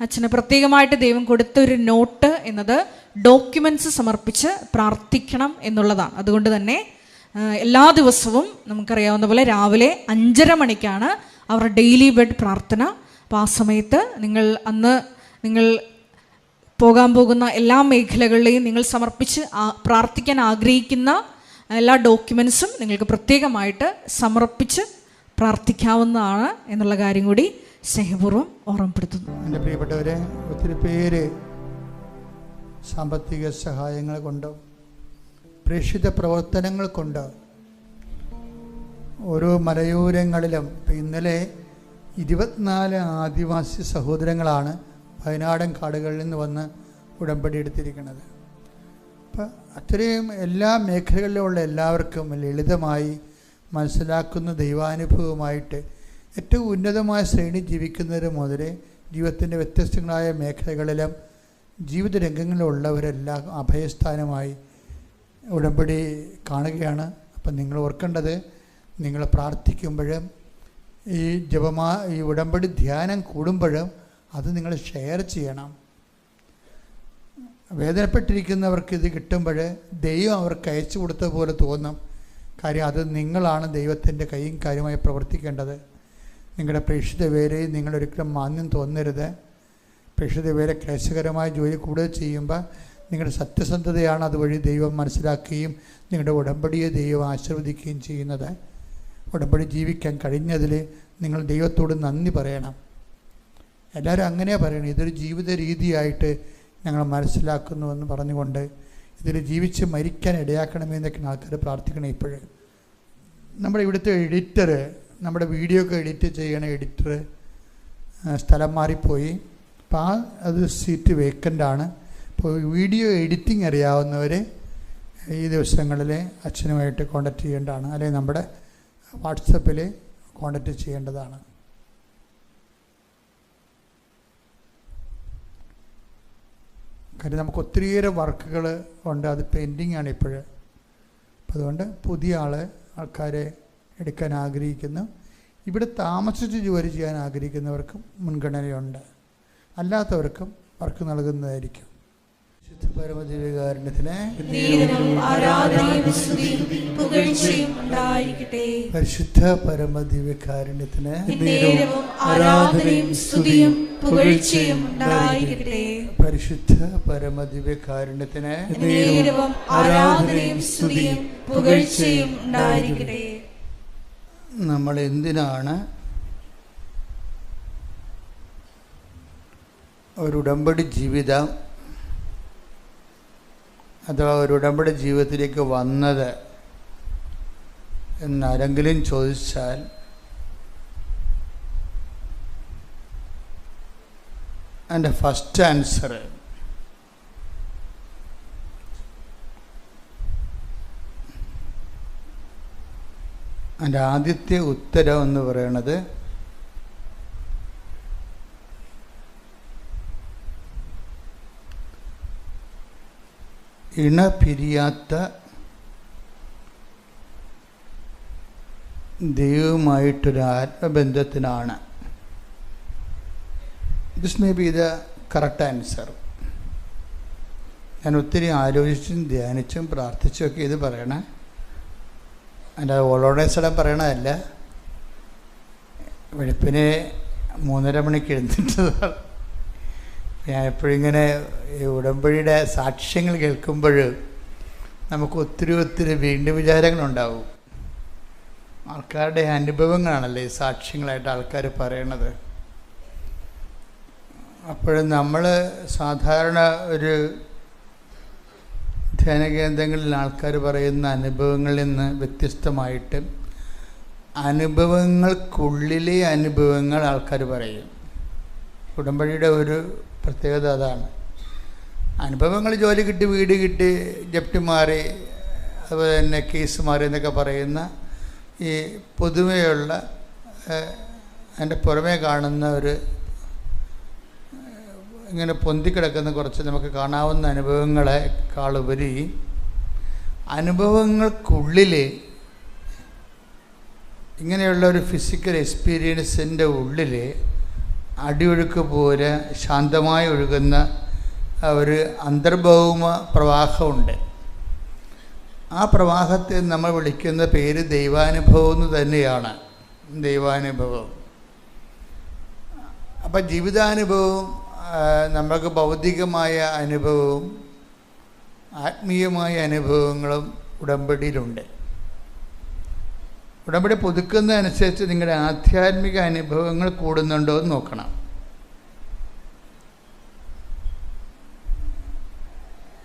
അച്ഛന് പ്രത്യേകമായിട്ട് ദൈവം കൊടുത്തൊരു നോട്ട് എന്നത് ഡോക്യുമെൻറ്റ്സ് സമർപ്പിച്ച് പ്രാർത്ഥിക്കണം എന്നുള്ളതാണ്. അതുകൊണ്ട് തന്നെ എല്ലാ ദിവസവും നമുക്കറിയാവുന്ന പോലെ രാവിലെ 5:30 മണിക്കാണ് അവരുടെ ഡെയിലി ബെഡ് പ്രാർത്ഥന. അപ്പോൾ ആ സമയത്ത് നിങ്ങൾ പോകാൻ പോകുന്ന എല്ലാ മേഖലകളിലെയും നിങ്ങൾ സമർപ്പിച്ച് പ്രാർത്ഥിക്കാൻ ആഗ്രഹിക്കുന്ന എല്ലാ ഡോക്യുമെൻസും നിങ്ങൾക്ക് പ്രത്യേകമായിട്ട് സമർപ്പിച്ച് പ്രാർത്ഥിക്കാവുന്നതാണ് എന്നുള്ള കാര്യം കൂടി സ്നേഹപൂർവ്വം ഓർമ്മപ്പെടുത്തുന്നു. എൻ്റെ പ്രിയപ്പെട്ടവരെ, ഒത്തിരി പേര് സാമ്പത്തിക സഹായങ്ങൾ കൊണ്ട്, പ്രേക്ഷിത പ്രവർത്തനങ്ങൾ കൊണ്ട് ഓരോ മലയോരങ്ങളിലും ഇന്നലെ 24 ആദിവാസി സഹോദരങ്ങളാണ് വയനാടൻ കാടുകളിൽ നിന്ന് വന്ന് ഉടമ്പടി എടുത്തിരിക്കുന്നത്. അപ്പം അത്രയും എല്ലാ മേഖലകളിലുമുള്ള എല്ലാവർക്കും ലളിതമായി മനസ്സിലാക്കുന്ന ദൈവാനുഭവമായിട്ട് ഏറ്റവും ഉന്നതമായ ശ്രേണി ജീവിക്കുന്നവർ മുതൽ ജീവിതത്തിൻ്റെ വ്യത്യസ്തങ്ങളായ മേഖലകളിലും ജീവിത രംഗങ്ങളിലുള്ളവരെല്ലാം അഭയസ്ഥാനമായി ഉടമ്പടി കാണുകയാണ്. അപ്പം നിങ്ങൾ ഓർക്കേണ്ടത്, നിങ്ങൾ പ്രാർത്ഥിക്കുമ്പോഴും ഈ ഉടമ്പടി ധ്യാനം കൂടുമ്പോഴും അത് നിങ്ങൾ ഷെയർ ചെയ്യണം. വേദനപ്പെട്ടിരിക്കുന്നവർക്ക് ഇത് കിട്ടുമ്പോൾ ദൈവം അവർക്ക് അയച്ചു കൊടുത്ത പോലെ തോന്നും. കാര്യം അത് നിങ്ങളാണ് ദൈവത്തിൻ്റെ കൈയും കാര്യമായി പ്രവർത്തിക്കേണ്ടത്. നിങ്ങളുടെ പ്രേക്ഷിത വേലയിൽ നിങ്ങളൊരിക്കലും മാന്യം തോന്നരുത്. പ്രേക്ഷിത വേല ക്ലേശകരമായ ജോലി കൂടുതൽ ചെയ്യുമ്പോൾ നിങ്ങളുടെ സത്യസന്ധതയാണ് അതുവഴി ദൈവം മനസ്സിലാക്കുകയും നിങ്ങളുടെ ഉടമ്പടിയെ ദൈവം ആശീർവദിക്കുകയും ചെയ്യുന്നത്. ഉടമ്പടി ജീവിക്കാൻ കഴിഞ്ഞതിൽ നിങ്ങൾ ദൈവത്തോട് നന്ദി പറയണം. എല്ലാവരും അങ്ങനെയാണ് പറയണം. ഇതൊരു ജീവിത രീതിയായിട്ട് ഞങ്ങൾ മനസ്സിലാക്കുന്നുവെന്ന് പറഞ്ഞുകൊണ്ട് ഇതിൽ ജീവിച്ച് മരിക്കാൻ ഇടയാക്കണമെന്നൊക്കെയാണ് ആൾക്കാർ പ്രാർത്ഥിക്കണം. ഇപ്പോഴും നമ്മുടെ ഇവിടുത്തെ എഡിറ്റർ, നമ്മുടെ വീഡിയോ ഒക്കെ എഡിറ്റ് ചെയ്യണ എഡിറ്റർ സ്ഥലം മാറിപ്പോയി. അപ്പോൾ അത് സീറ്റ് വേക്കൻ്റാണ്. അപ്പോൾ വീഡിയോ എഡിറ്റിംഗ് അറിയാവുന്നവർ ഈ ദിവസങ്ങളിൽ അച്ഛനുമായിട്ട് കോൺടാക്റ്റ് ചെയ്യേണ്ടതാണ്, അല്ലെങ്കിൽ നമ്മുടെ വാട്സപ്പിൽ കോൺടാക്റ്റ് ചെയ്യേണ്ടതാണ്. കാര്യം നമുക്ക് ഒത്തിരിയേറെ വർക്കുകൾ ഉണ്ട്, അത് പെൻഡിങ് ആണ് ഇപ്പോഴും. അപ്പം അതുകൊണ്ട് പുതിയ ആൾക്കാരെ എടുക്കാൻ ആഗ്രഹിക്കുന്നു. ഇവിടെ താമസിച്ച് ജോലി ചെയ്യാൻ ആഗ്രഹിക്കുന്നവർക്കും മുൻഗണനയുണ്ട്, അല്ലാത്തവർക്കും വർക്ക് നൽകുന്നതായിരിക്കും. പരമദിവ്യകാരുണ്യത്തിന് പരിശുദ്ധ പരമദിവ്യകാരുണ്യത്തിന് പരിശുദ്ധ പരമദിവ്യകാരുണ്യത്തിന് നമ്മൾ എന്തിനാണ് ഒരു ഉടമ്പടി ജീവിതം അഥവാ ഒരു ഉടമ്പടി ജീവിതത്തിലേക്ക് വന്നത് എന്നാരെങ്കിലും ചോദിച്ചാൽ എൻ്റെ ഫസ്റ്റ് ആൻസർ എൻ്റെ ആദ്യത്തെ ഉത്തരം എന്ന് പറയുന്നത് ഇണപിരിയാത്ത ദൈവവുമായിട്ടൊരു ആത്മബന്ധത്തിനാണ്. This may be the correct answer. ഞാൻ ഒത്തിരി ആലോചിച്ചും ധ്യാനിച്ചും പ്രാർത്ഥിച്ചുമൊക്കെ ഇത് പറയണേ, എൻ്റെ ഓളോടേസടം പറയണതല്ല. വെളുപ്പിനെ 3:30 മണിക്ക് എഴുന്നേറ്റതാണ്. ഞാൻ എപ്പോഴും ഇങ്ങനെ ഈ ഉടമ്പടിയുടെ സാക്ഷ്യങ്ങൾ കേൾക്കുമ്പോൾ നമുക്ക് ഒത്തിരി വീണ്ടും വിചാരങ്ങളുണ്ടാവും. ആൾക്കാരുടെ അനുഭവങ്ങളാണല്ലോ ഈ സാക്ഷ്യങ്ങളായിട്ട് ആൾക്കാർ പറയണത്. അപ്പോഴും നമ്മൾ സാധാരണ ഒരു ധ്യാന കേന്ദ്രങ്ങളിൽ ആൾക്കാർ പറയുന്ന അനുഭവങ്ങളിൽ നിന്ന് വ്യത്യസ്തമായിട്ട് അനുഭവങ്ങൾക്കുള്ളിലെ അനുഭവങ്ങൾ ആൾക്കാർ പറയും. ഉടമ്പടിയുടെ ഒരു പ്രത്യേകത അതാണ്. അനുഭവങ്ങൾ ജോലി കിട്ടി, വീട് കിട്ടി, ജപ്തി മാറി, അതുപോലെ തന്നെ കേസ് മാറി എന്നൊക്കെ പറയുന്ന ഈ പൊതുവെയുള്ള അതിൻ്റെ പുറമേ കാണുന്ന ഒരു ഇങ്ങനെ പൊന്തിക്കിടക്കുന്ന കുറച്ച് നമുക്ക് കാണാവുന്ന അനുഭവങ്ങളെക്കാളുപരി അനുഭവങ്ങൾക്കുള്ളിൽ ഇങ്ങനെയുള്ള ഒരു ഫിസിക്കൽ എക്സ്പീരിയൻസിൻ്റെ ഉള്ളിൽ അടിയൊഴുക്ക് പോലെ ശാന്തമായി ഒഴുകുന്ന ഒരു അന്തർഭൗമ പ്രവാഹമുണ്ട്. ആ പ്രവാഹത്തെ നമ്മൾ വിളിക്കുന്ന പേര് ദൈവാനുഭവം എന്ന് തന്നെയാണ്. ദൈവാനുഭവം. അപ്പം ജീവിതാനുഭവവും നമുക്ക് ഭൗതികമായ അനുഭവവും ആത്മീയമായ അനുഭവങ്ങളും ഉടമ്പടിയിലുണ്ട്. ഉടമ്പടി പുതുക്കുന്നതനുസരിച്ച് നിങ്ങളുടെ ആധ്യാത്മിക അനുഭവങ്ങൾ കൂടുന്നുണ്ടോ എന്ന് നോക്കണം.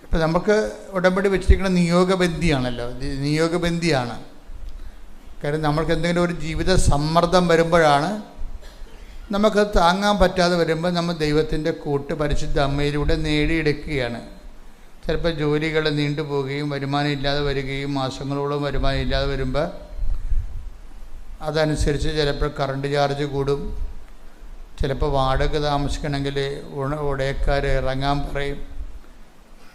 ഇപ്പം നമുക്ക് ഉടമ്പടി വെച്ചിരിക്കുന്ന നിയോഗബന്ധിയാണല്ലോ, നിയോഗബന്ധിയാണ്. കാര്യം നമ്മൾക്ക് എന്തെങ്കിലും ഒരു ജീവിത സമ്മർദ്ദം വരുമ്പോഴാണ്, നമുക്കത് താങ്ങാൻ പറ്റാതെ വരുമ്പോൾ നമ്മൾ ദൈവത്തിൻ്റെ കൂട്ട് പരിശുദ്ധ അമ്മയിലൂടെ നേടിയെടുക്കുകയാണ്. ചിലപ്പോൾ ജോലികൾ നീണ്ടുപോവുകയും വരുമാനം ഇല്ലാതെ വരികയും മാസങ്ങളോളം വരുമാനം ഇല്ലാതെ വരുമ്പോൾ അതനുസരിച്ച് ചിലപ്പോൾ കറണ്ട് ചാർജ് കൂടും. ചിലപ്പോൾ വാടക താമസിക്കണമെങ്കിൽ ഉടയക്കാർ ഇറങ്ങാൻ പറയും.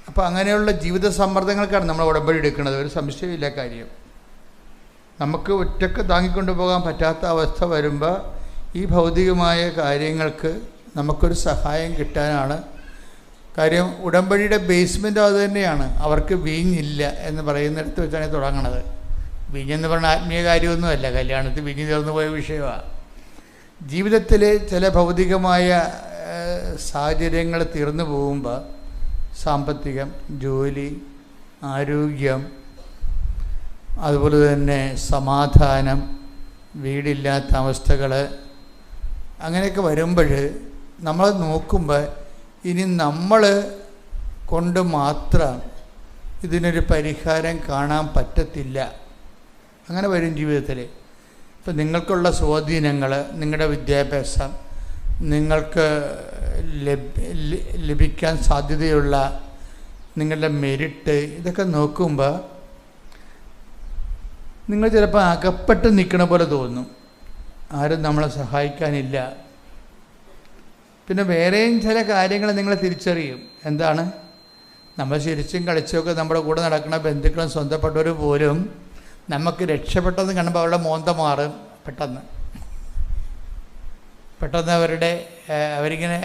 അപ്പോൾ അങ്ങനെയുള്ള ജീവിത സമ്മർദ്ദങ്ങൾക്കാണ് നമ്മൾ ഉടമ്പടി എടുക്കുന്നത്. ഒരു സംശയമില്ല കാര്യം. നമുക്ക് ഒറ്റക്ക് താങ്ങിക്കൊണ്ടു പോകാൻ പറ്റാത്ത അവസ്ഥ വരുമ്പോൾ ഈ ഭൗതികമായ കാര്യങ്ങൾക്ക് നമുക്കൊരു സഹായം കിട്ടാനാണ്. കാര്യം ഉടമ്പടിയുടെ ബേസ്മെൻറ്റ് അത് തന്നെയാണ്. അവർക്ക് വീഞ്ഞില്ല എന്ന് പറയുന്നിടത്ത് വെച്ചാണ് തുടങ്ങണത്. വീഞ്ഞെന്ന് പറഞ്ഞാൽ ആത്മീയ കാര്യമൊന്നുമല്ല, കല്യാണത്തിൽ വീഞ്ഞ് തീർന്നു പോയ വിഷയമാണ്. ജീവിതത്തിൽ ചില ഭൗതികമായ സാഹചര്യങ്ങൾ തീർന്നു പോകുമ്പോൾ സാമ്പത്തികം, ജോലി, ആരോഗ്യം, അതുപോലെ തന്നെ സമാധാനം, വീടില്ലാത്ത അവസ്ഥകൾ, അങ്ങനെയൊക്കെ വരുമ്പോൾ നമ്മൾ നോക്കുമ്പോൾ ഇനി നമ്മൾ കൊണ്ട് മാത്രം ഇതിനൊരു പരിഹാരം കാണാൻ പറ്റത്തില്ല. അങ്ങനെ വരും ജീവിതത്തിൽ. ഇപ്പം നിങ്ങൾക്കുള്ള സ്വാധീനങ്ങൾ, നിങ്ങളുടെ വിദ്യാഭ്യാസം, നിങ്ങൾക്ക് ലഭിക്കാൻ സാധ്യതയുള്ള നിങ്ങളുടെ മെരിറ്റ്, ഇതൊക്കെ നോക്കുമ്പോൾ നിങ്ങൾ ചിലപ്പോൾ അകപ്പെട്ട് നിൽക്കണ പോലെ തോന്നും. ആരും നമ്മളെ സഹായിക്കാനില്ല. പിന്നെ വേറെയും ചില കാര്യങ്ങൾ നിങ്ങൾ തിരിച്ചറിയും. എന്താണ്? നമ്മൾ ചിരിച്ചും കളിച്ചുമൊക്കെ നമ്മുടെ കൂടെ നടക്കുന്ന ബന്ധുക്കളും സ്വന്തപ്പെട്ടവരും പോലും നമുക്ക് രക്ഷപ്പെട്ടെന്ന് കാണുമ്പോൾ അവരുടെ മോന്ത മാറും പെട്ടെന്ന് അവരിങ്ങനെ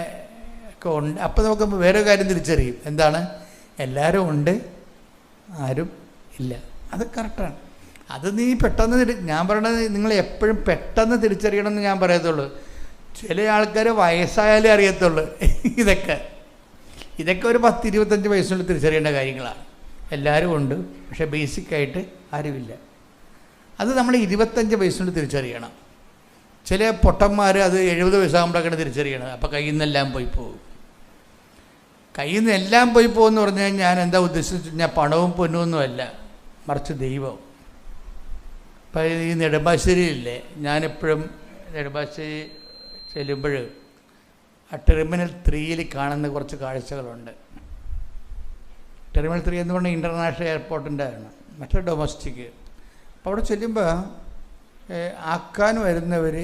ഒക്കെ ഉണ്ട്. അപ്പോൾ നമുക്ക് വേറെ കാര്യം തിരിച്ചറിയും. എന്താണ്? എല്ലാവരും ഉണ്ട്, ആരും ഇല്ല. അത് കറക്റ്റാണ്. അത് നീ പെട്ടെന്ന് ഞാൻ പറയണത് നിങ്ങൾ എപ്പോഴും പെട്ടെന്ന് തിരിച്ചറിയണമെന്ന് ഞാൻ പറയത്തുള്ളൂ. ചില ആൾക്കാർ വയസ്സായാലേ അറിയത്തുള്ളൂ. ഇതൊക്കെ ഒരു 10-25 വയസ്സിനുള്ളിൽ തിരിച്ചറിയേണ്ട കാര്യങ്ങളാണ്. എല്ലാവരും ഉണ്ട്, പക്ഷേ ബേസിക്കായിട്ട് ആരുമില്ല. അത് നമ്മൾ 25 വയസ്സിനുള്ളിൽ തിരിച്ചറിയണം. ചില പൊട്ടന്മാർ അത് 70 വയസ്സാകുമ്പോഴൊക്കെയാണ് തിരിച്ചറിയണത്. അപ്പോൾ കയ്യിൽ നിന്നെല്ലാം പോയി പോകും. കയ്യിൽ നിന്ന് എല്ലാം പോയി പോകുമെന്ന് പറഞ്ഞു കഴിഞ്ഞാൽ ഞാൻ എന്താ ഉദ്ദേശിച്ചു കഴിഞ്ഞാൽ പണവും പൊന്നുമൊന്നുമല്ല, മറിച്ച് ദൈവം. അപ്പോൾ ഈ നെടുമ്പാശ്ശേരിയില്ലേ, ഞാനെപ്പോഴും നെടുമ്പാശ്ശേരി ചെല്ലുമ്പോൾ ആ ടെർമിനൽ 3 കാണുന്ന കുറച്ച് കാഴ്ചകളുണ്ട്. ടെർമിനൽ 3 എന്ന് പറഞ്ഞാൽ ഇൻ്റർനാഷണൽ എയർപോർട്ടിൻ്റെ ആണ്, മറ്റേ ഡൊമസ്റ്റിക്. അപ്പോൾ അവിടെ ചെല്ലുമ്പോൾ ആക്കാൻ വരുന്നവർ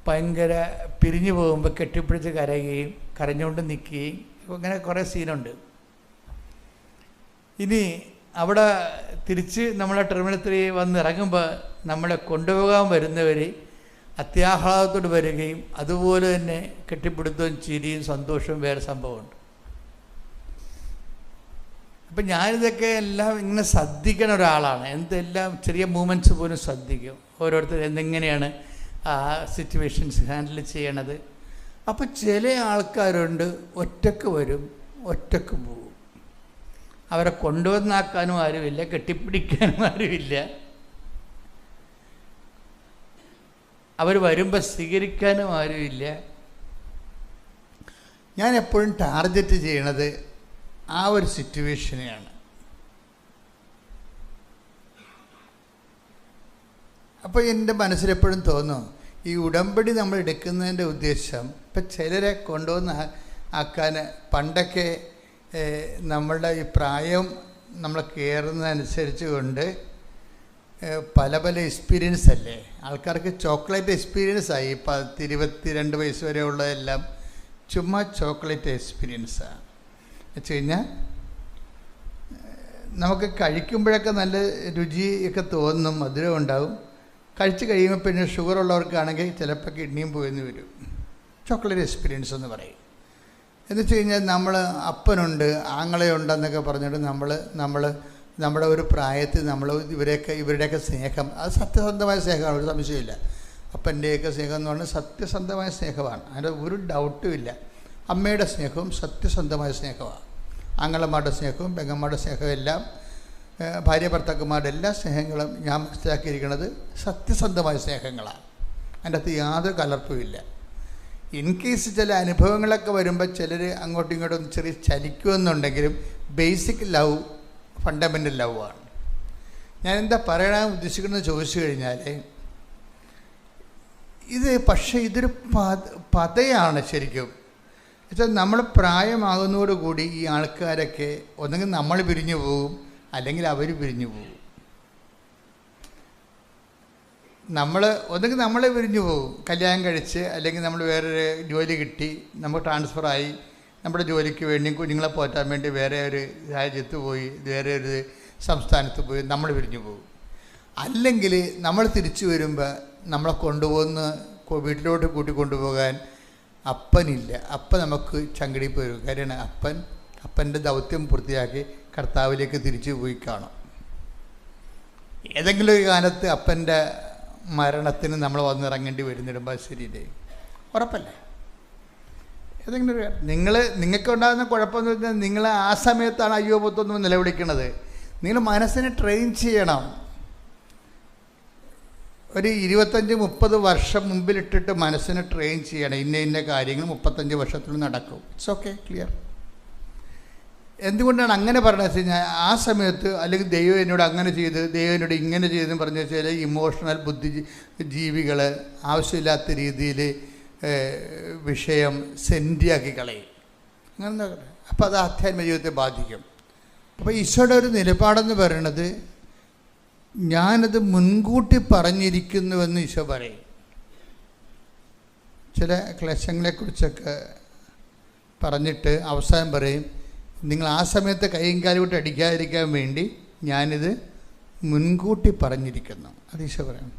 ഭയങ്കര പിരിഞ്ഞു പോകുമ്പോൾ കെട്ടിപ്പിടിച്ച് കരയുകയും കരഞ്ഞുകൊണ്ട് നിൽക്കുകയും അങ്ങനെ കുറേ സീനുണ്ട്. ഇനി അവിടെ തിരിച്ച് നമ്മളെ ടെർമിനൽ 3 വന്ന് ഇറങ്ങുമ്പോൾ നമ്മളെ കൊണ്ടുപോകാൻ വരുന്നവർ അത്യാഹ്ലാദത്തോട് വരികയും അതുപോലെ തന്നെ കെട്ടിപ്പിടുത്തവും ചിരിയും സന്തോഷവും വേറെ സംഭവമുണ്ട്. അപ്പം ഞാനിതൊക്കെ എല്ലാം ഇങ്ങനെ ശ്രദ്ധിക്കണ ഒരാളാണ്. എന്തെല്ലാം ചെറിയ മൂമെൻറ്റ്സ് പോലും ശ്രദ്ധിക്കും. ഓരോരുത്തർ എന്തെങ്ങനെയാണ് ആ സിറ്റുവേഷൻസ് ഹാൻഡിൽ ചെയ്യണത്. അപ്പോൾ ചില ആൾക്കാരുണ്ട് ഒറ്റക്ക് വരും, ഒറ്റക്ക് പോകും. അവരെ കൊണ്ടുവന്നാക്കാനും ആരുമില്ല, കെട്ടിപ്പിടിക്കാനും ആരുമില്ല. അവർ വരുമ്പോൾ സ്വീകരിക്കാനും ആരുമില്ല. ഞാൻ എപ്പോഴും ടാർഗറ്റ് ചെയ്യണത് ആ ഒരു സിറ്റുവേഷനെയാണ്. അപ്പോൾ എൻ്റെ മനസ്സിലെപ്പോഴും തോന്നും ഈ ഉടമ്പടി നമ്മൾ എടുക്കുന്നതിൻ്റെ ഉദ്ദേശം ഇപ്പം ചിലരെ കൊണ്ടുവന്ന് ആക്കാൻ, പണ്ടൊക്കെ നമ്മളുടെ ഈ പ്രായം നമ്മൾ കയറുന്നതനുസരിച്ച് കൊണ്ട് പല എക്സ്പീരിയൻസ് അല്ലേ ആൾക്കാർക്ക്. ചോക്ലേറ്റ് എക്സ്പീരിയൻസായി. 10-22 വയസ്സ് വരെ ഉള്ളതെല്ലാം ചുമ്മാ ചോക്ലേറ്റ് എക്സ്പീരിയൻസാണ്. വെച്ച് കഴിഞ്ഞാൽ നമുക്ക് കഴിക്കുമ്പോഴൊക്കെ നല്ല രുചിയൊക്കെ തോന്നും, മധുരം ഉണ്ടാവും. കഴിച്ച് കഴിയുമ്പോൾ പിന്നെ ഷുഗർ ഉള്ളവർക്കാണെങ്കിൽ ചിലപ്പോൾ കിഡ്നിയും പോയെന്ന് വരും. ചോക്ലേറ്റ് എക്സ്പീരിയൻസ് എന്ന് പറയും. എന്ന് വെച്ച് കഴിഞ്ഞാൽ നമ്മൾ അപ്പനുണ്ട് ആങ്ങളയുണ്ടെന്നൊക്കെ പറഞ്ഞിട്ട് നമ്മുടെ ഒരു പ്രായത്തിൽ നമ്മൾ ഇവരുടെയൊക്കെ സ്നേഹം അത് സത്യസന്ധമായ സ്നേഹമാണ്, ഒരു സംശയമില്ല. അപ്പൻ്റെയൊക്കെ സ്നേഹം എന്ന് പറഞ്ഞാൽ സത്യസന്ധമായ സ്നേഹമാണ്, അതിൻ്റെ ഒരു ഡൗട്ടും ഇല്ല. അമ്മയുടെ സ്നേഹവും സത്യസന്ധമായ സ്നേഹമാണ്. ആങ്ങളമാരുടെ സ്നേഹവും പെങ്ങന്മാരുടെ സ്നേഹവും എല്ലാം, ഭാര്യ ഭർത്താക്കന്മാരുടെ എല്ലാ സ്നേഹങ്ങളും ഞാൻ മനസ്സിലാക്കിയിരിക്കുന്നത് സത്യസന്ധമായ സ്നേഹങ്ങളാണ്. അതിൻ്റെ അകത്ത് യാതൊരു കലർപ്പുമില്ല. ഇൻ കേസ് ചില അനുഭവങ്ങളൊക്കെ വരുമ്പോൾ ചിലർ അങ്ങോട്ടും ഇങ്ങോട്ടും ചെറിയ ചലിക്കുമെന്നുണ്ടെങ്കിലും ബേസിക് ലവ് ഫണ്ടമെൻ്റൽ ലവ് ആണ്. ഞാൻ എന്താ പറയാൻ ഉദ്ദേശിക്കുന്നത് ചോദിച്ചു കഴിഞ്ഞാൽ, പക്ഷേ ഇതൊരു പതയാണ് ശരിക്കും. വെച്ചാൽ നമ്മൾ പ്രായമാകുന്നതോടുകൂടി ഈ ആൾക്കാരൊക്കെ ഒന്നെങ്കിൽ നമ്മൾ പിരിഞ്ഞു പോകും, അല്ലെങ്കിൽ അവർ പിരിഞ്ഞു പോകും. ഒന്നെങ്കിൽ നമ്മളെ പിരിഞ്ഞു പോകും, കല്യാണം കഴിച്ച്, അല്ലെങ്കിൽ നമ്മൾ വേറൊരു ജോലി കിട്ടി, നമുക്ക് ട്രാൻസ്ഫറായി, നമ്മുടെ ജോലിക്ക് വേണ്ടി കുഞ്ഞുങ്ങളെ പോറ്റാൻ വേണ്ടി വേറെ ഒരു രാജ്യത്ത് പോയി, വേറെ ഒരു സംസ്ഥാനത്ത് പോയി നമ്മൾ പിരിഞ്ഞു പോകും. അല്ലെങ്കിൽ നമ്മൾ തിരിച്ചു വരുമ്പോൾ നമ്മളെ വീട്ടിലോട്ട് കൂട്ടിക്കൊണ്ടുപോകാൻ അപ്പനില്ല. അപ്പൻ നമുക്ക് ചങ്കടിപ്പ് വരും. കാര്യമാണ് അപ്പൻ്റെ ദൗത്യം പൂർത്തിയാക്കി കർത്താവിലേക്ക് തിരിച്ചു പോയി കാണും. ഏതെങ്കിലും ഒരു കാലത്ത് അപ്പൻ്റെ മരണത്തിന് നമ്മൾ വന്നിറങ്ങേണ്ടി വരുന്നിടുമ്പോൾ ശരിയില്ലേ, ഉറപ്പല്ലേ? ഏതെങ്കിലും ഒരു നിങ്ങൾക്ക് ഉണ്ടാകുന്ന കുഴപ്പമെന്ന് വെച്ചാൽ നിങ്ങൾ ആ സമയത്താണ് അയ്യോ പൊത്തൊന്നും നിലവിളിക്കുന്നത്. നിങ്ങൾ മനസ്സിനെ ട്രെയിൻ ചെയ്യണം. ഒരു 25-30 വർഷം മുമ്പിലിട്ടിട്ട് മനസ്സിനെ ട്രെയിൻ ചെയ്യണം. ഇന്ന കാര്യങ്ങൾ 35 വർഷത്തിൽ നടക്കും. It's okay, clear. എന്തുകൊണ്ടാണ് അങ്ങനെ പറഞ്ഞത് വെച്ച് കഴിഞ്ഞാൽ, ആ സമയത്ത് അല്ലെങ്കിൽ ദൈവം എന്നോട് അങ്ങനെ ചെയ്ത്, ദൈവം എന്നോട് ഇങ്ങനെ ചെയ്തെന്ന് പറഞ്ഞു വെച്ചാൽ ഇമോഷണൽ ജീവികൾ ആവശ്യമില്ലാത്ത രീതിയിൽ വിഷയം സെൻറ്റിയാക്കി കളയും. അങ്ങനെ അപ്പോൾ അത് ആധ്യാത്മിക ജീവിതത്തെ ബാധിക്കും. അപ്പോൾ ഈശോയുടെ ഒരു നിലപാടെന്ന് പറയണത്, ഞാനത് മുൻകൂട്ടി പറഞ്ഞിരിക്കുന്നുവെന്ന് ഈശോ പറയും. ചില ക്ലേശങ്ങളെക്കുറിച്ചൊക്കെ പറഞ്ഞിട്ട് അവസാനം പറയും, നിങ്ങൾ ആ സമയത്ത് കൈയും കാലും വിട്ട് അടിക്കാതിരിക്കാൻ വേണ്ടി ഞാനിത് മുൻകൂട്ടി പറഞ്ഞിരിക്കുന്നു. അത് ഈശോ പറയും.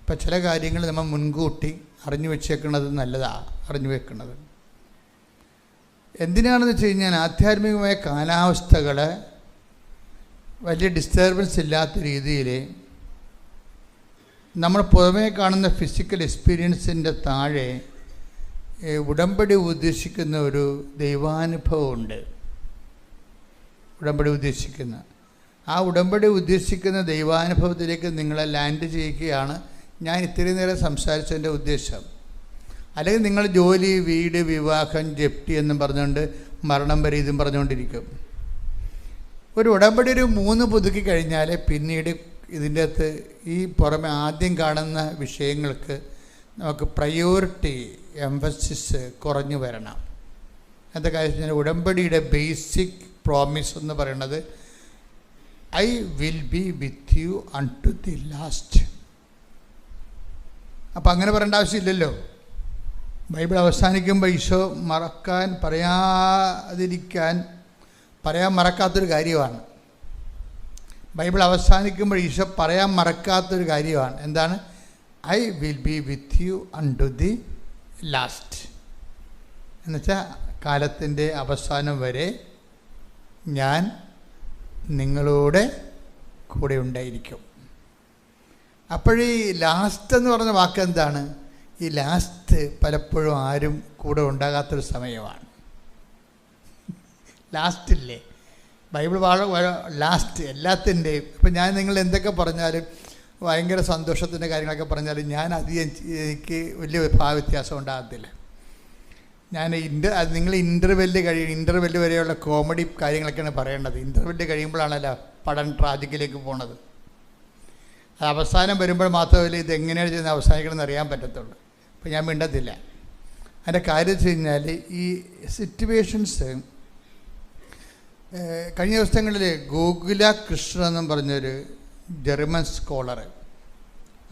ഇപ്പം ചില കാര്യങ്ങൾ നമ്മൾ മുൻകൂട്ടി അറിഞ്ഞു വെച്ചേക്കുന്നത് നല്ലതാണ്. അറിഞ്ഞു വെക്കുന്നത് എന്തിനാണെന്ന് വെച്ച് കഴിഞ്ഞാൽ, ആധ്യാത്മികമായ കാലാവസ്ഥകളെ വലിയ ഡിസ്റ്റർബൻസ് ഇല്ലാത്ത രീതിയിൽ നമ്മൾ പുറമേ കാണുന്ന ഫിസിക്കൽ എക്സ്പീരിയൻസിൻ്റെ താഴെ ഉടമ്പടി ഉദ്ദേശിക്കുന്ന ഒരു ദൈവാനുഭവമുണ്ട്. ഉടമ്പടി ഉദ്ദേശിക്കുന്ന ദൈവാനുഭവത്തിലേക്ക് നിങ്ങളെ ലാൻഡ് ചെയ്യുകയാണ് ഞാൻ ഇത്രയും നേരം സംസാരിച്ചതിൻ്റെ ഉദ്ദേശം. അല്ലെങ്കിൽ നിങ്ങൾ ജോലി, വീട്, വിവാഹം, ജപ്തി എന്നും പറഞ്ഞുകൊണ്ട് മരണം വരെ ഇതും പറഞ്ഞുകൊണ്ടിരിക്കും. ഒരു ഉടമ്പടി 3 പുതുക്കി കഴിഞ്ഞാൽ പിന്നീട് ഇതിൻ്റെ അകത്ത് ഈ പുറമെ ആദ്യം കാണുന്ന വിഷയങ്ങൾക്ക് നമുക്ക് പ്രയോറിറ്റി എംഫസിസ് കുറഞ്ഞു വരണം. എന്താ കാര്യം, ഉടമ്പടിയുടെ ബേസിക് പ്രോമിസ് എന്ന് പറയുന്നത് I will be with you unto the last. അപ്പം അങ്ങനെ പറയേണ്ട ആവശ്യമില്ലല്ലോ. ബൈബിൾ അവസാനിക്കുമ്പോൾ ഈശോ പറയാൻ മറക്കാത്തൊരു കാര്യമാണ്. ബൈബിൾ അവസാനിക്കുമ്പോൾ ഈശോ പറയാൻ മറക്കാത്തൊരു കാര്യമാണ്. എന്താണ്? I will be with you unto the last. എന്നുവെച്ചാൽ കാലത്തിൻ്റെ അവസാനം വരെ ഞാൻ നിങ്ങളോട് കൂടെ ഉണ്ടായിരിക്കും. അപ്പോഴീ ലാസ്റ്റ് എന്ന് പറഞ്ഞ വാക്ക് എന്താണ്? ഈ ലാസ്റ്റ് പലപ്പോഴും ആരും കൂടെ ഉണ്ടാകാത്തൊരു സമയമാണ്. ലാസ്റ്റില്ലേ, ബൈബിൾ വളരെ ലാസ്റ്റ് എല്ലാത്തിൻ്റെയും. ഇപ്പം ഞാൻ നിങ്ങൾ എന്തൊക്കെ പറഞ്ഞാലും, ഭയങ്കര സന്തോഷത്തിൻ്റെ കാര്യങ്ങളൊക്കെ പറഞ്ഞാലും എനിക്ക് വലിയ വ്യത്യാസം ഉണ്ടാകത്തില്ല. നിങ്ങൾ ഇൻ്റർവെല്ല് വരെയുള്ള കോമഡി കാര്യങ്ങളൊക്കെയാണ് പറയേണ്ടത്. ഇൻ്റർവെല്ല് കഴിയുമ്പോഴാണല്ലോ പടം ട്രാജിക്കിലേക്ക് പോണത്. അത് അവസാനം വരുമ്പോൾ മാത്രമല്ല ഇതെങ്ങനെയാണ് ചെയ്യുന്നത് അവസാനിക്കണമെന്ന് അറിയാൻ പറ്റത്തുള്ളൂ. അപ്പോൾ ഞാൻ മിണ്ടത്തില്ല. അതിൻ്റെ കാര്യം വെച്ച് കഴിഞ്ഞാൽ, ഈ സിറ്റുവേഷൻസ് കഴിഞ്ഞ ദിവസങ്ങളിൽ ഗോകുല കൃഷ്ണ എന്നും പറഞ്ഞൊരു ജർമ്മൻ സ്കോളർ,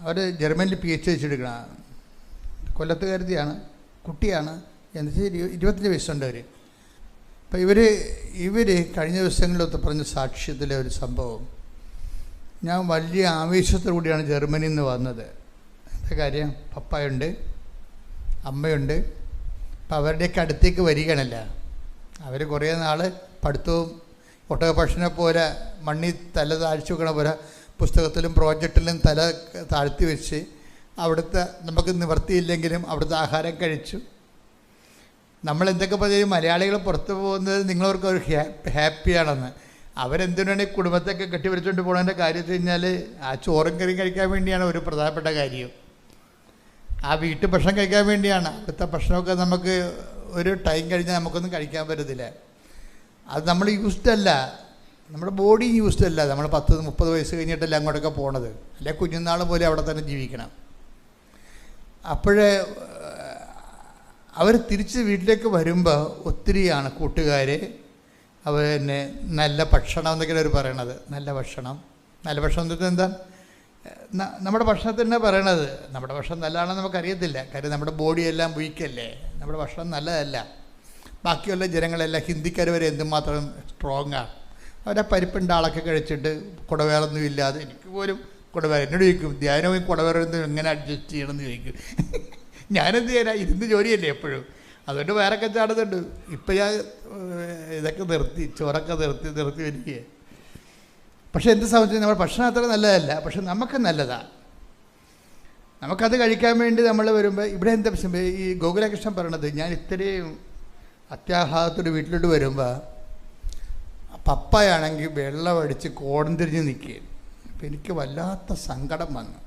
അവർ ജർമ്മനിൽ PhD വെച്ചെടുക്കണം, കൊല്ലത്തുകാരത്തിയാണ്, കുട്ടിയാണ്, എന്നുവെച്ചാൽ 25 വയസ്സുണ്ട് അവർ. അപ്പോൾ ഇവർ കഴിഞ്ഞ ദിവസങ്ങളിലൊക്കെ പറഞ്ഞ സാക്ഷ്യത്തിലെ ഒരു സംഭവം, ഞാൻ വലിയ ആവേശത്തോടു കൂടിയാണ് ജർമ്മനിയിൽ നിന്ന് വന്നത്. എന്താ കാര്യം? പപ്പായുണ്ട്, അമ്മയുണ്ട്. അപ്പം അവരുടെയൊക്കെ അടുത്തേക്ക് വരികയാണല്ല. അവർ കുറേ നാൾ പഠിത്തവും ഒട്ടകപക്ഷനെ പോലെ മണ്ണിൽ തല താഴ്ച വെക്കണ പോലെ പുസ്തകത്തിലും പ്രോജക്റ്റിലും തല താഴ്ത്തി വെച്ച് അവിടുത്തെ നമുക്ക് നിവർത്തിയില്ലെങ്കിലും അവിടുത്തെ ആഹാരം കഴിച്ചു. നമ്മളെന്തൊക്കെ പറഞ്ഞാൽ മലയാളികൾ പുറത്ത് പോകുന്നത് നിങ്ങളവർക്ക് ഒരു ഹാപ്പിയാണെന്ന്. അവരെന്തിനാണ് ഈ കുടുംബത്തൊക്കെ കെട്ടിവരിച്ചുകൊണ്ട് പോകുന്നതിൻ്റെ കാര്യം വെച്ച് കഴിഞ്ഞാൽ ആ ചോറും കറിയും കഴിക്കാൻ വേണ്ടിയാണ് ഒരു പ്രധാനപ്പെട്ട കാര്യം. ആ വീട്ടു ഭക്ഷണം കഴിക്കാൻ വേണ്ടിയാണ്. അവിടുത്തെ ഭക്ഷണമൊക്കെ നമുക്ക് ഒരു ടൈം കഴിഞ്ഞാൽ നമുക്കൊന്നും കഴിക്കാൻ പറ്റത്തില്ല. അത് നമ്മൾ യൂസ്ഡ് അല്ല, നമ്മുടെ ബോഡി യൂസ്ഡ് അല്ല. നമ്മൾ 10-30 വയസ്സ് കഴിഞ്ഞിട്ടല്ല അങ്ങോട്ടൊക്കെ പോണത്. അല്ലെ കുഞ്ഞുനാൾ പോലെ അവിടെ തന്നെ ജീവിക്കണം. അപ്പോഴേ അവർ തിരിച്ച് വീട്ടിലേക്ക് വരുമ്പോൾ ഒത്തിരിയാണ് കൂട്ടുകാർ. അവർ തന്നെ നല്ല ഭക്ഷണം എന്നൊക്കെയാണ് അവർ പറയണത്. നല്ല ഭക്ഷണം എന്ന് വെച്ചാൽ എന്താ? നമ്മുടെ ഭക്ഷണത്തിനെ പറയണത്. നമ്മുടെ ഭക്ഷണം നല്ലതാണെന്ന് നമുക്കറിയത്തില്ല. കാര്യം നമ്മുടെ ബോഡിയെല്ലാം വീക്കല്ലേ, നമ്മുടെ ഭക്ഷണം നല്ലതല്ല. ബാക്കിയുള്ള ജനങ്ങളെല്ലാം ഹിന്ദിക്കാർ വരെ എന്തുമാത്രം സ്ട്രോങ്ങാണ്. അവരെ പരിപ്പിൻ്റെ ആളൊക്കെ കഴിച്ചിട്ട് കുടവേറൊന്നും ഇല്ലാതെ, എനിക്ക് പോലും കുടവേറ എന്നോട് ചോദിക്കും, ധ്യാനവും കുടവേറൊന്നും എങ്ങനെ അഡ്ജസ്റ്റ് ചെയ്യണമെന്ന് ചോദിക്കും. ഞാനെന്ത് ചെയ്യാനാ, ഇരുന്ന് ജോലിയല്ലേ എപ്പോഴും. അതുകൊണ്ട് വേറൊക്കെ ചാടുന്നുണ്ട്. ഇപ്പം ഞാൻ ഇതൊക്കെ നിർത്തി, ചോറൊക്കെ നിർത്തി വരികയെ. പക്ഷെ എന്ത് സംബന്ധിച്ച് നമ്മുടെ ഭക്ഷണം അത്ര നല്ലതല്ല, പക്ഷെ നമുക്ക് നല്ലതാണ്. നമുക്കത് കഴിക്കാൻ വേണ്ടി നമ്മൾ വരുമ്പോൾ ഇവിടെ എന്താ ഈ ഗോകുലകൃഷ്ണൻ പറയണത്, ഞാൻ ഇത്രയും അത്യാഹ്ലാദത്തോട് വീട്ടിലോട്ട് വരുമ്പോൾ പപ്പയാണെങ്കിൽ വെള്ളം അടിച്ച് കോടം തിരിഞ്ഞ് നിൽക്കുകയും. അപ്പം എനിക്ക് വല്ലാത്ത സങ്കടം വന്നു.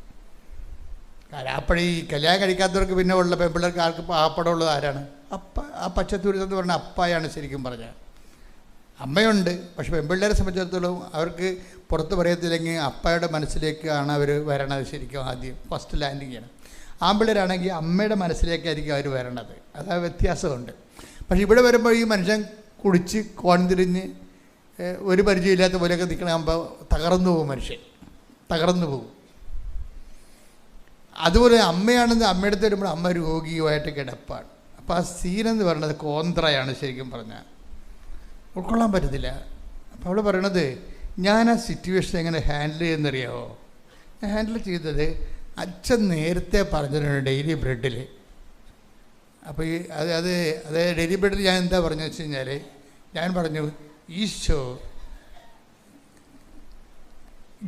കാരണം അപ്പോഴീ കല്യാണം കഴിക്കാത്തവർക്ക് പിന്നെ ഉള്ള പെൺപിള്ളേർക്ക് ആർക്ക് പാപ്പടമുള്ളത് ആരാണ്? ആ പച്ചത്തുരുത്തെന്ന് പറഞ്ഞാൽ അപ്പായാണ് ശരിക്കും പറഞ്ഞാൽ. അമ്മയുണ്ട്, പക്ഷെ പെൺപിള്ളേരെ സംബന്ധിച്ചിടത്തോളം അവർക്ക് പുറത്ത് പറയത്തില്ലെങ്കിൽ അപ്പയുടെ മനസ്സിലേക്കാണ് അവർ വരണത്. ശരിക്കും ആദ്യം ഫസ്റ്റ് ലാൻഡിങ് ചെയ്യണം. ആൺപിള്ളേരാണെങ്കിൽ അമ്മയുടെ മനസ്സിലേക്കായിരിക്കും അവർ വരണത്. അതാ വ്യത്യാസമുണ്ട്. പക്ഷെ ഇവിടെ വരുമ്പോൾ ഈ മനുഷ്യൻ കുടിച്ച് കോൺതിരിഞ്ഞ് ഒരു പരിചയമില്ലാത്ത പോലെയൊക്കെ നിൽക്കണാകുമ്പോൾ തകർന്നു പോകും, മനുഷ്യൻ തകർന്നു പോകും. അതുപോലെ അമ്മയാണെന്ന് അമ്മയുടെ അടുത്ത് വരുമ്പോൾ അമ്മ രോഗിയുമായിട്ട് കിടപ്പാണ്. അപ്പോൾ ആ സീനെന്ന് പറയുന്നത് കോന്ത്രയാണ് ശരിക്കും പറഞ്ഞാൽ. ഉൾക്കൊള്ളാൻ പറ്റത്തില്ല. അപ്പോൾ അവൾ പറയണത്, ഞാൻ ആ സിറ്റുവേഷൻ എങ്ങനെ ഹാൻഡിൽ ചെയ്യുന്നറിയാമോ? ഞാൻ ഹാൻഡിൽ ചെയ്തത് അച്ഛൻ നേരത്തെ പറഞ്ഞിട്ടുണ്ട് ഡെയിലി ബ്രെഡിൽ. അപ്പോൾ ഈ അത് ഡെയിലി ബ്രെഡിൽ ഞാൻ എന്താ പറഞ്ഞു വെച്ച് കഴിഞ്ഞാൽ, ഞാൻ പറഞ്ഞു ഈശോ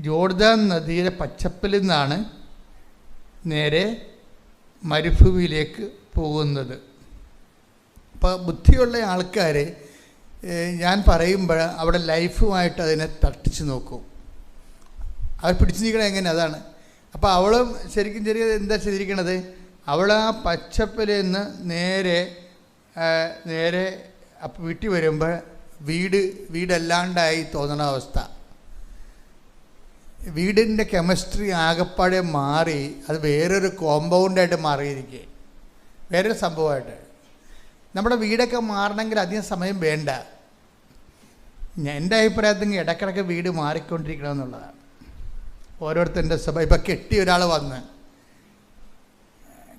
ജോർദാൻ നദിയിലെ പച്ചപ്പിൽ നിന്നാണ് നേരെ മരുഭൂമിയിലേക്ക് പോകുന്നത്. അപ്പോൾ ബുദ്ധിയുള്ള ആൾക്കാർ ഞാൻ പറയുമ്പോൾ അവിടെ ലൈഫുമായിട്ട് അതിനെ തട്ടിച്ച് നോക്കും. അവർ പിടിച്ചു നിൽക്കണത് എങ്ങനെ? അതാണ്. അപ്പോൾ അവളും ശരിക്കും എന്താ ചെയ്തിരിക്കണത്, അവൾ ആ പച്ചപ്പിൽ നിന്ന് നേരെ വീട്ടിൽ വരുമ്പോൾ വീടല്ലാണ്ടായി തോന്നണ അവസ്ഥ. വീടിൻ്റെ കെമിസ്ട്രി ആകപ്പാടെ മാറി അത് വേറൊരു കോമ്പൗണ്ടായിട്ട് മാറിയിരിക്കുക, വേറൊരു സംഭവമായിട്ട്. നമ്മുടെ വീടൊക്കെ മാറണമെങ്കിൽ അധികം സമയം വേണ്ട. എൻ്റെ അഭിപ്രായത്തിൽ ഇടയ്ക്കിടയ്ക്ക് വീട് മാറിക്കൊണ്ടിരിക്കണമെന്നുള്ളതാണ്. ഓരോരുത്തരുടെ സ്വഭാവം. ഇപ്പം കെട്ടിയ ഒരാൾ വന്ന്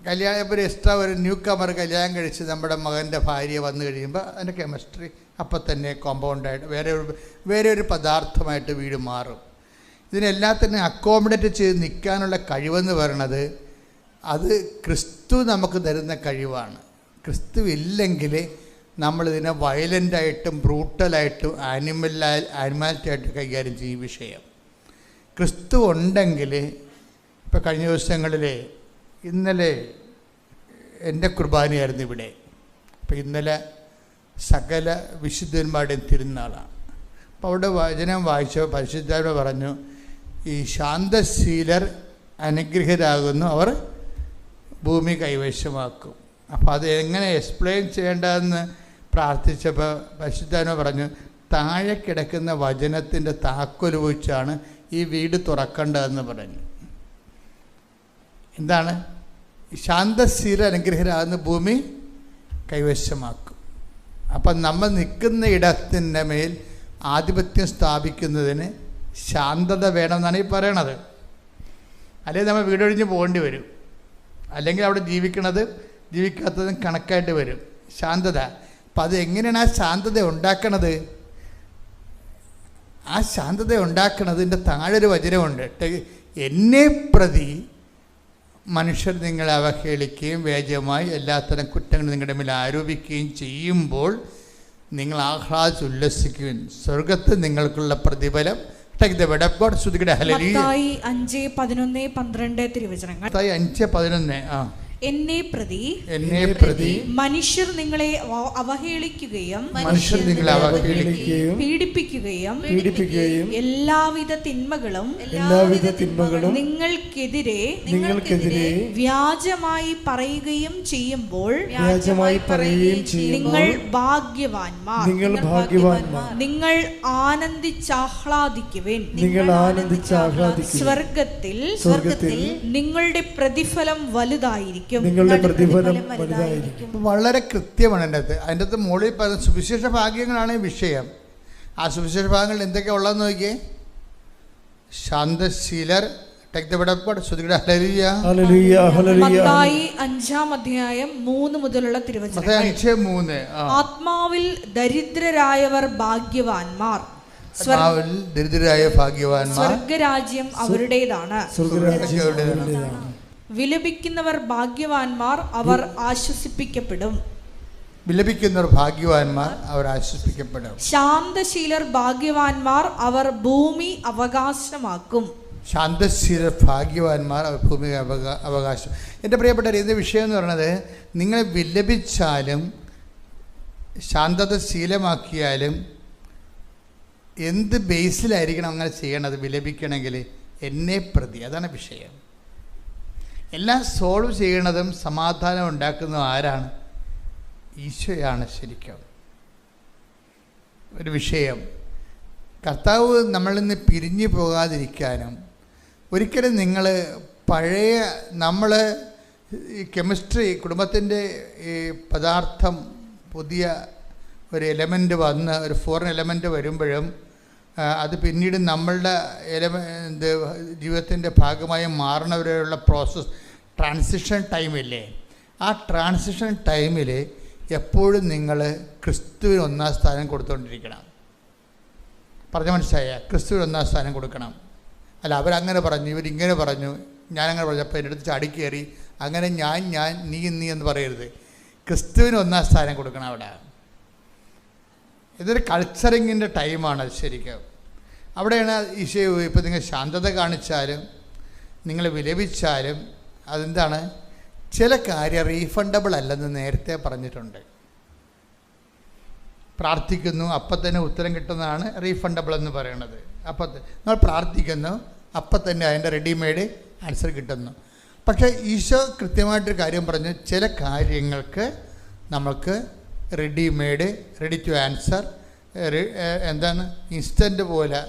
കല്യാണം, ഇപ്പോൾ ഒരു എക്സ്ട്രാ ഒരു ന്യൂ കമർ കല്യാണം കഴിച്ച് നമ്മുടെ മകൻ്റെ ഭാര്യ വന്നു കഴിയുമ്പോൾ അതിൻ്റെ കെമിസ്ട്രി അപ്പം തന്നെ കോമ്പൗണ്ടായിട്ട് വേറെ ഒരു പദാർത്ഥമായിട്ട് വീട് മാറും. ഇതിനെല്ലാത്തിനും അക്കോമഡേറ്റ് ചെയ്ത് നിൽക്കാനുള്ള കഴിവെന്ന് പറയണത് അത് ക്രിസ്തു നമുക്ക് തരുന്ന കഴിവാണ്. ക്രിസ്തു ഇല്ലെങ്കിൽ നമ്മളിതിനെ വയലൻ്റായിട്ടും ബ്രൂട്ടലായിട്ടും ആനിമാലിറ്റി ആയിട്ട് കൈകാര്യം ചെയ്യും വിഷയം. ക്രിസ്തു ഉണ്ടെങ്കിൽ, ഇപ്പോൾ കഴിഞ്ഞ ദിവസങ്ങളിൽ ഇന്നലെ എൻ്റെ കുർബാനയായിരുന്നു ഇവിടെ. അപ്പോൾ ഇന്നലെ സകല വിശുദ്ധന്മാരുടെയും തിരുനാളാണ്. അപ്പോൾ അവിടെ വചനം വായിച്ച പരിശുദ്ധാത്മാവ് പറഞ്ഞു, ഈ ശാന്തശീലർ അനുഗ്രഹരാകുന്നു, അവർ ഭൂമി കൈവശമാക്കും. അപ്പോൾ അത് എങ്ങനെ എക്സ്പ്ലെയിൻ ചെയ്യേണ്ടതെന്ന് പ്രാർത്ഥിച്ചപ്പോൾ പരിശുദ്ധാത്മാവ് പറഞ്ഞു, താഴെ കിടക്കുന്ന വചനത്തിൻ്റെ താക്കോൽ വെച്ചാണ് ഈ വീട് തുറക്കേണ്ടതെന്ന് പറഞ്ഞു. എന്താണ്? ശാന്തശീല അനുഗ്രഹരാകുന്ന ഭൂമി കൈവശമാക്കും. അപ്പം നമ്മൾ നിൽക്കുന്ന ഇടത്തിൻ്റെ മേൽ ആധിപത്യം സ്ഥാപിക്കുന്നതിന് ശാന്തത വേണമെന്നാണ് ഈ പറയണത്. അല്ലെങ്കിൽ നമ്മൾ വീടൊഴിഞ്ഞ് പോകേണ്ടി വരും, അല്ലെങ്കിൽ അവിടെ ജീവിക്കാത്തതും കണക്കായിട്ട് വരും. ശാന്തത. അപ്പം അത് എങ്ങനെയാണ് ആ ശാന്തത ഉണ്ടാക്കണത്? ആ ശാന്തത ഉണ്ടാക്കുന്നതിൻ്റെ താഴെ ഒരു വചനമുണ്ട്. എന്നെ പ്രതി മനുഷ്യർ നിങ്ങളെ അവഹേളിക്കുകയും വ്യാജമായി എല്ലാത്തരം കുറ്റങ്ങളും നിങ്ങളുടെ മേൽ ആരോപിക്കുകയും ചെയ്യുമ്പോൾ നിങ്ങൾ ആഹ്ലാദിച്ച് ഉല്ലസിക്കുകയും സ്വർഗത്ത് നിങ്ങൾക്കുള്ള പ്രതിഫലം. മത്തായി 5:11-12 തിരുവചനങ്ങൾ. 5:11 എന്നെ പ്രതി മനുഷ്യർ നിങ്ങളെ അവഹേളിക്കുകയും പീഡിപ്പിക്കുകയും എല്ലാവിധ തിന്മകളും നിങ്ങൾക്കെതിരെ വ്യാജമായി പറയുകയും ചെയ്യുമ്പോൾ നിങ്ങൾ ഭാഗ്യവാന്മാർ. നിങ്ങൾ ആനന്ദിച്ചാഹ്ലാദിക്കുവിൻ. സ്വർഗത്തിൽ നിങ്ങളുടെ പ്രതിഫലം വലുതായിരിക്കും. വളരെ കൃത്യമാണ് അതിൻ്റെ അകത്ത് മുകളിൽ പറയുന്ന സുവിശേഷ ഭാഗ്യങ്ങളാണ് വിഷയം. ആ സുവിശേഷ ഭാഗങ്ങളിൽ എന്തൊക്കെയാ ഉള്ളതെന്ന് നോക്കിയേ. ശാന്തശീലർ, മത്തായി 5:3 മുതലുള്ള തിരുവചനങ്ങൾ. ആത്മാവിൽ ദരിദ്രരായവർ ഭാഗ്യവാന്മാർ. സ്വർഗരാജ്യം അവരുടേതാണ്. വിലപിക്കുന്നവർ ഭാഗ്യവാന്മാർ, അവർ ആശ്വസിപ്പിക്കപ്പെടും. ശാന്തശീലർ ഭാഗ്യവാന്മാർ, അവർ ഭൂമി അവകാശമാക്കും. ശാന്തശീലർ ഭാഗ്യവാന്മാർ, അവർ ഭൂമി അവകാശം. എൻ്റെ പ്രിയപ്പെട്ടവർ, ഇത് വിഷയം എന്ന് പറയുന്നത്, നിങ്ങൾ വിലപിച്ചാലും ശാന്തത ശീലമാക്കിയാലും എന്ത് ബേസിലായിരിക്കണം അങ്ങനെ ചെയ്യണത്? വിലപിക്കണമെങ്കിൽ എന്നെ പ്രതി, അതാണ് വിഷയം. എല്ലാം സോൾവ് ചെയ്യണതും സമാധാനം ഉണ്ടാക്കുന്നതും ആരാണ്? ഈശോയാണ്. ശരിക്കും ഒരു വിഷയം, കർത്താവ് നമ്മളിൽ നിന്ന് പിരിഞ്ഞു പോകാതിരിക്കാനും, ഒരിക്കലും നിങ്ങൾ പഴയ നമ്മൾ ഈ കെമിസ്ട്രി കുടുംബത്തിൻ്റെ ഈ പദാർത്ഥം പുതിയ ഒരു എലമെൻ്റ് വന്ന് ഒരു ഫോറിൻ എലമെൻ്റ് വരുമ്പോഴും അത് പിന്നീട് നമ്മളുടെ ജീവിതത്തിൻ്റെ ഭാഗമായി മാറുന്നവരെയുള്ള പ്രോസസ്സ്, ട്രാൻസിഷൻ ടൈമില്ലേ, ആ ട്രാൻസിഷൻ ടൈമിൽ എപ്പോഴും നിങ്ങൾ ക്രിസ്തുവിന് 1-ാം സ്ഥാനം കൊടുത്തുകൊണ്ടിരിക്കണം. പറഞ്ഞ മനസ്സിലായ? ക്രിസ്തുവിന് 1-ാം സ്ഥാനം കൊടുക്കണം. അല്ല, അവരങ്ങനെ പറഞ്ഞു, ഇവരിങ്ങനെ പറഞ്ഞു, ഞാനങ്ങനെ പറഞ്ഞപ്പോൾ എൻ്റെ അടുത്ത് ചാടിക്കയറി, അങ്ങനെ ഞാൻ നീ എന്ന് പറയരുത്. ക്രിസ്തുവിന് 1-ാം സ്ഥാനം കൊടുക്കണം അവിടെ. ഇതൊരു കൾച്ചറിങ്ങിൻ്റെ ടൈമാണ് ശരിക്കും. അവിടെയാണ് ഈശോ ഇപ്പോൾ നിങ്ങൾ ശാന്തത കാണിച്ചാലും നിങ്ങൾ വിലപിച്ചാലും അതെന്താണ്? ചില കാര്യം റീഫണ്ടബിൾ അല്ലെന്ന് നേരത്തെ പറഞ്ഞിട്ടുണ്ട്. പ്രാർത്ഥിക്കുന്നു, അപ്പം തന്നെ ഉത്തരം കിട്ടുന്നതാണ് റീഫണ്ടബിൾ എന്ന് പറയുന്നത്. അപ്പം നമ്മൾ പ്രാർത്ഥിക്കുന്നു, അപ്പം തന്നെ അതിൻ്റെ റെഡിമെയ്ഡ് ആൻസർ കിട്ടുന്നു. പക്ഷേ ഈശോ കൃത്യമായിട്ടൊരു കാര്യം പറഞ്ഞു, ചില കാര്യങ്ങൾക്ക് നമ്മൾക്ക് റെഡി ടു ആൻസർ, എന്താണ് ഇൻസ്റ്റൻറ്റ് പോലെ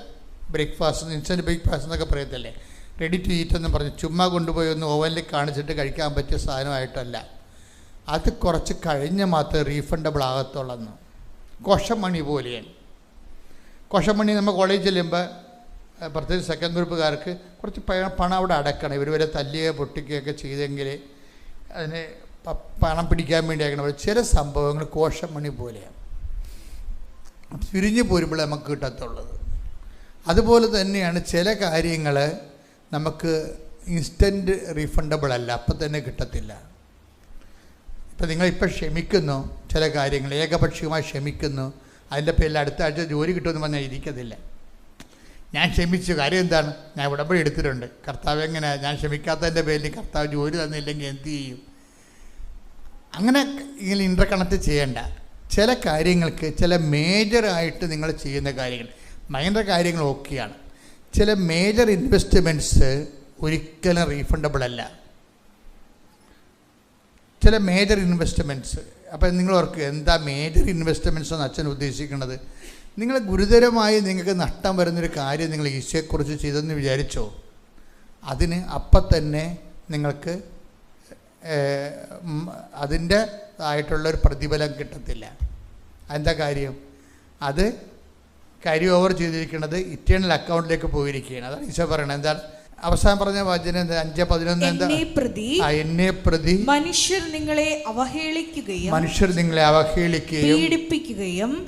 ഇൻസ്റ്റൻറ്റ് ബ്രേക്ക്ഫാസ്റ്റ് എന്നൊക്കെ പറയത്തില്ലേ, റെഡി ടു ഈറ്റ് എന്ന് പറഞ്ഞ് ചുമ്മാ കൊണ്ടുപോയി ഒന്ന് ഓവനിൽ കാണിച്ചിട്ട് കഴിക്കാൻ പറ്റിയ സാധനമായിട്ടല്ല. അത് കുറച്ച് കഴിഞ്ഞ് മാത്രമേ റീഫണ്ടബിൾ ആകത്തുള്ളെന്ന്. കോശമണി പോലെയാണ്. കോശമണി നമ്മൾ കോളേജിൽ ചെല്ലുമ്പോൾ പ്രത്യേകിച്ച് സെക്കൻഡ് ഗ്രൂപ്പുകാർക്ക് കുറച്ച് പണം അവിടെ അടക്കണം. ഇവർ വരെ തല്ലുകയോ പൊട്ടിക്കുകയൊക്കെ ചെയ്തെങ്കിൽ അതിന് പണം പിടിക്കാൻ വേണ്ടി ആക്കണം. ചില സംഭവങ്ങൾ കോശമണി പോലെയാണ്, പിരിഞ്ഞു പോരുമ്പോൾ നമുക്ക് കിട്ടത്തുള്ളത്. അതുപോലെ തന്നെയാണ് ചില കാര്യങ്ങൾ നമുക്ക് ഇൻസ്റ്റൻറ്റ് റീഫണ്ടബിൾ അല്ല, അപ്പം തന്നെ കിട്ടത്തില്ല. ഇപ്പം നിങ്ങളിപ്പോൾ ക്ഷമിക്കുന്നു, ചില കാര്യങ്ങൾ ഏകപക്ഷീയമായി ക്ഷമിക്കുന്നു, അതിൻ്റെ പേരിൽ അടുത്ത ആഴ്ച ജോലി കിട്ടുമെന്ന് പറഞ്ഞാൽ ഇരിക്കത്തില്ല. ഞാൻ ക്ഷമിച്ചു, കാര്യം എന്താണ്? ഞാൻ ഉടമ്പടി എടുത്തിട്ടുണ്ട്. കർത്താവ് എങ്ങനെ ഞാൻ ക്ഷമിക്കാത്തതിൻ്റെ പേരിൽ കർത്താവ് ജോലി തന്നില്ലെങ്കിൽ എന്ത് ചെയ്യും? അങ്ങനെ ഇങ്ങനെ ഇൻ്റർ കണക്ട് ചെയ്യേണ്ട. ചില കാര്യങ്ങൾക്ക് ചില മേജറായിട്ട് നിങ്ങൾ ചെയ്യുന്ന കാര്യങ്ങൾ, മൈനർ കാര്യങ്ങൾ ഓക്കെയാണ്. ചില മേജർ ഇൻവെസ്റ്റ്മെൻറ്റ്സ് ഒരിക്കലും റീഫണ്ടബിൾ അല്ല. ചില മേജർ ഇൻവെസ്റ്റ്മെൻറ്റ്സ്, അപ്പം നിങ്ങൾ ഓർക്കുക എന്താ മേജർ ഇൻവെസ്റ്റ്മെൻറ്റ്സ് എന്ന് അച്ഛൻ ഉദ്ദേശിക്കുന്നത്? നിങ്ങൾ ഗുരുതരമായി നിങ്ങൾക്ക് നഷ്ടം വരുന്നൊരു കാര്യം നിങ്ങൾ ഈശോയെക്കുറിച്ച് ചെയ്തെന്ന് വിചാരിച്ചോ, അതിന് അപ്പം തന്നെ നിങ്ങൾക്ക് അതിൻ്റെ ആയിട്ടുള്ളൊരു പ്രതിഫലം കിട്ടത്തില്ല. എന്താ കാര്യം? അത് ക്യാരി ഓവർ ചെയ്തിരിക്കുന്നത് ഇറ്റേണൽ അക്കൗണ്ടിലേക്ക് പോയിരിക്കുകയാണ്. അതാണ് ഈശോ പറയണത്. എന്താണ്? അവസാനം പറഞ്ഞ വചനം എന്താ? 5:11 എന്താ? എന്നെ പ്രതി മനുഷ്യർ നിങ്ങളെ അവഹേളിക്കുകയും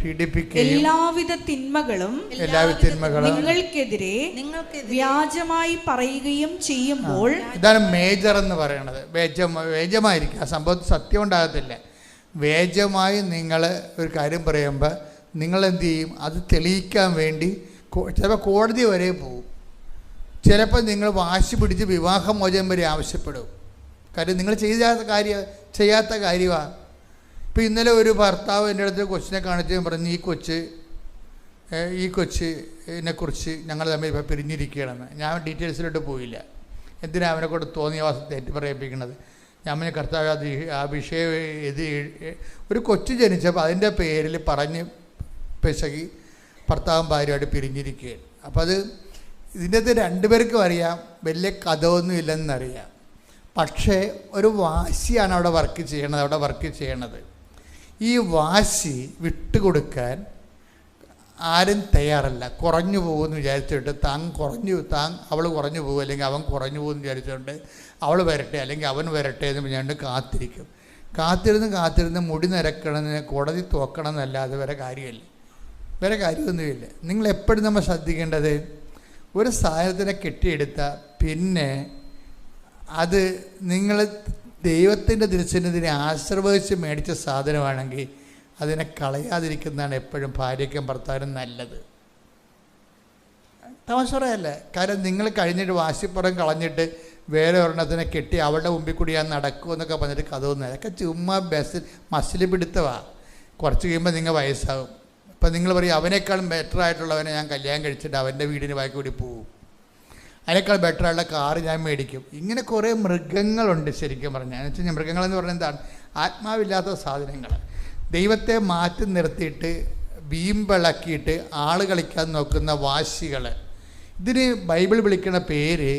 പീഡിപ്പിക്കുകയും എല്ലാവിധ തിന്മകളും നിങ്ങൾക്കെതിരെ വ്യാജമായി പറയുകയും ചെയ്യുമ്പോൾ. ഇതാണ് മേജർ എന്ന് പറയുന്നത്. വേജമായിരിക്കും, ആ സംഭവത്തിൽ സത്യം ഉണ്ടാകത്തില്ല. വേജമായി നിങ്ങൾ ഒരു കാര്യം പറയുമ്പോൾ നിങ്ങൾ എന്ത് ചെയ്യും? അത് തെളിയിക്കാൻ വേണ്ടി ചിലപ്പോൾ കോടതി വരെ പോകും. ചിലപ്പോൾ നിങ്ങൾ വാശി പിടിച്ച് വിവാഹമോചനം വരെ ആവശ്യപ്പെടും. കാര്യം നിങ്ങൾ ചെയ്യാത്ത കാര്യമാണ്. ഇപ്പോൾ ഇന്നലെ ഒരു ഭർത്താവ് എൻ്റെ അടുത്ത് കൊച്ചിനെ കാണിച്ച് പറഞ്ഞു, ഈ കൊച്ചിനെക്കുറിച്ച് ഞങ്ങൾ തമ്മിൽ ഇപ്പോൾ പിരിഞ്ഞിരിക്കുകയാണെന്ന്. ഞാൻ ഡീറ്റെയിൽസിലോട്ട് പോയില്ല. എന്തിനാ അവനെ കൊണ്ട് തോന്നിയ തെറ്റ് പറയിപ്പിക്കുന്നത്? ഞാൻ പറഞ്ഞ കർത്താവ് ആ വിഷയം ഒരു കൊച്ചു ജനിച്ചപ്പോൾ അതിൻ്റെ പേരിൽ പറഞ്ഞ് പിശകി ഭർത്താവും ഭാര്യയായിട്ട് പിരിഞ്ഞിരിക്കുകയാണ്. അപ്പോൾ അത് ഇതിൻ്റെ അകത്ത് രണ്ടുപേർക്കും അറിയാം, വലിയ കഥയൊന്നും ഇല്ലെന്നറിയാം. പക്ഷേ ഒരു വാശിയാണ് അവിടെ വർക്ക് ചെയ്യണത്. ഈ വാശി വിട്ടുകൊടുക്കാൻ ആരും തയ്യാറല്ല. കുറഞ്ഞു പോകുമെന്ന് വിചാരിച്ചിട്ട് അവൾ കുറഞ്ഞു പോകും, അല്ലെങ്കിൽ അവൻ കുറഞ്ഞു പോകുമെന്ന് വിചാരിച്ചുകൊണ്ട് അവൾ വരട്ടെ അല്ലെങ്കിൽ അവൻ വരട്ടെ എന്ന് പറഞ്ഞുകൊണ്ട് കാത്തിരുന്ന് മുടി നിരക്കണമെന്ന് കോടതി തോക്കണം എന്നല്ലാതെ വേറെ കാര്യമൊന്നുമില്ല. നിങ്ങളെപ്പോഴും നമ്മൾ ശ്രദ്ധിക്കേണ്ടത്, ഒരു സാധനത്തിനെ കെട്ടിയെടുത്താൽ പിന്നെ അത് നിങ്ങൾ ദൈവത്തിൻ്റെ തിരുസന്നിധിനെ ആശീർവദിച്ച് മേടിച്ച സാധനമാണെങ്കിൽ അതിനെ കളയാതിരിക്കുന്നതാണ് എപ്പോഴും ഭാര്യയ്ക്കും ഭർത്താവിനും നല്ലത്. തമാശ പറയല്ല. കാരണം നിങ്ങൾ കഴിഞ്ഞിട്ട് വാശിപ്പുറം കളഞ്ഞിട്ട് വേറെ ഒരെണ്ണത്തിനെ കെട്ടി അവളുടെ മുമ്പിൽ കൂടി ഞാൻ നടക്കുമെന്നൊക്കെ പറഞ്ഞിട്ട് കഥയൊന്നും, അതൊക്കെ ചുമ്മാ മസിൽ പിടുത്തമാണ്. കുറച്ച് കഴിയുമ്പോൾ നിങ്ങൾ വയസ്സാകും. അപ്പം നിങ്ങൾ പറയും അവനേക്കാളും ബെറ്ററായിട്ടുള്ളവനെ ഞാൻ കല്യാണം കഴിച്ചിട്ട് അവൻ്റെ വീടിന് ബാക്കി കൂടി പോവും, അതിനേക്കാൾ ബെറ്ററായിട്ടുള്ള കാറ് ഞാൻ മേടിക്കും. ഇങ്ങനെ കുറേ മൃഗങ്ങളുണ്ട് ശരിക്കും പറഞ്ഞാൽ. എന്ന് വെച്ച് കഴിഞ്ഞാൽ മൃഗങ്ങളെന്ന് പറഞ്ഞാൽ എന്താണ്? ആത്മാവില്ലാത്ത സാധനങ്ങൾ. ദൈവത്തെ മാറ്റി നിർത്തിയിട്ട് വീമ്പിളക്കിയിട്ട് ആൾ കളിക്കാൻ നോക്കുന്ന വാശികൾ. ഇതിന് ബൈബിൾ വിളിക്കുന്ന പേര്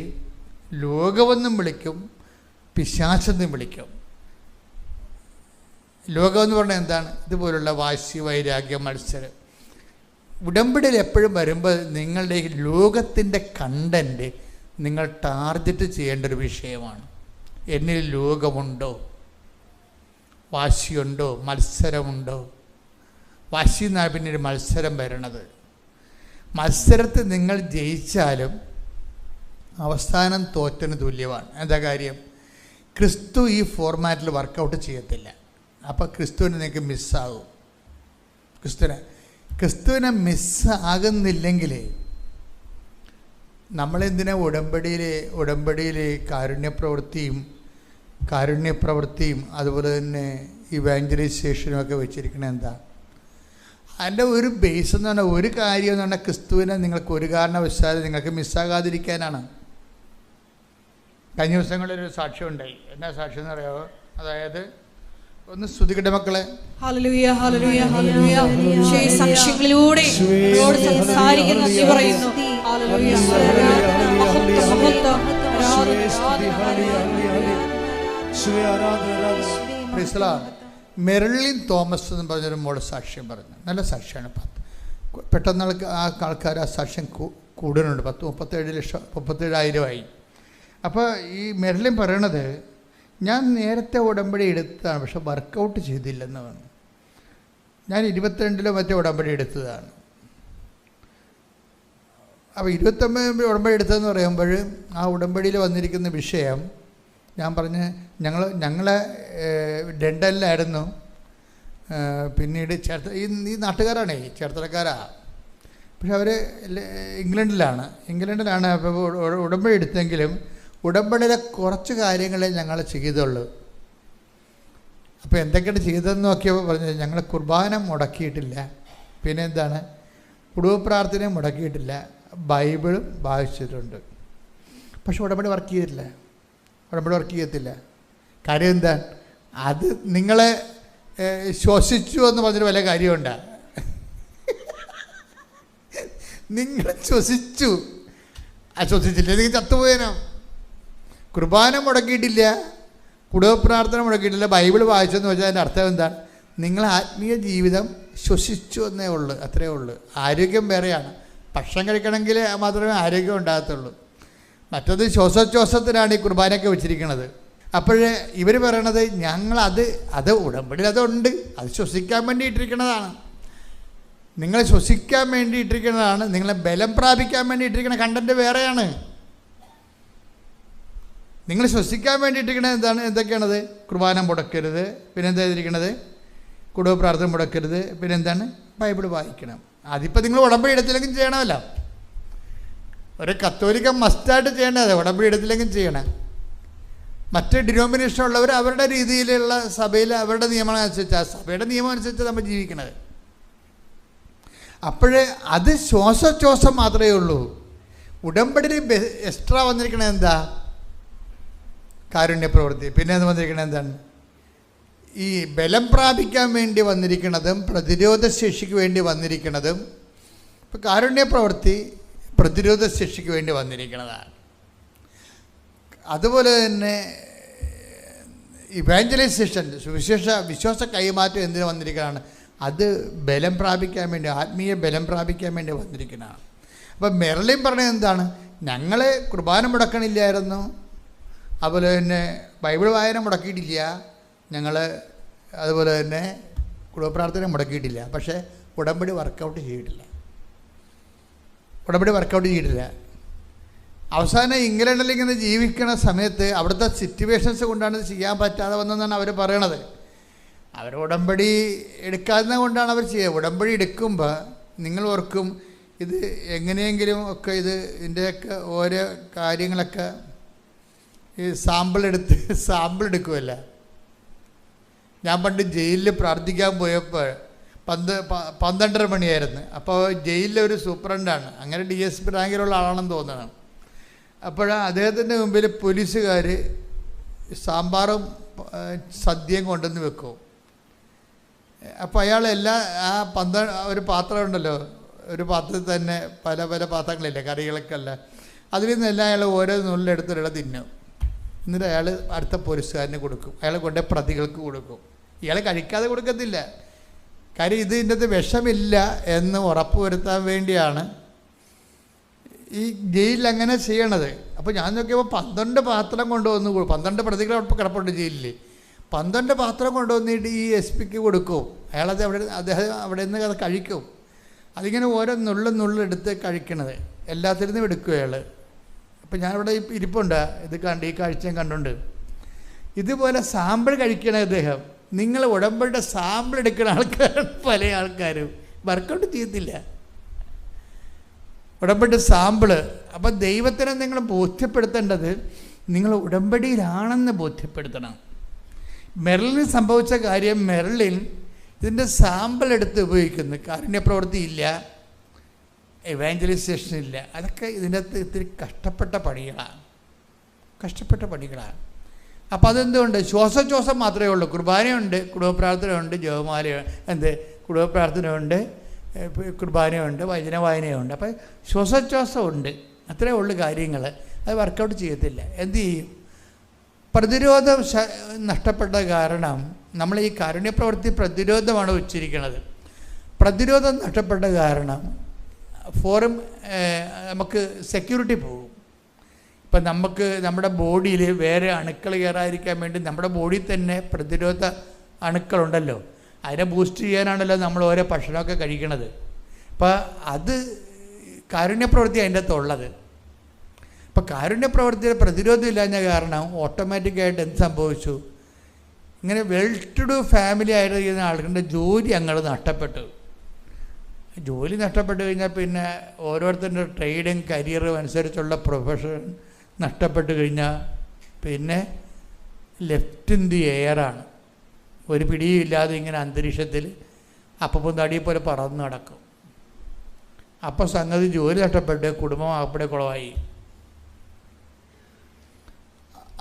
ലോകമെന്നും വിളിക്കും, പിശാചെന്നും വിളിക്കും. ലോകമെന്ന് പറഞ്ഞാൽ എന്താണ്? ഇതുപോലുള്ള വാശി, വൈരാഗ്യം, മത്സരം. ഉടമ്പടിയിൽ എപ്പോഴും വരുമ്പോൾ നിങ്ങളുടെ ലോകത്തിൻ്റെ കണ്ടൻറ്റ് നിങ്ങൾ ടാർഗറ്റ് ചെയ്യേണ്ട ഒരു വിഷയമാണ്. എന്നിൽ ലോകമുണ്ടോ, വാശിയുണ്ടോ, മത്സരമുണ്ടോ? വാശി എന്നാണ് പിന്നെ ഒരു മത്സരം വരണത്. മത്സരത്തിൽ നിങ്ങൾ ജയിച്ചാലും അവസാനം തോറ്റന് തുല്യമാണ്. എന്താ കാര്യം? ക്രിസ്തു ഈ ഫോർമാറ്റിൽ വർക്കൗട്ട് ചെയ്യത്തില്ല. അപ്പോൾ ക്രിസ്തുവിനെ നിങ്ങൾക്ക് മിസ്സാകും. ക്രിസ്തുവിനെ മിസ്സാകുന്നില്ലെങ്കിൽ നമ്മളെന്തിനാ ഉടമ്പടിയിൽ കാരുണ്യപ്രവൃത്തിയും അതുപോലെ തന്നെ ഇവാഞ്ചലൈസേഷനും ഒക്കെ വെച്ചിരിക്കണത് എന്താ? അതിൻ്റെ ഒരു ബേസ് എന്ന് പറഞ്ഞാൽ, ഒരു കാര്യം എന്ന് പറഞ്ഞാൽ ക്രിസ്തുവിനെ നിങ്ങൾക്ക് ഒരു കാരണവശാലും നിങ്ങൾക്ക് മിസ്സാകാതിരിക്കാനാണ്. കഴിഞ്ഞ ദിവസങ്ങളിലൊരു സാക്ഷ്യം ഉണ്ടായി. എന്നാ സാക്ഷ്യം എന്ന് പറയാമോ? അതായത് ഒന്ന് സ്തുതിക്കട്ടെ മക്കളെ. Hallelujah, hallelujah, hallelujah. സാക്ഷ്യങ്ങളിലൂടെ സംസാരിക്കുന്ന നന്ദി പറയുന്നു. ഹല്ലേലൂയ, മെറിലിൻ തോമസ് എന്ന് പറഞ്ഞൊരു മോള് സാക്ഷ്യം പറഞ്ഞു. നല്ല സാക്ഷ്യമാണ്. പെട്ടെന്ന് ആൾക്കാർ ആ സാക്ഷ്യം കൂടുതലുണ്ട്. 37,000 അപ്പോൾ ഈ മെറിലിൻ പറയണത്, ഞാൻ നേരത്തെ ഉടമ്പടി എടുത്തതാണ്, പക്ഷെ വർക്കൗട്ട് ചെയ്തില്ലെന്ന് പറഞ്ഞു. ഞാൻ 22 മറ്റേ ഉടമ്പടി എടുത്തതാണ്. അപ്പോൾ 29 ഉടമ്പടി എടുത്തതെന്ന് പറയുമ്പോൾ ആ ഉടമ്പടിയിൽ വന്നിരിക്കുന്ന വിഷയം ഞാൻ പറഞ്ഞ് ഞങ്ങളെ ഡെൻഡലിലായിരുന്നു. പിന്നീട് ഈ നാട്ടുകാരാണേ, ചേർത്തലക്കാരാ. പക്ഷെ അവർ ഇംഗ്ലണ്ടിലാണ്. അപ്പോൾ ഉടമ്പടി എടുത്തെങ്കിലും ഉടമ്പടിയിലെ കുറച്ച് കാര്യങ്ങളെ ഞങ്ങൾ ചെയ്തുള്ളൂ. അപ്പോൾ എന്തൊക്കെയാണ് ചെയ്തതെന്ന് നോക്കിയപ്പോൾ പറഞ്ഞത്, ഞങ്ങൾ കുർബാന മുടക്കിയിട്ടില്ല, പിന്നെ എന്താണ്, കുടുംബ പ്രാർത്ഥനയും മുടക്കിയിട്ടില്ല, ബൈബിളും വായിച്ചിട്ടുണ്ട്. പക്ഷെ ഉടമ്പടി വർക്ക് ചെയ്യത്തില്ല. കാര്യം എന്താ? അത് നിങ്ങളെ ശ്വസിച്ചു എന്ന് പറഞ്ഞൊരു വല്ല കാര്യമുണ്ടാ? നിങ്ങൾ ശ്വസിച്ചില്ല, നിങ്ങൾ ചത്തുപോയനോ. കുർബാന മുടക്കിയിട്ടില്ല, കുടുംബ പ്രാർത്ഥന മുടക്കിയിട്ടില്ല, ബൈബിൾ വായിച്ചെന്ന് വെച്ചാൽ അതിൻ്റെ അർത്ഥം എന്താണ്? നിങ്ങൾ ആത്മീയ ജീവിതം ശ്വസിച്ചു എന്നേ ഉള്ളൂ, അത്രയേ ഉള്ളൂ. ആരോഗ്യം വേറെയാണ്. ഭക്ഷണം കഴിക്കണമെങ്കിൽ മാത്രമേ ആരോഗ്യം ഉണ്ടാകത്തുള്ളൂ. മറ്റത് ശ്വാസോച്ഛ്വാസത്തിനാണ് ഈ കുർബാനയൊക്കെ വെച്ചിരിക്കുന്നത്. അപ്പോഴേ ഇവർ പറയണത് അത് ഉടമ്പടിയിൽ അതുണ്ട്, അത് ശ്വസിക്കാൻ വേണ്ടി ഇട്ടിരിക്കുന്നതാണ്, നിങ്ങളെ ശ്വസിക്കാൻ വേണ്ടി ഇട്ടിരിക്കുന്നതാണ്, നിങ്ങളെ ബലം പ്രാപിക്കാൻ വേണ്ടി ഇട്ടിരിക്കുന്ന കണ്ടന്റ് വേറെയാണ്. നിങ്ങൾ ശ്വസിക്കാൻ വേണ്ടി ഇട്ടിരിക്കുന്നത് എന്തൊക്കെയാണത്? കുർബാന മുടക്കരുത്, പിന്നെന്താ ചെയ്തിരിക്കണത്? കുടുംബ പ്രാർത്ഥന മുടക്കരുത്, പിന്നെന്താണ്? ബൈബിൾ വായിക്കണം. അതിപ്പോൾ നിങ്ങൾ ഉടമ്പടി എടുത്തില്ലെങ്കിൽ ചെയ്യണമല്ലോ. ഒരു കത്തോലിക്ക മസ്റ്റായിട്ട് ചെയ്യേണ്ടത് ഉടമ്പടി എടുത്തില്ലെങ്കിൽ ചെയ്യണം. മറ്റ് ഡിനോമിനേഷൻ ഉള്ളവർ അവരുടെ രീതിയിലുള്ള സഭയിൽ അവരുടെ നിയമം അനുസരിച്ച്, ആ സഭയുടെ നിയമം അനുസരിച്ച് നമ്മൾ ജീവിക്കണത്. അപ്പോഴേ അത് ശ്വാസോച്ഛ്വാസം മാത്രമേ ഉള്ളൂ. ഉടമ്പടിയിൽ എക്സ്ട്രാ വന്നിരിക്കണത് എന്താ? കാരുണ്യ പ്രവൃത്തി. പിന്നെ അത് വന്നിരിക്കണത് എന്താണ്? ഈ ബലം പ്രാപിക്കാൻ വേണ്ടി വന്നിരിക്കുന്നതും പ്രതിരോധ ശേഷിക്ക് വേണ്ടി വന്നിരിക്കുന്നതും. ഇപ്പം കാരുണ്യ പ്രവൃത്തി പ്രതിരോധ ശേഷിക്ക് വേണ്ടി വന്നിരിക്കുന്നതാണ്. അതുപോലെ തന്നെ ഇവാഞ്ചലൈസേഷൻ, വിശ്വാസ കൈമാറ്റം എന്തിനു വന്നിരിക്കുന്നതാണ്? അത് ബലം പ്രാപിക്കാൻ വേണ്ടി, ആത്മീയ ബലം പ്രാപിക്കാൻ വേണ്ടി വന്നിരിക്കുന്നതാണ്. അപ്പം മെർലിൻ പറഞ്ഞത് എന്താണ്? ഞങ്ങൾ കുർബാന മുടക്കണില്ലായിരുന്നു, അതുപോലെ തന്നെ ബൈബിൾ വായന മുടക്കിയിട്ടില്ല, ഞങ്ങൾ അതുപോലെ തന്നെ കുടുംബപ്രാർത്ഥന മുടക്കിയിട്ടില്ല, പക്ഷേ ഉടമ്പടി വർക്കൗട്ട് ചെയ്തിട്ടില്ല. അവസാനം ഇംഗ്ലണ്ടിൽ ഇങ്ങനെ ജീവിക്കുന്ന സമയത്ത് അവിടുത്തെ സിറ്റുവേഷൻസ് കൊണ്ടാണ് ഇത് ചെയ്യാൻ പറ്റാതെ വന്നതെന്നാണ് അവർ പറയണത്. അവർ ഉടമ്പടി എടുക്കാതെ കൊണ്ടാണ് അവർ ചെയ്യുക. ഉടമ്പടി എടുക്കുമ്പോൾ നിങ്ങൾ ഓർക്കും, ഇത് എങ്ങനെയെങ്കിലും ഒക്കെ ഇതിൻ്റെയൊക്കെ ഓരോ കാര്യങ്ങളൊക്കെ ഈ സാമ്പിൾ എടുക്കുമല്ല. ഞാൻ പണ്ട് ജയിലിൽ പ്രാർത്ഥിക്കാൻ പോയപ്പോൾ 12:30 മണിയായിരുന്നു. അപ്പോൾ ജയിലിലെ ഒരു സൂപ്രണ്ടാണ്, അങ്ങനെ DSP റാങ്കിലുള്ള ആളാണെന്ന് തോന്നണം. അദ്ദേഹത്തിൻ്റെ മുമ്പിൽ പോലീസുകാർ സാമ്പാറും സദ്യയും കൊണ്ടുവന്ന് വെക്കും. അപ്പോൾ അയാൾ ഒരു പാത്രം ഉണ്ടല്ലോ, ഒരു പാത്രത്തിൽ തന്നെ പല പല പാത്രങ്ങളില്ലേ, കറികളൊക്കെ അല്ല, അതിൽ നിന്നെല്ലാം അയാൾ ഓരോ നുള്ളിലെടുത്തിട തിന്നും. എന്നിട്ട് അയാൾ അടുത്ത പോലീസുകാരന് കൊടുക്കും, അയാൾ കൊണ്ട് പ്രതികൾക്ക് കൊടുക്കും. ഇയാൾ കഴിക്കാതെ കൊടുക്കത്തില്ല, കാര്യം ഇതിൻ്റെ അകത്ത് വിഷമില്ല എന്ന് ഉറപ്പ് വരുത്താൻ വേണ്ടിയാണ് ഈ ജയിലിൽ അങ്ങനെ ചെയ്യണത്. അപ്പോൾ ഞാൻ നോക്കിയപ്പോൾ 12 പാത്രം കൊണ്ടുവന്ന് 12 പ്രതികൾ ഉറപ്പ് കിടപ്പുണ്ട് ജയിലിൽ. 12 പാത്രം കൊണ്ടുവന്നിട്ട് ഈ SP-ക്ക് കൊടുക്കും. അദ്ദേഹം അവിടെ നിന്ന് അത് കഴിക്കും. അതിങ്ങനെ ഓരോ നുള്ളെടുത്ത് കഴിക്കണത് എല്ലാത്തിൽ നിന്നും എടുക്കും അയാൾ. അപ്പം ഞാനിവിടെ ഇരിപ്പുണ്ട്, ഈ കാഴ്ചയും കണ്ടുണ്ട്. ഇതുപോലെ സാമ്പിൾ കഴിക്കണ അദ്ദേഹം. നിങ്ങൾ ഉടമ്പടിയുടെ സാമ്പിൾ എടുക്കുന്ന ആൾക്കാരാണ് പല ആൾക്കാരും, വർക്കൗട്ട് ചെയ്യത്തില്ല ഉടമ്പടി സാമ്പിള്. അപ്പം ദൈവത്തിനെ നിങ്ങൾ ബോധ്യപ്പെടുത്തേണ്ടത് നിങ്ങൾ ഉടമ്പടിയിലാണെന്ന് ബോധ്യപ്പെടുത്തണം. മെർലിന് സംഭവിച്ച കാര്യം, മെർലിൻ ഇതിൻ്റെ സാമ്പിൾ എടുത്ത് ഉപയോഗിക്കുന്നു. കാരുണ്യപ്രവൃത്തി ഇല്ല, എവാഞ്ചലൈസേഷൻ ഇല്ല. അതൊക്കെ ഇതിൻ്റെ അകത്ത് ഇത്തിരി കഷ്ടപ്പെട്ട പണികളാണ്. അപ്പോൾ അതെന്തുകൊണ്ട്? ശ്വാസോച്ഛ്വാസം മാത്രമേ ഉള്ളൂ. കുർബാനയുണ്ട്, കുടുംബപ്രാർത്ഥനയുണ്ട്, ജപമാലയുണ്ട്, കുടുംബപ്രാർത്ഥനയുണ്ട്, കുർബാനയുണ്ട്, വചന വായനയുണ്ട്. അപ്പോൾ ശ്വാസോച്ഛ്വാസമുണ്ട്, അത്രേ ഉള്ളൂ കാര്യങ്ങൾ. അത് വർക്കൗട്ട് ചെയ്യത്തില്ല. എന്തു ചെയ്യും? പ്രതിരോധം നഷ്ടപ്പെട്ട കാരണം നമ്മൾ ഈ കാരുണ്യപ്രവൃത്തി പ്രതിരോധമാണ് വെച്ചിരിക്കുന്നത്. പ്രതിരോധം നഷ്ടപ്പെട്ട കാരണം നമുക്ക് സെക്യൂരിറ്റി പോകും. ഇപ്പം നമ്മുടെ ബോഡിയിൽ വേറെ അണുക്കൾ കയറാതിരിക്കാൻ വേണ്ടി നമ്മുടെ ബോഡിയിൽ തന്നെ പ്രതിരോധ അണുക്കളുണ്ടല്ലോ, അതിനെ ബൂസ്റ്റ് ചെയ്യാനാണല്ലോ നമ്മൾ ഓരോ ഭക്ഷണമൊക്കെ കഴിക്കണത്. അപ്പോൾ അത് കാരുണ്യപ്രവൃത്തി അതിൻ്റെ അകത്തുള്ളത്. ഇപ്പോൾ കാരുണ്യപ്രവൃത്തിയുടെ പ്രതിരോധം ഇല്ലാഞ്ഞ കാരണം ഓട്ടോമാറ്റിക്കായിട്ട് എന്ത് സംഭവിച്ചു? ഇങ്ങനെ വെൽ ടു ഡു ഫാമിലി ആയിരിക്കുന്ന ആളുകളുടെ ജോലി അങ്ങോട്ട് നഷ്ടപ്പെട്ടു. ജോലി നഷ്ടപ്പെട്ട് കഴിഞ്ഞാൽ പിന്നെ ഓരോരുത്തരുടെ ട്രേഡും കരിയറും അനുസരിച്ചുള്ള പ്രൊഫഷൻ നഷ്ടപ്പെട്ട് കഴിഞ്ഞാൽ പിന്നെ ലെഫ്റ്റ് ഇൻ ദി എയറാണ്. ഒരു പിടിയും ഇല്ലാതെ ഇങ്ങനെ അന്തരീക്ഷത്തിൽ അപ്പം തടിയെ പോലെ പറന്ന് നടക്കും. അപ്പോൾ സംഗതി ജോലി നഷ്ടപ്പെട്ട് കുടുംബം അവിടെ കുളമായി.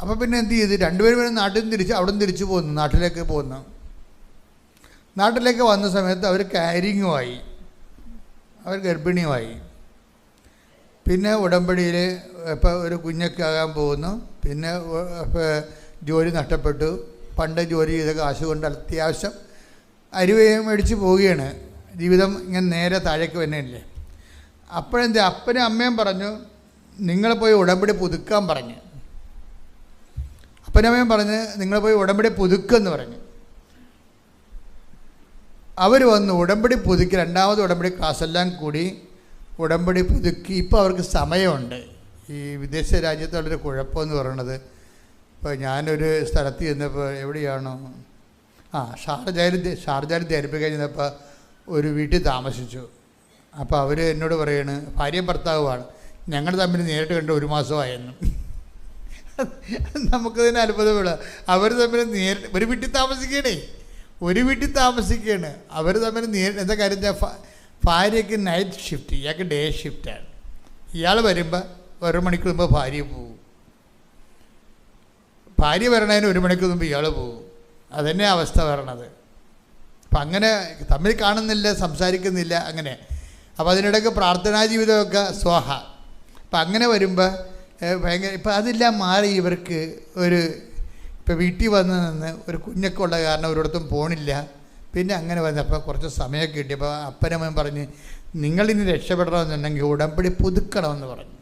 അപ്പോൾ പിന്നെ എന്ത് ചെയ്ത്? രണ്ടുപേരും നാട്ടിൽ നിന്ന് അവിടെ നിന്ന് തിരിച്ചു പോന്നു, നാട്ടിലേക്ക് പോന്നു. നാട്ടിലേക്ക് വന്ന സമയത്ത് അവർ കാരിങ്ങുമായി, അവർ ഗർഭിണിയുമായി. പിന്നെ ഉടമ്പടിയിൽ ഇപ്പോൾ ഒരു കുഞ്ഞൊക്കെ ആകാൻ പോകുന്നു. പിന്നെ ജോലി നഷ്ടപ്പെട്ടു. പണ്ട് ജോലി ചെയ്ത കാശ് കൊണ്ട് അത്യാവശ്യം അരിവയും മേടിച്ച് പോവുകയാണ്. ജീവിതം ഇങ്ങനെ നേരെ താഴേക്ക് വന്നില്ലേ. അപ്പോഴെന്താ അപ്പനും അമ്മയും പറഞ്ഞു, നിങ്ങൾ പോയി ഉടമ്പടി പുതുക്കാൻ പറഞ്ഞു. അപ്പനമ്മയും പറഞ്ഞ് നിങ്ങൾ പോയി ഉടമ്പടി പുതുക്കെന്ന് പറഞ്ഞു. അവർ വന്ന് ഉടമ്പടി പുതുക്കി, രണ്ടാമത് ഉടമ്പടി ക്ലാസ്സെല്ലാം കൂടി ഉടമ്പടി പുതുക്കി. ഇപ്പോൾ അവർക്ക് സമയമുണ്ട്. ഈ വിദേശ രാജ്യത്തുള്ളൊരു കുഴപ്പമെന്ന് പറയണത്, ഇപ്പോൾ ഞാനൊരു സ്ഥലത്ത് ചെന്നപ്പോൾ, എവിടെയാണോ ഷാർജയിൽ ധരിപ്പിക്കാൻ ചെന്നപ്പോൾ ഒരു വീട്ടിൽ താമസിച്ചു. അപ്പോൾ അവർ എന്നോട് പറയാണ്, ഭാര്യയും ഭർത്താവുമാണ്, ഞങ്ങൾ തമ്മിൽ നേരിട്ട് കണ്ട് 1 മാസമായെന്നും. നമുക്കതിന് അത്ഭുതമുള്ള, അവർ തമ്മിൽ നേരിട്ട് ഒരു വീട്ടിൽ താമസിക്കുകയാണ്. അവർ തമ്മിൽ എന്താ കാര്യം, ഭാര്യയ്ക്ക് നൈറ്റ് ഷിഫ്റ്റ്, ഇയാൾക്ക് ഡേ ഷിഫ്റ്റാണ്. ഇയാൾ വരുമ്പോൾ 1 മണിക്കൂർ മുമ്പ് ഭാര്യ പോകും, ഭാര്യ വരണതിന് 1 മണിക്കൂർ മുമ്പ് ഇയാൾ പോകും. അതന്നെ അവസ്ഥ വരണത്. അപ്പം അങ്ങനെ തമ്മിൽ കാണുന്നില്ല, സംസാരിക്കുന്നില്ല, അങ്ങനെ. അപ്പോൾ അതിനിടയ്ക്ക് പ്രാർത്ഥനാ ജീവിതമൊക്കെ സ്വാഹ. അപ്പം അങ്ങനെ വരുമ്പോൾ ഭയങ്കര, ഇപ്പം അതെല്ലാം മാറി ഇവർക്ക് ഇപ്പോൾ വീട്ടിൽ വന്ന് നിന്ന് ഒരു കുഞ്ഞൊക്കെ ഉള്ള കാരണം ഒരിടത്തും പോണില്ല. പിന്നെ അങ്ങനെ വന്നപ്പോൾ കുറച്ച് സമയമൊക്കെ കിട്ടിയപ്പോൾ അപ്പനമ്മയും പറഞ്ഞ്, നിങ്ങളിനി രക്ഷപ്പെടണമെന്നുണ്ടെങ്കിൽ ഉടമ്പടി പുതുക്കണമെന്ന് പറഞ്ഞു.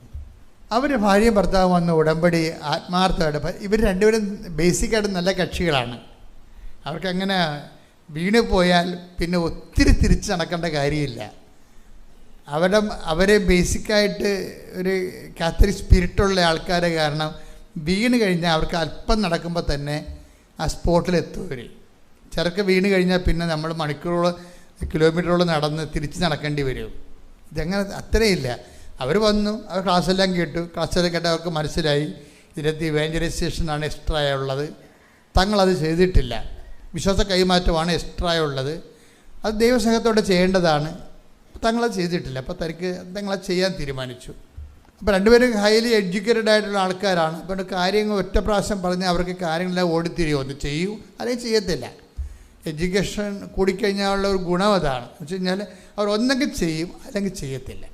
അവർ ഭാര്യയും ഭർത്താവും വന്ന് ഉടമ്പടി ആത്മാർത്ഥമായിട്ട്, ഇവർ രണ്ടുപേരും ബേസിക്കായിട്ട് നല്ല കക്ഷികളാണ്. അവർക്കങ്ങനെ വീണ് പോയാൽ പിന്നെ ഒത്തിരി തിരിച്ച് നടക്കേണ്ട കാര്യമില്ല. അവരെ ബേസിക്കായിട്ട് ഒരു കാത്തലിക് സ്പിരിറ്റുള്ള ആൾക്കാരെ കാരണം വീണ് കഴിഞ്ഞാൽ അവർക്ക് അല്പം നടക്കുമ്പോൾ തന്നെ ആ സ്പോട്ടിലെത്തും. ചിലർക്ക് വീണ് കഴിഞ്ഞാൽ പിന്നെ നമ്മൾ മണിക്കൂറോളം കിലോമീറ്ററോളം നടന്ന് തിരിച്ച് നടക്കേണ്ടി വരും. ഇതങ്ങനെ അത്രയില്ല. അവർ വന്നു, അവർ ക്ലാസ്സെല്ലാം കേട്ടു. ക്ലാസ്സെല്ലാം കേട്ട് അവർക്ക് മനസ്സിലായി ഇതിനകത്ത് ഇവാഞ്ചലൈസേഷനാണ് എക്സ്ട്രാ ഉള്ളത്. തങ്ങളത് ചെയ്തിട്ടില്ല. വിശ്വാസ കൈമാറ്റമാണ് എക്സ്ട്രാ ഉള്ളത്. അത് ദൈവസ്നേഹത്തോടെ ചെയ്യേണ്ടതാണ്. തങ്ങളത് ചെയ്തിട്ടില്ല. അപ്പോൾ തങ്ങളത് ചെയ്യാൻ തീരുമാനിച്ചു. അപ്പോൾ രണ്ടുപേരും ഹൈലി എഡ്യൂക്കേറ്റഡ് ആയിട്ടുള്ള ആൾക്കാരാണ്. അപ്പോൾ കാര്യങ്ങൾ ഒറ്റ പ്രാവശ്യം പറഞ്ഞാൽ അവർക്ക് കാര്യങ്ങളെല്ലാം ഓടിത്തിരിയോ, ഒന്ന് ചെയ്യൂ അല്ലെങ്കിൽ ചെയ്യത്തില്ല. എഡ്യൂക്കേഷൻ കൂടിക്കഴിഞ്ഞാലുള്ള ഒരു ഗുണം അതാണ്. എന്ന് വെച്ച് കഴിഞ്ഞാൽ അവർ ഒന്നെങ്കിൽ ചെയ്യും അല്ലെങ്കിൽ ചെയ്യത്തില്ല.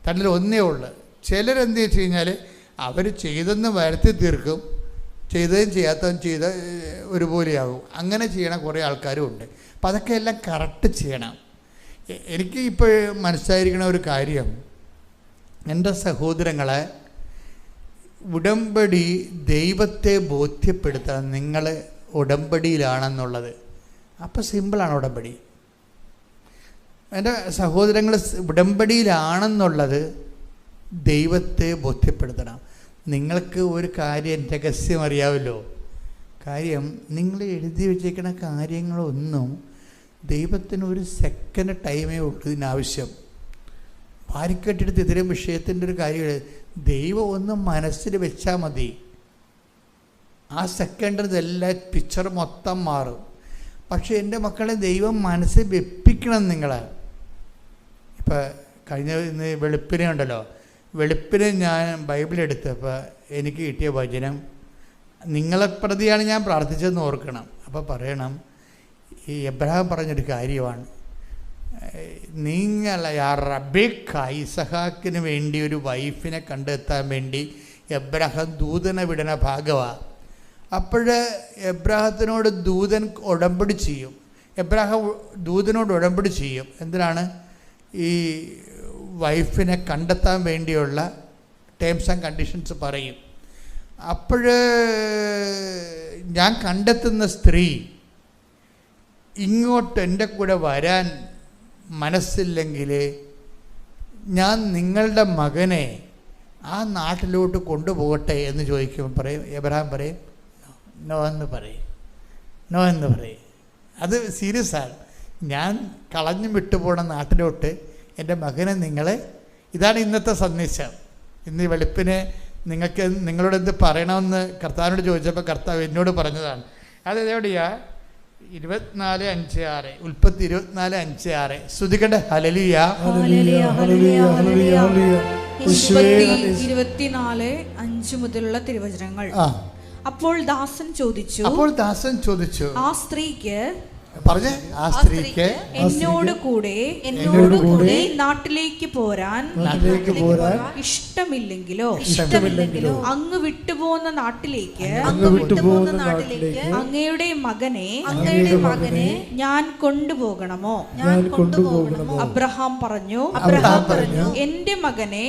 തന്നിൽ ഒന്നേ ഉള്ളു. ചിലരെന്ത് വെച്ച് കഴിഞ്ഞാൽ അവർ ചെയ്തെന്ന് വരുത്തി തീർക്കും, ചെയ്തതും ചെയ്യാത്തതും ചെയ്ത ഒരുപോലെയാകും. അങ്ങനെ ചെയ്യണ കുറേ ആൾക്കാരും ഉണ്ട്. അപ്പം അതൊക്കെ എല്ലാം കറക്റ്റ് ചെയ്യണം. എനിക്ക് ഇപ്പോൾ മനസ്സിലായിരിക്കണ ഒരു കാര്യം, എൻ്റെ സഹോദരങ്ങളെ, ഉടമ്പടി ദൈവത്തെ ബോധ്യപ്പെടുത്താൻ നിങ്ങൾ ഉടമ്പടിയിലാണെന്നുള്ളത്. അപ്പോൾ സിമ്പിളാണ് ഉടമ്പടി. എൻ്റെ സഹോദരങ്ങൾ ഉടമ്പടിയിലാണെന്നുള്ളത് ദൈവത്തെ ബോധ്യപ്പെടുത്തണം. നിങ്ങൾക്ക് ഒരു കാര്യം രഹസ്യം അറിയാമല്ലോ. കാര്യം നിങ്ങൾ എഴുതി വച്ചേക്കുന്ന കാര്യങ്ങളൊന്നും ദൈവത്തിന് ഒരു സെക്കൻഡ് ടൈമേ ഉള്ളൂ ഇതിനാവശ്യം. വാരിക്കെട്ടെടുത്ത് ഇത്തരം വിഷയത്തിൻ്റെ ഒരു കാര്യം ദൈവം ഒന്ന് മനസ്സിൽ വെച്ചാൽ മതി. ആ സെക്കൻഡിൽ ഇതെല്ലാം പിക്ചർ മൊത്തം മാറും. പക്ഷേ എൻ്റെ മക്കളെ ദൈവം മനസ്സിൽ വെപ്പിക്കണം നിങ്ങളെ. ഇപ്പം ഇന്ന് വെളുപ്പിനെ ഉണ്ടല്ലോ, വെളുപ്പിനെ ഞാൻ ബൈബിൾ എടുത്തപ്പോൾ എനിക്ക് കിട്ടിയ വചനം, നിങ്ങളെ പ്രതിയാണ് ഞാൻ പ്രാർത്ഥിച്ചതെന്ന് ഓർക്കണം. അപ്പോൾ പറയണം, ഈ എബ്രഹാം പറഞ്ഞൊരു കാര്യമാണ്, നിങ്ങൾ റബേക്ക ഇസഹാക്കിന് വേണ്ടി ഒരു വൈഫിനെ കണ്ടെത്താൻ വേണ്ടി എബ്രഹാം ദൂതനെ വിടണ ഭാഗമാണ്. അപ്പോൾ എബ്രഹാത്തിനോട് ദൂതൻ ഉടമ്പടി ചെയ്യും. എബ്രഹാം ദൂതനോട് ഉടമ്പടി ചെയ്യും. എന്തിനാണ്? ഈ വൈഫിനെ കണ്ടെത്താൻ വേണ്ടിയുള്ള ടേംസ് ആൻഡ് കണ്ടീഷൻസ് പറയും. അപ്പോൾ ഞാൻ കണ്ടെത്തുന്ന സ്ത്രീ ഇങ്ങോട്ട് എൻ്റെ കൂടെ വരാൻ മനസ്സില്ലെങ്കിൽ ഞാൻ നിങ്ങളുടെ മകനെ ആ നാട്ടിലോട്ട് കൊണ്ടുപോകട്ടെ എന്ന് ചോദിക്കുമ്പോൾ പറയും, എബ്രഹാം പറയും നോ എന്ന് പറയും. അത് സീരിയസ് ആണ്. ഞാൻ കളഞ്ഞു വിട്ടുപോണ നാട്ടിലോട്ട് എൻ്റെ മകനെ നിങ്ങളെ, ഇതാണ് ഇന്നത്തെ സന്ദേശം. ഇന്ന് വെളുപ്പിനെ നിങ്ങളോട് എന്ത് പറയണമെന്ന് കർത്താവിനോട് ചോദിച്ചപ്പോൾ കർത്താവ് എന്നോട് പറഞ്ഞതാണ്. അതെവിടെയാ? 24:5-6 ഉൽപ്പത്തി 24:5-6 ശ്രുതികണ്ട. ഹല്ലേലൂയ 24:5 മുതലുള്ള തിരുവചനങ്ങൾ. അപ്പോൾ ദാസൻ ചോദിച്ചു, ആ സ്ത്രീക്ക് പറഞ്ഞേ, ആ സ്ത്രീക്ക് എന്നോട് കൂടെ ഈ നാട്ടിലേക്ക് പോരാൻ ഇഷ്ടമില്ലെങ്കിലോ അങ്ങ് വിട്ടുപോകുന്ന നാട്ടിലേക്ക് അങ്ങയുടെ മകനെ ഞാൻ കൊണ്ടുപോകണമോ? അബ്രഹാം പറഞ്ഞു, എന്റെ മകനെ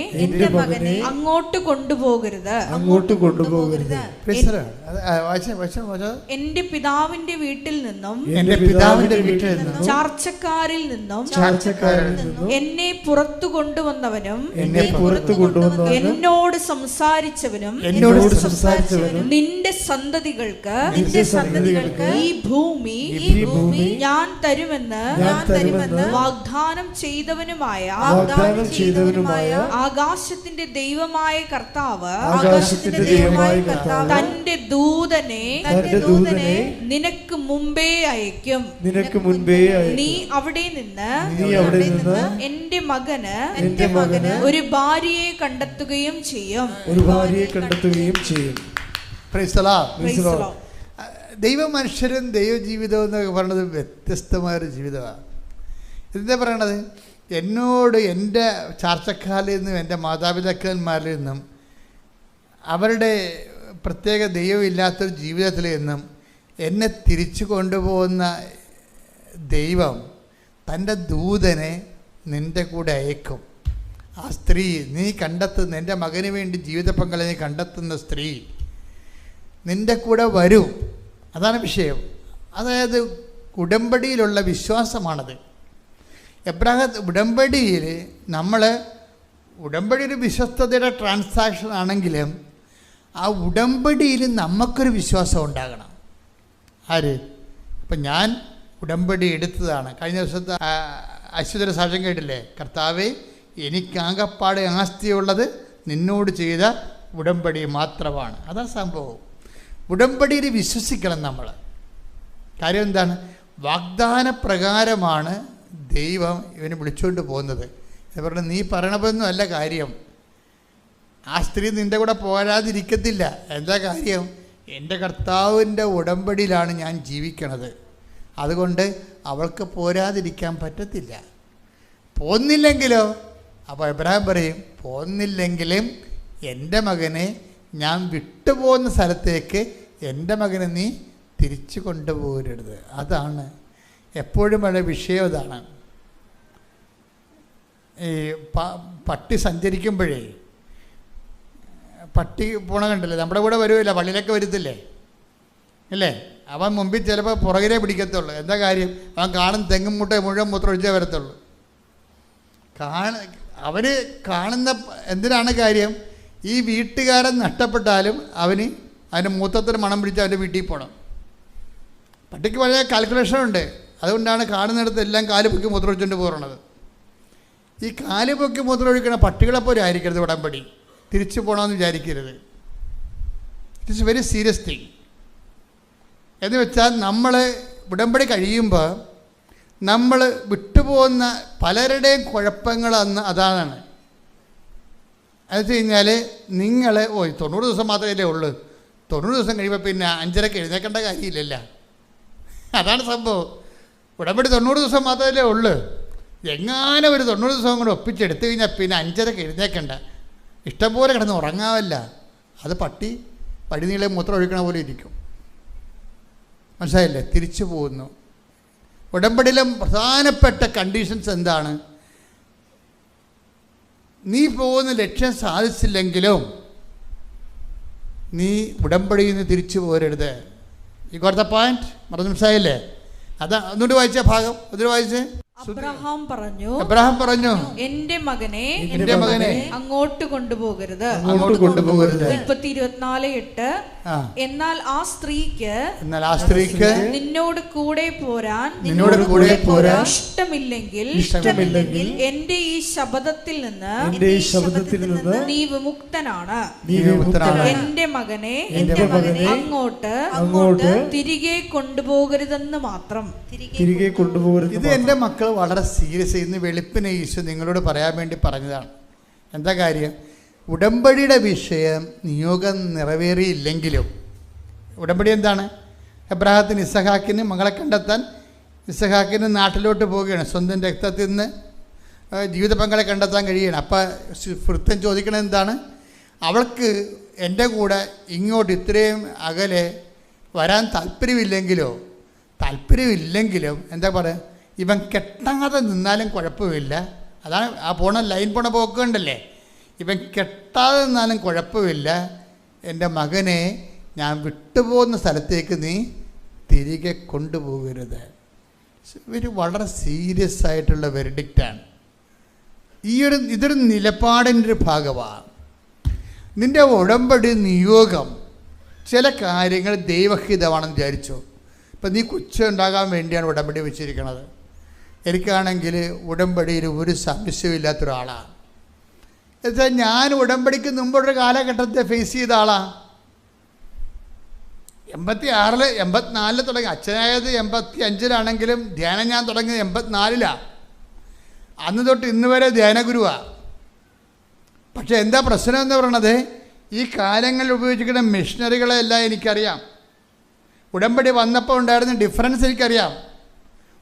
അങ്ങോട്ട് കൊണ്ടുപോകരുത്. എന്റെ പിതാവിന്റെ വീട്ടിൽ നിന്നും ചാർച്ചക്കാരിൽ നിന്നും എന്നെ പുറത്തു കൊണ്ടുവന്നവനും എന്നോട് സംസാരിച്ചവനും നിന്റെ സന്തതികൾക്ക് ഈ ഭൂമി ഞാൻ തരുമെന്ന് വാഗ്ദാനം ചെയ്തവനുമായ ആകാശത്തിന്റെ ദൈവമായ കർത്താവ് തന്റെ ദൂതനെ നിനക്ക് മുമ്പേ അയക്കും. നീ അവിടെ നിന്ന് എന്റെ മകന് ഒരു ഭാര്യയെ കണ്ടെത്തുകയും ചെയ്യും. ദൈവ മനുഷ്യരും ദൈവ ജീവിതവും എന്നൊക്കെ പറയുന്നത് വ്യത്യസ്തമായൊരു ജീവിതമാണ്. എന്താ പറയണത്? എന്നോട് എൻ്റെ ചാർച്ചക്കാരിൽ നിന്നും എൻ്റെ മാതാപിതാക്കന്മാരിൽ നിന്നും അവരുടെ പ്രത്യേക ദൈവമില്ലാത്തൊരു ജീവിതത്തിൽ നിന്നും എന്നെ തിരിച്ചു കൊണ്ടുപോകുന്ന ദൈവം തൻ്റെ ദൂതനെ നിൻ്റെ കൂടെ അയക്കും. ആ സ്ത്രീ നീ കണ്ടെത്തുന്ന എൻ്റെ മകന് വേണ്ടി ജീവിത പങ്കാളി നീ കണ്ടെത്തുന്ന സ്ത്രീ നിൻ്റെ കൂടെ വരും. അതാണ് വിഷയം. അതായത് ഉടമ്പടിയിലുള്ള വിശ്വാസമാണത്. ഉടമ്പടിയിൽ ഉടമ്പടി ഒരു വിശ്വസ്തതയുടെ ട്രാൻസാക്ഷൻ ആണെങ്കിലും ആ ഉടമ്പടിയിൽ നമുക്കൊരു വിശ്വാസം ഉണ്ടാകണം. ആര്? ഇപ്പം ഞാൻ ഉടമ്പടി എടുത്തതാണ്. കഴിഞ്ഞ ദിവസത്തെ അശ്വതര സാക്ഷ്യം കേട്ടില്ലേ? കർത്താവേ, എനിക്കാകപ്പാട് ആസ്തിയുള്ളത് നിന്നോട് ചെയ്ത ഉടമ്പടി മാത്രമാണ്. അതാ സംഭവം. ഉടമ്പടിയിൽ വിശ്വസിക്കണം നമ്മൾ. കാര്യം എന്താണ്? വാഗ്ദാന പ്രകാരമാണ് ദൈവം ഇവനെ വിളിച്ചുകൊണ്ട് പോകുന്നത്. എന്ന് പറഞ്ഞാൽ നീ പറയണതൊന്നും അല്ല കാര്യം. ആ സ്ത്രീ നിൻ്റെ കൂടെ പോരാതിരിക്കത്തില്ല. എന്താ കാര്യം? എൻ്റെ കർത്താവിൻ്റെ ഉടമ്പടിയിലാണ് ഞാൻ ജീവിക്കണത്. അതുകൊണ്ട് അവൾക്ക് പോരാതിരിക്കാൻ പറ്റത്തില്ല. പോന്നില്ലെങ്കിലോ? അപ്പോൾ എബ്രഹാം പറയും, പോന്നില്ലെങ്കിലും എൻ്റെ മകനെ ഞാൻ വിട്ടുപോകുന്ന സ്ഥലത്തേക്ക് എൻ്റെ മകനെ നീ തിരിച്ചു കൊണ്ടുപോകരുത്. അതാണ് എപ്പോഴും വളരെ വിഷയം. അതാണ് ഈ പട്ടി സഞ്ചരിക്കുമ്പോഴേ, പട്ടി പോണ കണ്ടില്ലേ? നമ്മുടെ കൂടെ വരുമില്ല, പള്ളിയിലൊക്കെ വരുത്തില്ലേ അല്ലേ? അവൻ മുമ്പിൽ ചിലപ്പോൾ പുറകിലേ പിടിക്കത്തുള്ളൂ. എന്താ കാര്യം? അവൻ കാണുന്ന തെങ്ങും മുട്ട മുഴുവൻ മൂത്രമൊഴിച്ചേ വരത്തുള്ളൂ. അവന് കാണുന്ന എന്തിനാണ് കാര്യം? ഈ വീട്ടുകാരൻ നഷ്ടപ്പെട്ടാലും അവൻ്റെ മൂത്രത്തിന് മണം പിടിച്ച് അവൻ്റെ വീട്ടിൽ പോകണം. പട്ടിക്ക് വളരെ കാൽക്കുലേഷനുണ്ട്. അതുകൊണ്ടാണ് കാണുന്നിടത്ത് എല്ലാം കാല് പൊക്കി മൂത്രമൊഴിച്ചുകൊണ്ട് പോകണത്. ഈ കാല് പൊക്കി മൂത്രമൊഴിക്കണ പട്ടികളെപ്പോലെ ആയിരിക്കരുത് ഉടമ്പടി. തിരിച്ചു പോകണമെന്ന് വിചാരിക്കരുത്. It is very serious thing. എന്ന് വെച്ചാൽ നമ്മൾ ഉടമ്പടി കഴിയുമ്പോൾ നമ്മൾ വിട്ടുപോകുന്ന പലരുടെയും കുഴപ്പങ്ങൾ അതാണ്. അത് വെച്ച് കഴിഞ്ഞാൽ നിങ്ങൾ 90 ദിവസം മാത്രമല്ലേ ഉള്ളൂ, 90 ദിവസം കഴിയുമ്പോൾ പിന്നെ 5:30 എഴുന്നേക്കേണ്ട കാര്യമില്ലല്ല. അതാണ് സംഭവം. ഉടമ്പടി 90 ദിവസം മാത്രമല്ലേ ഉള്ളൂ. എങ്ങാനും ഒരു 90 ദിവസം കൂടെ ഒപ്പിച്ചെടുത്തു കഴിഞ്ഞാൽ പിന്നെ 5:30 എഴുന്നേക്കണ്ട, ഇഷ്ടംപോലെ കിടന്ന് ഉറങ്ങാമല്ല. അത് പട്ടി പടിനീളെ മൂത്രം ഒഴിക്കണ പോലെ ഇരിക്കും. മനസ്സിലായില്ലേ? തിരിച്ചു പോകുന്നു. ഉടമ്പടിയിലും പ്രധാനപ്പെട്ട കണ്ടീഷൻസ് എന്താണ്? നീ പോകുന്ന ലക്ഷ്യം സാധിച്ചില്ലെങ്കിലും നീ ഉടമ്പടിയിൽ നിന്ന് തിരിച്ചു പോരരുത്. ഈ കൊടുത്ത പോയിന്റ് മനസ്സിലായില്ലേ? അതാ ഒന്നുകൂടി വായിച്ച ഭാഗം ഒന്നുകൂടി വായിച്ചേ. അബ്രഹാം പറഞ്ഞു, എന്റെ മകനെ അങ്ങോട്ട് കൊണ്ടുപോകരുത്. 24:8 എന്നാൽ ആ സ്ത്രീക്ക് നിന്നോട് കൂടെ പോരാൻ ഇഷ്ടമില്ലെങ്കിൽ എന്റെ ഈ ശബദത്തിൽ നിന്ന് നീ വിമുക്തനാണ്. എന്റെ മകനെ അങ്ങോട്ട് തിരികെ കൊണ്ടുപോകരുതെന്ന് മാത്രം. ഇത് എൻ്റെ മക്കൾ വളരെ സീരിയസ്. ഇന്ന് വെളുപ്പിനെ ഈശോ നിങ്ങളോട് പറയാൻ വേണ്ടി പറഞ്ഞതാണ്. എന്താ കാര്യം? ഉടമ്പടിയുടെ വിഷയം നിയോഗം നിറവേറിയില്ലെങ്കിലും, ഉടമ്പടി എന്താണ്? എബ്രാഹത്തിന് ഇസഹാക്കിന് മകളെ കണ്ടെത്താൻ ഇസഹാക്കിന് നാട്ടിലോട്ട് പോവുകയാണ്. സ്വന്തം രക്തത്തിൽ നിന്ന് ജീവിത പങ്കാളെ കണ്ടെത്താൻ കഴിയണം. അപ്പം വൃത്തൻ ചോദിക്കണത് എന്താണ്? അവൾക്ക് എൻ്റെ കൂടെ ഇങ്ങോട്ട് ഇത്രയും അകലെ വരാൻ താല്പര്യമില്ലെങ്കിലും എന്താ പറയുക, ഇവൻ കെട്ടാതെ നിന്നാലും കുഴപ്പമില്ല. അതാണ് ആ ലൈൻ പോണ പോക്കുണ്ടല്ലേ, ഇവൻ കെട്ടാതെ നിന്നാലും കുഴപ്പമില്ല, എൻ്റെ മകനെ ഞാൻ വിട്ടുപോകുന്ന സ്ഥലത്തേക്ക് നീ തിരികെ കൊണ്ടുപോകരുത്. വളരെ സീരിയസ് ആയിട്ടുള്ള വെർഡിക്റ്റാണ്. ഇതൊരു നിലപാടിൻ്റെ ഒരു ഭാഗമാണ്. നിൻ്റെ ഉടമ്പടി നിയോഗം ചില കാര്യങ്ങൾ ദൈവഹിതമാണെന്ന് വിചാരിച്ചു. ഇപ്പം നീ കൊച്ചുണ്ടാകാൻ വേണ്ടിയാണ് ഉടമ്പടി വെച്ചിരിക്കുന്നത്. എനിക്കാണെങ്കിൽ ഉടമ്പടിയിൽ ഒരു സംശയമില്ലാത്തൊരാളാണ്. എന്നുവെച്ചാൽ ഞാൻ ഉടമ്പടിക്ക് മുമ്പൊരു കാലഘട്ടത്തെ ഫേസ് ചെയ്ത ആളാണ്. 86 84 തുടങ്ങി. അച്ഛനായത് 85-ലാണെങ്കിലും ധ്യാനം ഞാൻ തുടങ്ങിയത് 84-ലാണ്. അന്ന് തൊട്ട് ഇന്ന് വരെ ധ്യാനഗുരുവാണ്. പക്ഷെ എന്താ പ്രശ്നം എന്ന് പറയണത്, ഈ കാലങ്ങളിൽ ഉപയോഗിച്ചിരിക്കുന്ന മെഷീനറികളെല്ലാം എനിക്കറിയാം. ഉടമ്പടി വന്നപ്പോൾ ഉണ്ടായിരുന്ന ഡിഫറൻസ് എനിക്കറിയാം.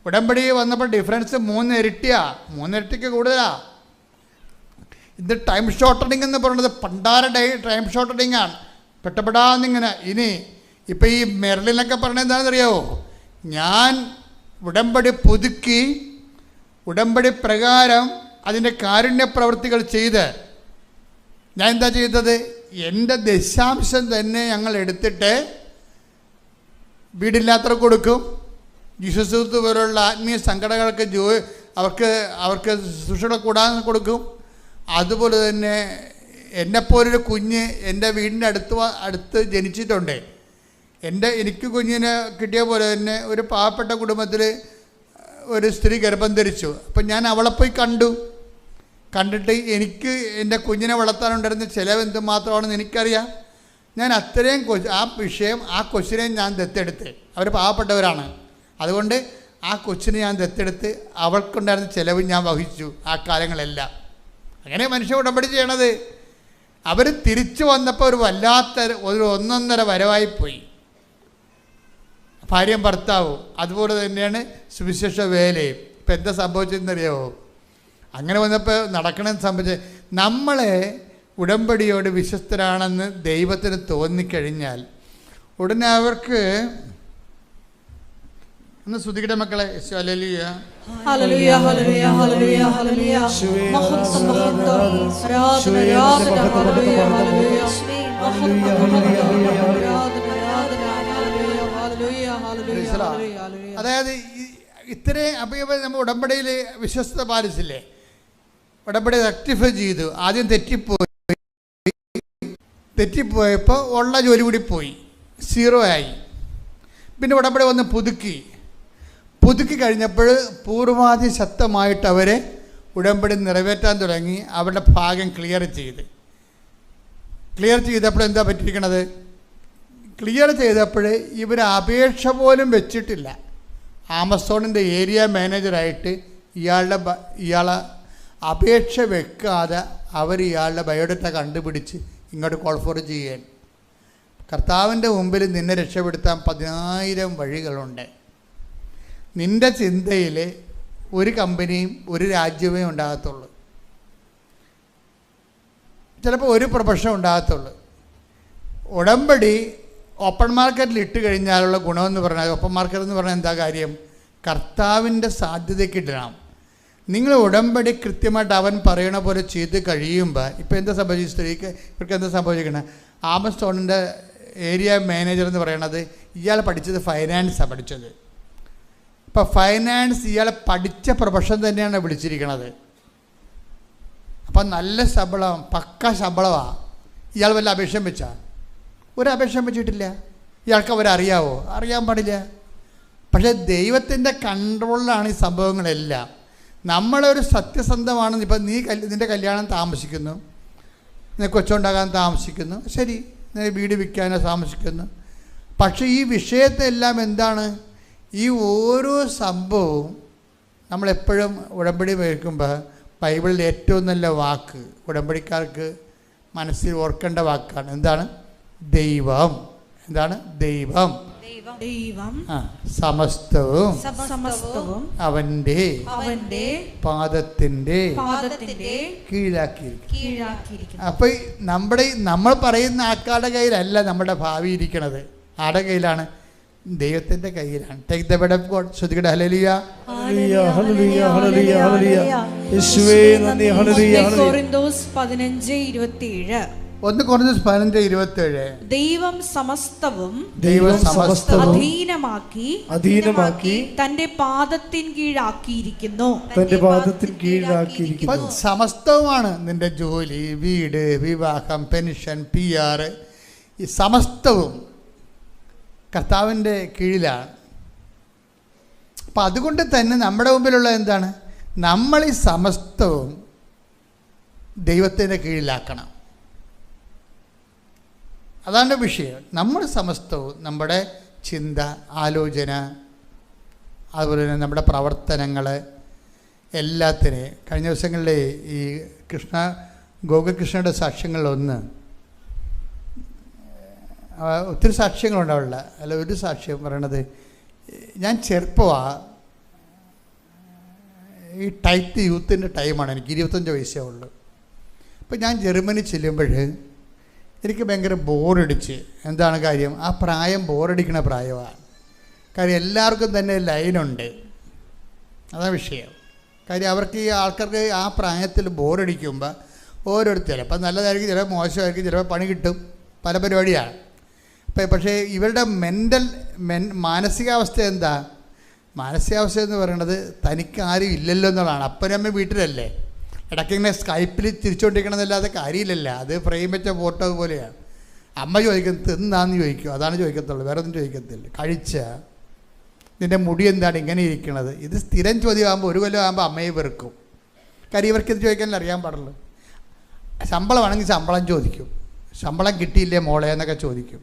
ഉടമ്പടി വന്നപ്പോൾ ഡിഫറൻസ് 3 ഇരട്ടിക്ക് കൂടുതലാണ്. ഇത് ടൈം ഷോർട്ടണിങ് എന്ന് പറയുന്നത് പണ്ടാര ടൈം ഷോർട്ടണിങ് ആണ്. പെട്ടപ്പെടാന്നിങ്ങനെ. ഇപ്പം ഈ മെർലിനൊക്കെ പറഞ്ഞത് എന്താണെന്നറിയാമോ? ഞാൻ ഉടമ്പടി പുതുക്കി ഉടമ്പടി പ്രകാരം അതിൻ്റെ കാരുണ്യ പ്രവൃത്തികൾ ചെയ്ത് ഞാൻ എന്താ ചെയ്തത്, എൻ്റെ ദശാംശം തന്നെ ഞങ്ങൾ എടുത്തിട്ട് വീടില്ലാത്തവർക്ക് കൊടുക്കും. ജീസസ് പോലുള്ള ആത്മീയ സംഘടനകൾക്ക് അവർക്ക് ശുശ്രൂഷകൾ കൂടാൻ കൊടുക്കും. അതുപോലെ തന്നെ എന്നെപ്പോലൊരു കുഞ്ഞ് എൻ്റെ വീടിൻ്റെ അടുത്ത് ജനിച്ചിട്ടുണ്ട്. എനിക്ക് കുഞ്ഞിനെ കിട്ടിയ പോലെ തന്നെ ഒരു പാവപ്പെട്ട കുടുംബത്തിൽ ഒരു സ്ത്രീ ഗർഭം ധരിച്ചു. അപ്പം ഞാൻ അവളെ പോയി കണ്ടിട്ട് എനിക്ക് എൻ്റെ കുഞ്ഞിനെ വളർത്താനുണ്ടായിരുന്ന ചിലവ് എന്തുമാത്രമാണെന്ന് എനിക്കറിയാം. ഞാൻ അത്രയും ആ കൊച്ചിനെ ഞാൻ ദത്തെടുത്ത്. അവർ പാവപ്പെട്ടവരാണ്. അതുകൊണ്ട് ആ കൊച്ചിനെ ഞാൻ ദത്തെടുത്ത് അവൾക്കുണ്ടായിരുന്ന ചിലവ് ഞാൻ വഹിച്ചു ആ കാലങ്ങളെല്ലാം. അങ്ങനെ മനുഷ്യ ഉടമ്പടി ചെയ്യണത്. അവർ തിരിച്ചു വന്നപ്പോൾ ഒരു വല്ലാത്ത ഒരു 1.5 വരവായിപ്പോയി. ഭാര്യയും ഭർത്താവും. അതുപോലെ തന്നെയാണ് സുവിശേഷ വേലയും. ഇപ്പം എന്താ സംഭവിച്ചതെന്നറിയാമോ? അങ്ങനെ വന്നപ്പോൾ നടക്കണമെന്ന് സംഭവിച്ചത്, നമ്മളെ ഉടമ്പടിയോട് വിശ്വസ്തരാണെന്ന് ദൈവത്തിന് തോന്നിക്കഴിഞ്ഞാൽ ഉടനെ അവർക്ക് ഒന്ന് സ്തുതിക്കട്ടെ മക്കളെ. Hallelujah hallelujah hallelujah hallelujah hallelujah മഹത്വം മഹത്വം ആരാധന ആരാധന ഹല്ലേലൂയ ഹല്ലേലൂയ മഹത്വം ആരാധന. അതായത് ഇത്രയും അപ്പോൾ നമ്മൾ ഉടമ്പടിയിൽ വിശ്വസ്തത പാലിച്ചില്ലേ, ഉടമ്പടി റെക്ടിഫൈ ചെയ്തു. ആദ്യം തെറ്റിപ്പോയപ്പോൾ ഉള്ള ജോലി കൂടി പോയി, 0 ആയി. പിന്നെ ഉടമ്പടി വന്ന് പുതുക്കി കഴിഞ്ഞപ്പോൾ പൂർവാധി ശക്തമായിട്ട് അവരെ ഉടമ്പടി നിറവേറ്റാൻ തുടങ്ങി. അവരുടെ ഭാഗം ക്ലിയർ ചെയ്തപ്പോൾ എന്താ പറ്റിയിരിക്കണത്, ക്ലിയർ ചെയ്തപ്പോൾ ഇവർ അപേക്ഷ പോലും വെച്ചിട്ടില്ല. ആമസോണിൻ്റെ ഏരിയ മാനേജറായിട്ട് ഇയാളെ അപേക്ഷ വെക്കാതെ ഇയാളുടെ ബയോഡേറ്റ കണ്ടുപിടിച്ച് ഇങ്ങോട്ട് കോൾ ഫോർ ചെയ്യാൻ. കർത്താവിൻ്റെ മുമ്പിൽ നിന്നെ രക്ഷപ്പെടുത്താൻ 10,000 വഴികളുണ്ട്. നിൻ്റെ ചിന്തയിൽ ഒരു കമ്പനിയും ഒരു രാജ്യമേ ഉണ്ടാകത്തുള്ളൂ. ചിലപ്പോൾ ഒരു പ്രൊഫഷൻ ഉണ്ടാകത്തുള്ളൂ. ഉടമ്പടി ഓപ്പൺ മാർക്കറ്റിൽ ഇട്ട് കഴിഞ്ഞാലുള്ള ഗുണമെന്ന് പറഞ്ഞാൽ, ഓപ്പൺ മാർക്കറ്റ് എന്ന് പറഞ്ഞാൽ എന്താ കാര്യം, കർത്താവിൻ്റെ സാധ്യതയ്ക്ക് ഇടണം. നിങ്ങൾ ഉടമ്പടി കൃത്യമായിട്ട് അവൻ പറയണ പോലെ ചെയ്ത് കഴിയുമ്പോൾ ഇപ്പോൾ എന്താ സംഭവിച്ചു, സ്ത്രീക്ക് ഇവർക്ക് എന്താ സംഭവിച്ചിരിക്കണേ, ആമസോണിൻ്റെ ഏരിയ മാനേജർ എന്ന് പറയണത് ഇയാൾ പഠിച്ചത് ഫൈനാൻസാണ് പഠിച്ചത്. ഇപ്പോൾ ഫൈനാൻസ് ഇയാൾ പഠിച്ച പ്രൊഫഷൻ തന്നെയാണ് വിളിച്ചിരിക്കണത്. അപ്പം നല്ല ശമ്പളം, പക്ക ശമ്പളമാണ്. ഇയാൾ വല്ല അപേക്ഷയും വെച്ചാൽ ഒരു അപേക്ഷയും വെച്ചിട്ടില്ല. ഇയാൾക്ക് അവരറിയാവോ? അറിയാൻ പാടില്ല. പക്ഷേ ദൈവത്തിൻ്റെ കൺട്രോളിലാണ് ഈ സംഭവങ്ങളെല്ലാം. നമ്മളൊരു സത്യസന്ധമാണെന്ന്, ഇപ്പം നിൻ്റെ കല്യാണം താമസിക്കുന്നു, നിനക്ക് കൊച്ചുണ്ടാകാൻ താമസിക്കുന്നു, ശരി, വീട് വിൽക്കാനോ താമസിക്കുന്നു. പക്ഷേ ഈ വിഷയത്തെല്ലാം എന്താണ്, ഈ ഓരോ സംഭവവും നമ്മളെപ്പോഴും ഉടമ്പടി വയ്ക്കുമ്പോൾ ബൈബിളിൽ ഏറ്റവും നല്ല വാക്ക് ഉടമ്പടിക്കാർക്ക് മനസ്സിൽ ഓർക്കേണ്ട വാക്കാണ്. എന്താണ്? ദൈവം. എന്താണ്? ദൈവം. ദൈവം സമസ്തവും അവന്റെ പാദത്തിന്റെ കീഴാക്കിയിരിക്കുന്നു. അപ്പൊ നമ്മൾ പറയുന്ന ആൾക്കാരുടെ കയ്യിലല്ല നമ്മുടെ ഭാവി ഇരിക്കണത്. ആരുടെ കയ്യിലാണ്? ദൈവത്തിന്റെ കയ്യിലാണ്. Take the bed of God. ശ്രുതികട hallelujah, hallelujah, hallelujah, hallelujah, hallelujah. യേശുവേ നന്ദി. Hallelujah, hallelujah. കൊരിന്തോസ് 15:27. 1 കൊരിന്തോസ് 15:27. ദൈവം സമസ്തവും അധീനമാക്കി തന്റെ പാദത്തിൻ കീഴാക്കിയിരിക്കുന്നു. സമസ്തവുമാണ് നിന്റെ ജോലി, വീട്, വിവാഹം, പെൻഷൻ, PR, ഈ സമസ്തവും കർത്താവിൻ്റെ കീഴിലാണ്. അപ്പം അതുകൊണ്ട് തന്നെ നമ്മുടെ മുമ്പിലുള്ള എന്താണ്? നമ്മൾ ഈ സമസ്തവും ദൈവത്തിൻ്റെ കീഴിലാക്കണം. അതാണ് വിഷയം. നമ്മൾ സമസ്തവും നമ്മുടെ ചിന്ത, ആലോചന, അതുപോലെ തന്നെ നമ്മുടെ പ്രവർത്തനങ്ങൾ എല്ലാത്തിനെയും. കഴിഞ്ഞ ദിവസങ്ങളിൽ ഈ ഗോകുൽകൃഷ്ണയുടെ സാക്ഷ്യങ്ങളിലൊന്ന്, ഒത്തിരി സാക്ഷ്യങ്ങളുണ്ടാവില്ല, അല്ല ഒരു സാക്ഷ്യം പറയണത്, ഞാൻ ചെറുപ്പമാണ്, ഈ ടൈറ്റ് യൂത്തിൻ്റെ ടൈമാണ്, എനിക്ക് 25 വയസ്സേ ഉള്ളൂ. അപ്പോൾ ഞാൻ ജർമ്മനി ചെല്ലുമ്പോൾ എനിക്ക് ഭയങ്കര ബോറടിച്ച്. എന്താണ് കാര്യം? ആ പ്രായം ബോറടിക്കുന്ന പ്രായമാണ്. കാര്യം എല്ലാവർക്കും തന്നെ ലൈനുണ്ട്, അതാണ് വിഷയം. കാര്യം അവർക്ക് ഈ ആൾക്കാർക്ക് ആ പ്രായത്തിൽ ബോറടിക്കുമ്പോൾ ഓരോരുത്തർ ചിലപ്പോൾ നല്ലതായിരിക്കും, ചിലപ്പോൾ മോശമായിരിക്കും, ചിലപ്പോൾ പണി കിട്ടും, പല പരിപാടിയാണ്. പക്ഷേ ഇവരുടെ മാനസികാവസ്ഥ എന്താ? മാനസികാവസ്ഥ എന്ന് പറയുന്നത് തനിക്ക് ആരും ഇല്ലല്ലോ എന്നുള്ളതാണ്. അപ്പനമ്മ വീട്ടിലല്ലേ, ഇടയ്ക്കിങ്ങനെ സ്കൈപ്പിൽ തിരിച്ചുകൊണ്ടിരിക്കണമെന്നല്ലാതെ കാര്യമില്ലല്ലോ. അത് ഫ്രെയിം വെച്ച ഫോട്ടോ പോലെയാണ്. അമ്മ ചോദിക്കുന്നത് തിന്നാന്ന് ചോദിക്കും, അതാണ് ചോദിക്കത്തുള്ളൂ, വേറെ ഒന്നും ചോദിക്കത്തില്ല. കഴിച്ച നിൻ്റെ മുടി എന്താണ് ഇങ്ങനെ ഇരിക്കണത്? ഇത് സ്ഥിരം ചോദ്യമാകുമ്പോൾ 1 കൊല്ലം ആകുമ്പോൾ അമ്മയെ വെറുക്കും. കാര്യം ഇവർക്കിത് ചോദിക്കാൻ അറിയാൻ പാടുള്ളൂ. ശമ്പളമാണെങ്കിൽ ശമ്പളം ചോദിക്കും, ശമ്പളം കിട്ടിയില്ലേ മോളെ എന്നൊക്കെ ചോദിക്കും.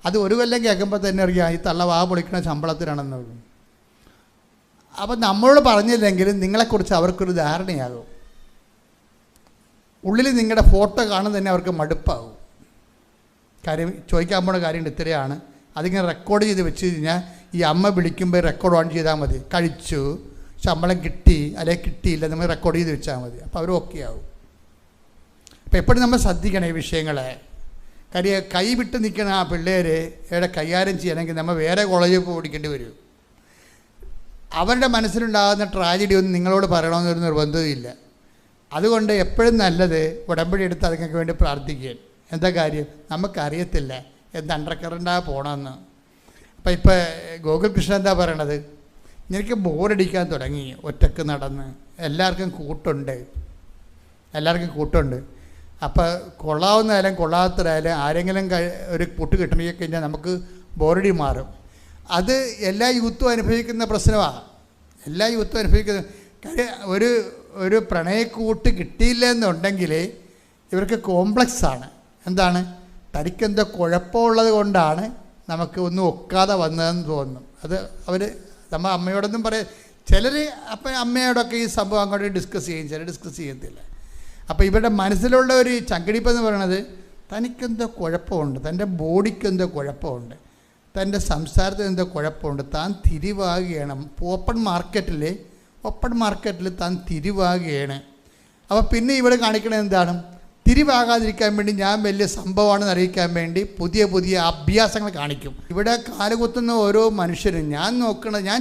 അത് 1 കൊല്ലം കേൾക്കുമ്പോൾ തന്നെ അറിയാം ഈ തള്ള വാ പൊളിക്കണ ശമ്പളത്തിനാണെന്നുള്ളൂ. അപ്പം നമ്മളോട് പറഞ്ഞില്ലെങ്കിലും നിങ്ങളെക്കുറിച്ച് അവർക്കൊരു ധാരണയാകും. ഉള്ളിൽ നിങ്ങളുടെ ഫോട്ടോ കാണുന്നത് തന്നെ അവർക്ക് മടുപ്പാകും. കാര്യം ചോദിക്കാൻ പോണ കാര്യം ഇത്രയാണ്. അതിങ്ങനെ റെക്കോർഡ് ചെയ്ത് വെച്ച് കഴിഞ്ഞാൽ ഈ അമ്മ വിളിക്കുമ്പോൾ റെക്കോർഡ് ഓൺ ചെയ്താൽ മതി. കഴിച്ചു, ശമ്പളം കിട്ടി അല്ലെങ്കിൽ കിട്ടിയില്ല, നമ്മൾ റെക്കോർഡ് ചെയ്ത് വെച്ചാൽ മതി. അപ്പോൾ അവർ ഓക്കെ ആവും. അപ്പോൾ എപ്പോഴും നമ്മൾ ശ്രദ്ധിക്കണം ഈ വിഷയങ്ങളെ. കാര്യം കൈ വിട്ട് നിൽക്കുന്ന ആ പിള്ളേരെ കൈകാര്യം ചെയ്യണമെങ്കിൽ നമ്മൾ വേറെ കോളേജിൽ പോയി പഠിക്കേണ്ടി വരും. അവരുടെ മനസ്സിലുണ്ടാകുന്ന ട്രാജഡി ഒന്നും നിങ്ങളോട് പറയണമെന്നൊരു നിർബന്ധമില്ല. അതുകൊണ്ട് എപ്പോഴും നല്ലത് ഉടമ്പടി എടുത്ത് അതിങ്ങൾക്ക് വേണ്ടി പ്രാർത്ഥിക്കുക. എന്താ കാര്യം? നമുക്കറിയത്തില്ല എന്ത് അണ്ടർ കറണ്ടാണ് പോകണമെന്ന്. അപ്പം ഇപ്പോൾ ഗോകുൽകൃഷ്ണൻ എന്താ പറയണത്? എനിക്ക് ബോറടിക്കാൻ തുടങ്ങി ഒറ്റക്ക് നടന്ന്. എല്ലാവർക്കും കൂട്ടുണ്ട്. അപ്പോൾ കൊള്ളാവുന്നതായാലും കൊള്ളാത്തതായാലും ആരെങ്കിലും ഒരു കൂട്ട് കിട്ടണമെങ്കിൽ കഴിഞ്ഞാൽ നമുക്ക് ബോറടി മാറും. അത് എല്ലാ യൂത്തും അനുഭവിക്കുന്ന പ്രശ്നമാണ്. എല്ലാ യൂത്തും അനുഭവിക്കുന്ന കാര്യം. ഒരു പ്രണയക്കൂട്ട് കിട്ടിയില്ല എന്നുണ്ടെങ്കിൽ ഇവർക്ക് കോംപ്ലക്സാണ്. എന്താണ്? തനിക്കെന്തോ കുഴപ്പമുള്ളത് കൊണ്ടാണ് നമുക്ക് ഒന്നും ഒക്കാതെ വന്നതെന്ന് തോന്നും. അത് നമ്മൾ അമ്മയോടൊന്നും ചിലർ അപ്പം അമ്മയോടൊക്കെ ഈ സംഭവം അങ്ങോട്ട് ഡിസ്കസ് ചെയ്യും, ചിലർ ഡിസ്കസ് ചെയ്യത്തില്ല. അപ്പോൾ ഇവരുടെ മനസ്സിലുള്ള ഒരു ചങ്കിടിപ്പെന്ന് പറയണത് തനിക്കെന്തോ കുഴപ്പമുണ്ട്, തൻ്റെ ബോഡിക്കെന്തോ കുഴപ്പമുണ്ട്, തൻ്റെ സംസാരത്തിന് എന്തോ കുഴപ്പമുണ്ട്, താൻ തിരിവാകുകയാണ്. ഓപ്പൺ മാർക്കറ്റിൽ താൻ തിരിവാകുകയാണ്. അപ്പോൾ പിന്നെ ഇവിടെ കാണിക്കണത് എന്താണ്? തിരിവാകാതിരിക്കാൻ വേണ്ടി ഞാൻ വലിയ സംഭവമാണെന്ന് അറിയിക്കാൻ വേണ്ടി പുതിയ പുതിയ അഭ്യാസങ്ങൾ കാണിക്കും. ഇവിടെ കാലുകുത്തുന്ന ഓരോ മനുഷ്യരും ഞാൻ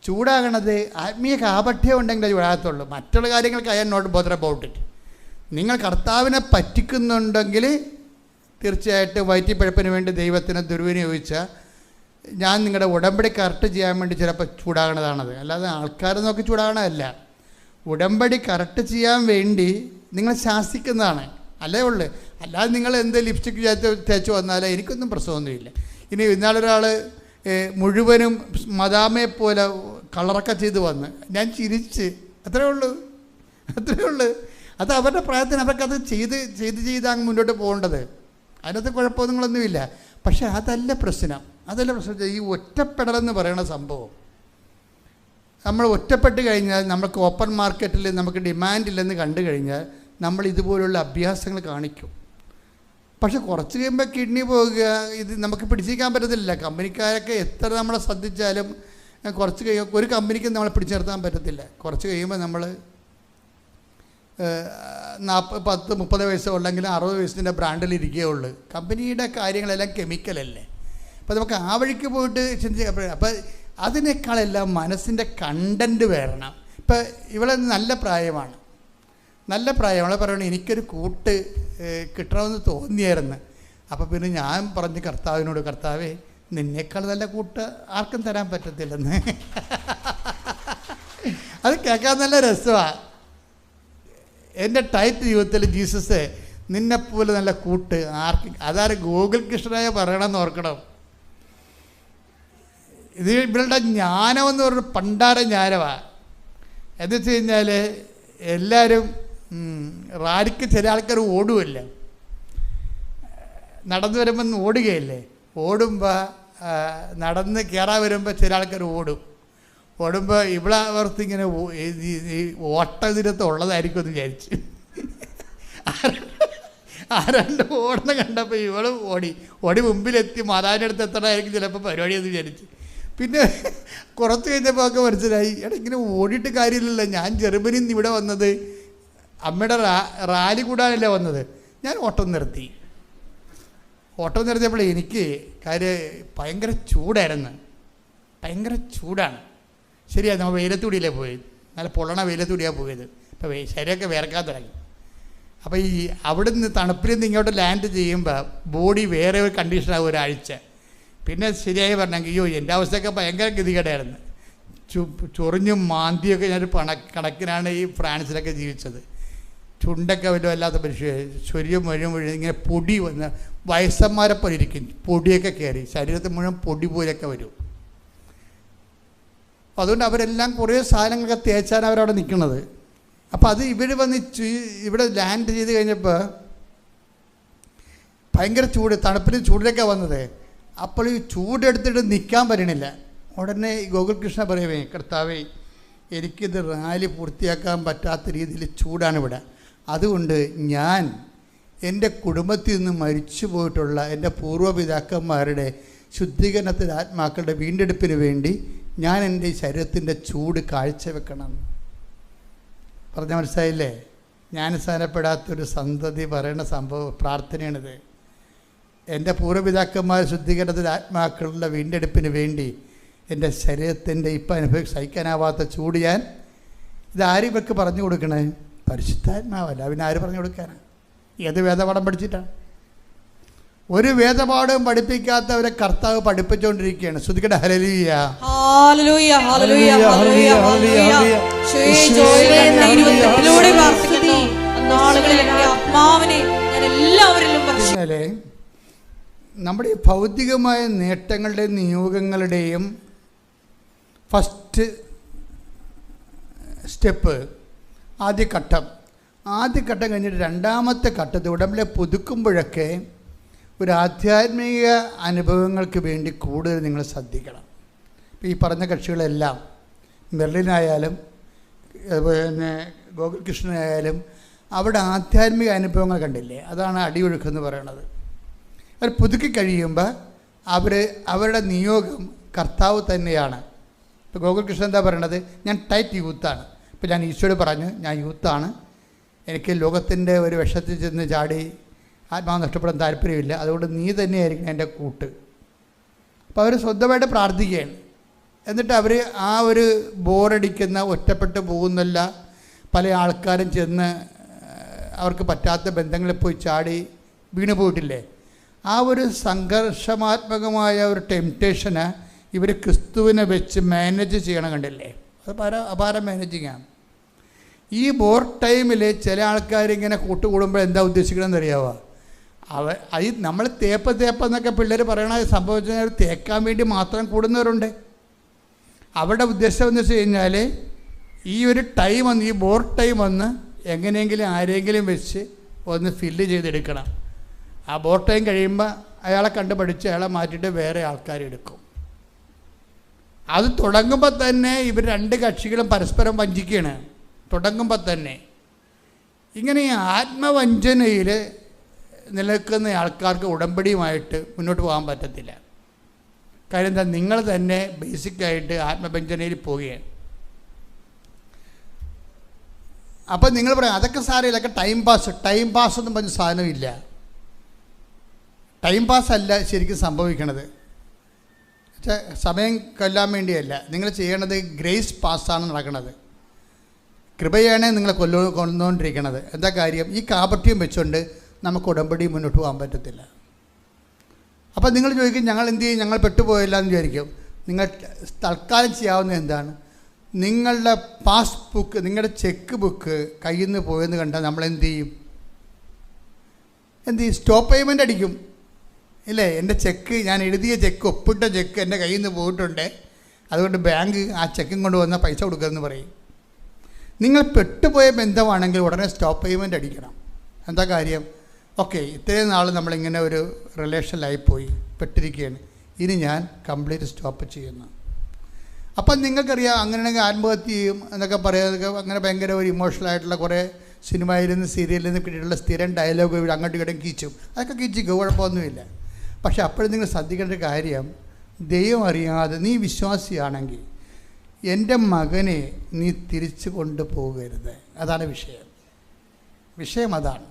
ചൂടാകണത് ആത്മീയ കാപഠ്യം ഉണ്ടെങ്കിൽ ചൂടാകത്തുള്ളൂ. മറ്റുള്ള കാര്യങ്ങൾക്ക് I am not bother about it. നിങ്ങൾ കർത്താവിനെ പറ്റിക്കുന്നുണ്ടെങ്കിൽ തീർച്ചയായിട്ടും വയറ്റിപ്പഴപ്പിന് വേണ്ടി ദൈവത്തിന് ദുർവിനിയോഗിച്ചാൽ ഞാൻ നിങ്ങളുടെ ഉടമ്പടി കറക്റ്റ് ചെയ്യാൻ വേണ്ടി ചിലപ്പോൾ ചൂടാകണതാണത്. അല്ലാതെ ആൾക്കാരെ നോക്കി ചൂടാകണമല്ല. ഉടമ്പടി കറക്റ്റ് ചെയ്യാൻ വേണ്ടി നിങ്ങൾ ശാസിക്കുന്നതാണ് അല്ലേ ഉള്ളു. അല്ലാതെ നിങ്ങൾ എന്ത് ലിപ്സ്റ്റിക് തേച്ച് വന്നാലേ എനിക്കൊന്നും പ്രശ്നമൊന്നുമില്ല. ഇനി ഇന്നാളൊരാൾ മുഴുവനും മദാമയെ പോലെ കളറൊക്കെ ചെയ്ത് വന്ന് ഞാൻ ചിരിച്ച്, അത്രയേ ഉള്ളൂ. അത് അവരുടെ പ്രായത്തിന് അവർക്കത് ചെയ്ത് അങ്ങ് മുന്നോട്ട് പോകേണ്ടത്. അതിനകത്ത് കുഴപ്പമൊന്നുങ്ങളൊന്നുമില്ല. പക്ഷേ അതല്ല പ്രശ്നം. ഈ ഒറ്റപ്പെടലെന്ന് പറയുന്ന സംഭവം. നമ്മൾ ഒറ്റപ്പെട്ട് കഴിഞ്ഞാൽ നമുക്ക് ഓപ്പൺ മാർക്കറ്റിൽ നമുക്ക് ഡിമാൻഡ് ഇല്ലെന്ന് കണ്ടു കഴിഞ്ഞാൽ നമ്മൾ ഇതുപോലുള്ള അഭ്യാസങ്ങൾ കാണിക്കും. പക്ഷെ കുറച്ച് കഴിയുമ്പോൾ കിഡ്നി പോകുക, ഇത് നമുക്ക് പിടിച്ചിരിക്കാൻ പറ്റത്തില്ല. കമ്പനിക്കാരൊക്കെ എത്ര നമ്മളെ ശ്രദ്ധിച്ചാലും കുറച്ച് കഴിയുമ്പോൾ ഒരു കമ്പനിക്ക് നമ്മളെ പിടിച്ചു നിർത്താൻ പറ്റത്തില്ല. കുറച്ച് കഴിയുമ്പോൾ നമ്മൾ 10-30 വയസ്സോ ഉള്ളെങ്കിലും 60 വയസ്സിൻ്റെ ബ്രാൻഡിൽ ഇരിക്കുകയുള്ളൂ. കമ്പനിയുടെ കാര്യങ്ങളെല്ലാം കെമിക്കലല്ലേ. അപ്പോൾ നമുക്ക് ആ വഴിക്ക് പോയിട്ട് ചിന്തിക്കുക. അപ്പോൾ അതിനേക്കാളെല്ലാം മനസ്സിൻ്റെ കണ്ടൻറ്റ് വരണം. ഇപ്പം ഇവളെ നല്ല പ്രായമാണ്, നല്ല പ്രായം. അവളെ പറയണം എനിക്കൊരു കൂട്ട് കിട്ടണമെന്ന് തോന്നിയായിരുന്നു. അപ്പോൾ പിന്നെ ഞാൻ പറഞ്ഞു കർത്താവിനോട്, കർത്താവേ നിന്നേക്കാൾ നല്ല കൂട്ട് ആർക്കും തരാൻ പറ്റത്തില്ലെന്ന്. അത് കേൾക്കാൻ നല്ല രസമാണ്. എൻ്റെ ടൈറ്റ് ജീവിതത്തിൽ ജീസസ് നിന്നെപ്പോലെ നല്ല കൂട്ട് ആർക്ക്, അതാരും ഗോകുൽ കൃഷ്ണനായ പറയണമെന്ന് ഓർക്കണം. ഇത് ഇവളുടെ ജ്ഞാനമെന്ന് പറഞ്ഞ പണ്ടാര ജ്ഞാനമാണ്. എന്ന് വെച്ച് കഴിഞ്ഞാൽ എല്ലാവരും റാലിക്ക് ചില ആൾക്കാർ ഓടുമല്ല, നടന്നു വരുമ്പം ഓടുകയല്ലേ. ഓടുമ്പോൾ നടന്ന് കയറാൻ വരുമ്പോൾ ചില ആൾക്കാർ ഓടുമ്പോൾ ഇവിടെ അവർത്തിങ്ങനെ ഈ ഓട്ടതിരത്ത് ഉള്ളതായിരിക്കും എന്ന് വിചാരിച്ച് ആരാണ്ട് ഓടുന്ന കണ്ടപ്പോൾ ഇവളും ഓടി മുമ്പിലെത്തി മാതാവിൻ്റെ അടുത്ത് എത്തണമായിരിക്കും ചിലപ്പോൾ പരിപാടിയെന്ന് വിചാരിച്ച്. പിന്നെ കുറച്ച് കഴിഞ്ഞപ്പോൾ ഒക്കെ മനസ്സിലായി, എടാ ഇങ്ങനെ ഓടിയിട്ട് കാര്യമില്ലല്ലോ, ഞാൻ ജർമ്മനിയിൽ നിന്ന് ഇവിടെ വന്നത് അമ്മയുടെ റാലി കൂടാനല്ലേ വന്നത്. ഞാൻ ഓട്ടം നിർത്തിയപ്പോൾ എനിക്ക് കാര്യം ഭയങ്കര ചൂടായിരുന്നു, ഭയങ്കര ചൂടാണ്. ശരിയാണ്, നമ്മൾ വെയിലത്തൂടിയല്ലേ പോയത്, നല്ല പൊള്ളണ വെയിലത്തൂടിയാണ് പോയത്. അപ്പോൾ ശരീരമൊക്കെ വിയർക്കാൻ തുടങ്ങി. അപ്പോൾ ഈ അവിടെ നിന്ന് തണുപ്പിൽ നിന്ന് ഇങ്ങോട്ട് ലാൻഡ് ചെയ്യുമ്പോൾ ബോഡി വേറെ ഒരു കണ്ടീഷനാകും ഒരാഴ്ച. പിന്നെ ശരിയായി പറഞ്ഞെങ്കിൽ അയ്യോ എൻ്റെ അവസ്ഥയൊക്കെ ഭയങ്കര ഗതികേടായിരുന്നു. ചൊറിഞ്ഞും മാന്തിയൊക്കെ ഞാനൊരു കണക്കിനാണ് ഈ ഫ്രാൻസിലൊക്കെ ജീവിച്ചത്. ചുണ്ടൊക്കെ വല്ലാത്ത മനുഷ്യർ, ചൊരിയും മുഴുവൻ ഇങ്ങനെ പൊടി വന്ന് വയസ്സന്മാരെ പോലെ ഇരിക്കും, പൊടിയൊക്കെ കയറി ശരീരത്തിൽ മുഴുവൻ പൊടി പോലെയൊക്കെ വരും. അതുകൊണ്ട് അവരെല്ലാം കുറേ സാധനങ്ങളൊക്കെ തേച്ചാണ് അവരവിടെ നിൽക്കുന്നത്. അപ്പോൾ അത് ഇവർ വന്ന് ഇവിടെ ലാൻഡ് ചെയ്ത് കഴിഞ്ഞപ്പോൾ ഭയങ്കര ചൂട്, തണുപ്പിന് ചൂടിലൊക്കെ വന്നത്. അപ്പോൾ ഈ ചൂടെടുത്തിട്ട് നിൽക്കാൻ പറ്റണില്ല. ഉടനെ ഗോകുൽ കൃഷ്ണ പറയുവേ, കർത്താവേ എനിക്കിത് റാലി പൂർത്തിയാക്കാൻ പറ്റാത്ത രീതിയിൽ ചൂടാണ് ഇവിടെ. അതുകൊണ്ട് ഞാൻ എൻ്റെ കുടുംബത്തിൽ നിന്ന് മരിച്ചു പോയിട്ടുള്ള എൻ്റെ പൂർവ്വപിതാക്കന്മാരുടെ ശുദ്ധീകരണത്തിന് ആത്മാക്കളുടെ വീണ്ടെടുപ്പിന് വേണ്ടി ഞാൻ എൻ്റെ ശരീരത്തിൻ്റെ ചൂട് കാഴ്ചവെക്കണം. പറഞ്ഞാൽ മനസ്സിലായില്ലേ? ജ്ഞാനസ്ഥാനപ്പെടാത്തൊരു സന്തതി പറയുന്ന സംഭവം പ്രാർത്ഥനയാണിത്. എൻ്റെ പൂർവ്വപിതാക്കന്മാർ ശുദ്ധീകരണത്തിന് ആത്മാക്കളുടെ വീണ്ടെടുപ്പിന് വേണ്ടി എൻ്റെ ശരീരത്തിൻ്റെ ഇപ്പം സഹിക്കാനാവാത്ത ചൂട് ഞാൻ ഇതാരും ഇവർക്ക് പറഞ്ഞു കൊടുക്കണേ? പരിശുദ്ധാത്മാവല്ല, അവന് ആര് പറഞ്ഞു കൊടുക്കാനാണ്? ഏത് വേദപാഠം പഠിച്ചിട്ടാണ്? ഒരു വേദപാഠവും പഠിപ്പിക്കാത്തവരെ കർത്താവ് പഠിപ്പിച്ചുകൊണ്ടിരിക്കുകയാണ്. ശ്രുതിക്കട്ടെ hallelujah, hallelujah, hallelujah, hallelujah, hallelujah. നമ്മുടെ ഈ ഭൗതികമായ നേട്ടങ്ങളുടെയും നിയോഗങ്ങളുടെയും ഫസ്റ്റ് സ്റ്റെപ്പ് ആദ്യഘട്ടം കഴിഞ്ഞിട്ട് രണ്ടാമത്തെ ഘട്ടത്തിൽ ഉടമ്പടിയെ പുതുക്കുമ്പോഴൊക്കെ ഒരു ആധ്യാത്മിക അനുഭവങ്ങൾക്ക് വേണ്ടി കൂടുതൽ നിങ്ങൾ ശ്രദ്ധിക്കണം. ഇപ്പോൾ ഈ പറഞ്ഞ കക്ഷികളെല്ലാം മെർലിനായാലും പിന്നെ ഗോകുൽ കൃഷ്ണനായാലും അവിടെ ആധ്യാത്മിക അനുഭവങ്ങൾ കണ്ടില്ലേ? അതാണ് അടിയൊഴുക്കെന്ന് പറയണത്. അവർ പുതുക്കി കഴിയുമ്പോൾ അവരുടെ നിയോഗം കർത്താവ് തന്നെയാണ്. ഇപ്പോൾ ഗോകുൽ കൃഷ്ണൻ എന്താ പറയണത്? ഞാൻ ടൈറ്റ് യൂത്താണ്. ഇപ്പോൾ ഞാൻ ഈശോയോട് പറഞ്ഞു, ഞാൻ യൂത്താണ്, എനിക്ക് ലോകത്തിൻ്റെ ഒരു വിഷത്തിൽ ചെന്ന് ചാടി ആത്മാവ് നഷ്ടപ്പെടാൻ താല്പര്യമില്ല, അതുകൊണ്ട് നീ തന്നെയായിരിക്കണം എൻ്റെ കൂട്ട്. അപ്പോൾ അവർ സ്വന്തമായിട്ട് പ്രാർത്ഥിക്കുകയാണ്. എന്നിട്ട് അവർ ആ ഒരു ബോറടിക്കുന്ന, ഒറ്റപ്പെട്ട് പോകുന്നില്ല പല ആൾക്കാരും ചെന്ന് അവർക്ക് പറ്റാത്ത ബന്ധങ്ങളിൽ പോയി ചാടി വീണ് പോയിട്ടില്ലേ? ആ ഒരു സംഘർഷമാത്മകമായ ഒരു ടെംപ്റ്റേഷന് ഇവർ ക്രിസ്തുവിനെ വെച്ച് മാനേജ് ചെയ്യണം. കണ്ടില്ലേ? അത് അപാര മാനേജിങ്ങാണ്. ഈ ബോർ ടൈമിൽ ചില ആൾക്കാരിങ്ങനെ കൂട്ടുകൂടുമ്പോൾ എന്താ ഉദ്ദേശിക്കണമെന്ന് അറിയാവോ? അത് നമ്മൾ തേപ്പെന്നൊക്കെ പിള്ളേർ പറയണ സംഭവിച്ചാൽ തേക്കാൻ വേണ്ടി മാത്രം കൂടുന്നവരുണ്ട്. അവരുടെ ഉദ്ദേശം എന്ന് വെച്ച് കഴിഞ്ഞാൽ ഈ ഒരു ടൈം വന്ന്, ഈ ബോർ ടൈം വന്ന് എങ്ങനെയെങ്കിലും ആരെങ്കിലും വെച്ച് ഒന്ന് ഫില്ല് ചെയ്തെടുക്കണം. ആ ബോർ ടൈം കഴിയുമ്പോൾ അയാളെ കണ്ടുപഠിച്ച് അയാളെ മാറ്റിയിട്ട് വേറെ ആൾക്കാരെടുക്കും. അത് തുടങ്ങുമ്പോൾ തന്നെ ഇവർ രണ്ട് കക്ഷികളും പരസ്പരം വഞ്ചിക്കുകയാണ്. തുടങ്ങുമ്പോൾ തന്നെ ഇങ്ങനെ ആത്മവഞ്ചനയിൽ നിലനിൽക്കുന്ന ആൾക്കാർക്ക് ഉടമ്പടിയുമായിട്ട് മുന്നോട്ട് പോകാൻ പറ്റത്തില്ല. കാര്യം എന്താ, നിങ്ങൾ തന്നെ ബേസിക്കായിട്ട് ആത്മബന്ധനയിൽ പോവുകയാണ്. അപ്പം നിങ്ങൾ പറയാം അതൊക്കെ സാരമില്ല, അതൊക്കെ ടൈം പാസ് ഒന്നും പറഞ്ഞ സാധനമില്ല. ടൈം പാസ് അല്ല ശരിക്കും സംഭവിക്കണത്. സമയം കൊല്ലാൻ വേണ്ടിയല്ല, നിങ്ങൾ ചെയ്യണത് ഗ്രേസ് പാസ്സാണ് നടക്കുന്നത്. കൃപയാണ് നിങ്ങളെ കൊന്നുകൊണ്ടിരിക്കണത്. എന്താ കാര്യം, ഈ കാപട്യം വെച്ചുകൊണ്ട് നമുക്ക് ഉടമ്പടി മുന്നോട്ട് പോകാൻ പറ്റത്തില്ല. അപ്പം നിങ്ങൾ ചോദിക്കും ഞങ്ങൾ എന്ത് ചെയ്യും, ഞങ്ങൾ പെട്ടുപോയില്ല എന്ന് വിചാരിക്കും. നിങ്ങൾ തൽക്കാലം ചെയ്യാവുന്ന എന്താണ്, നിങ്ങളുടെ പാസ്ബുക്ക്, നിങ്ങളുടെ ചെക്ക് ബുക്ക് കയ്യിൽ നിന്ന് പോയെന്ന് കണ്ടാൽ നമ്മൾ എന്ത് ചെയ്യും, സ്റ്റോപ്പ് പേയ്മെൻ്റ് അടിക്കും ഇല്ലേ? എൻ്റെ ചെക്ക്, ഞാൻ എഴുതിയ ചെക്ക്, ഒപ്പിട്ട ചെക്ക് എൻ്റെ കയ്യിൽ നിന്ന് പോയിട്ടുണ്ട്, അതുകൊണ്ട് ബാങ്ക് ആ ചെക്കും കൊണ്ട് വന്നാൽ പൈസ കൊടുക്കുമെന്ന് പറയും. നിങ്ങൾ പെട്ടുപോയ ബന്ധമാണെങ്കിൽ ഉടനെ സ്റ്റോപ്പ് പേയ്മെൻ്റ് അടിക്കണം. എന്താ കാര്യം, ഓക്കെ ഇത്രയും നാൾ നമ്മളിങ്ങനെ ഒരു റിലേഷനിലായിപ്പോയി, പെട്ടിരിക്കുകയാണ്, ഇനി ഞാൻ കംപ്ലീറ്റ് സ്റ്റോപ്പ് ചെയ്യുന്നു. അപ്പം നിങ്ങൾക്കറിയാം അങ്ങനെയാണെങ്കിൽ ആത്മഹത്യ ചെയ്യും എന്നൊക്കെ പറയാതൊക്കെ, അങ്ങനെ ഭയങ്കര ഒരു ഇമോഷണലായിട്ടുള്ള കുറേ സിനിമയിൽ നിന്ന് സീരിയലിൽ നിന്ന് കിട്ടിയിട്ടുള്ള സ്ഥിരം ഡയലോഗ് അങ്ങോട്ടും ഇങ്ങോട്ടും കീച്ചും, അതൊക്കെ കീച്ചിക്കും, കുഴപ്പമൊന്നുമില്ല. പക്ഷെ അപ്പോഴും നിങ്ങൾ ശ്രദ്ധിക്കേണ്ട ഒരു കാര്യം, ദൈവം അറിയാതെ നീ വിശ്വാസിയാണെങ്കിൽ എൻ്റെ മകനെ നീ തിരിച്ചു കൊണ്ടുപോകരുത്. അതാണ് വിഷയം അതാണ്.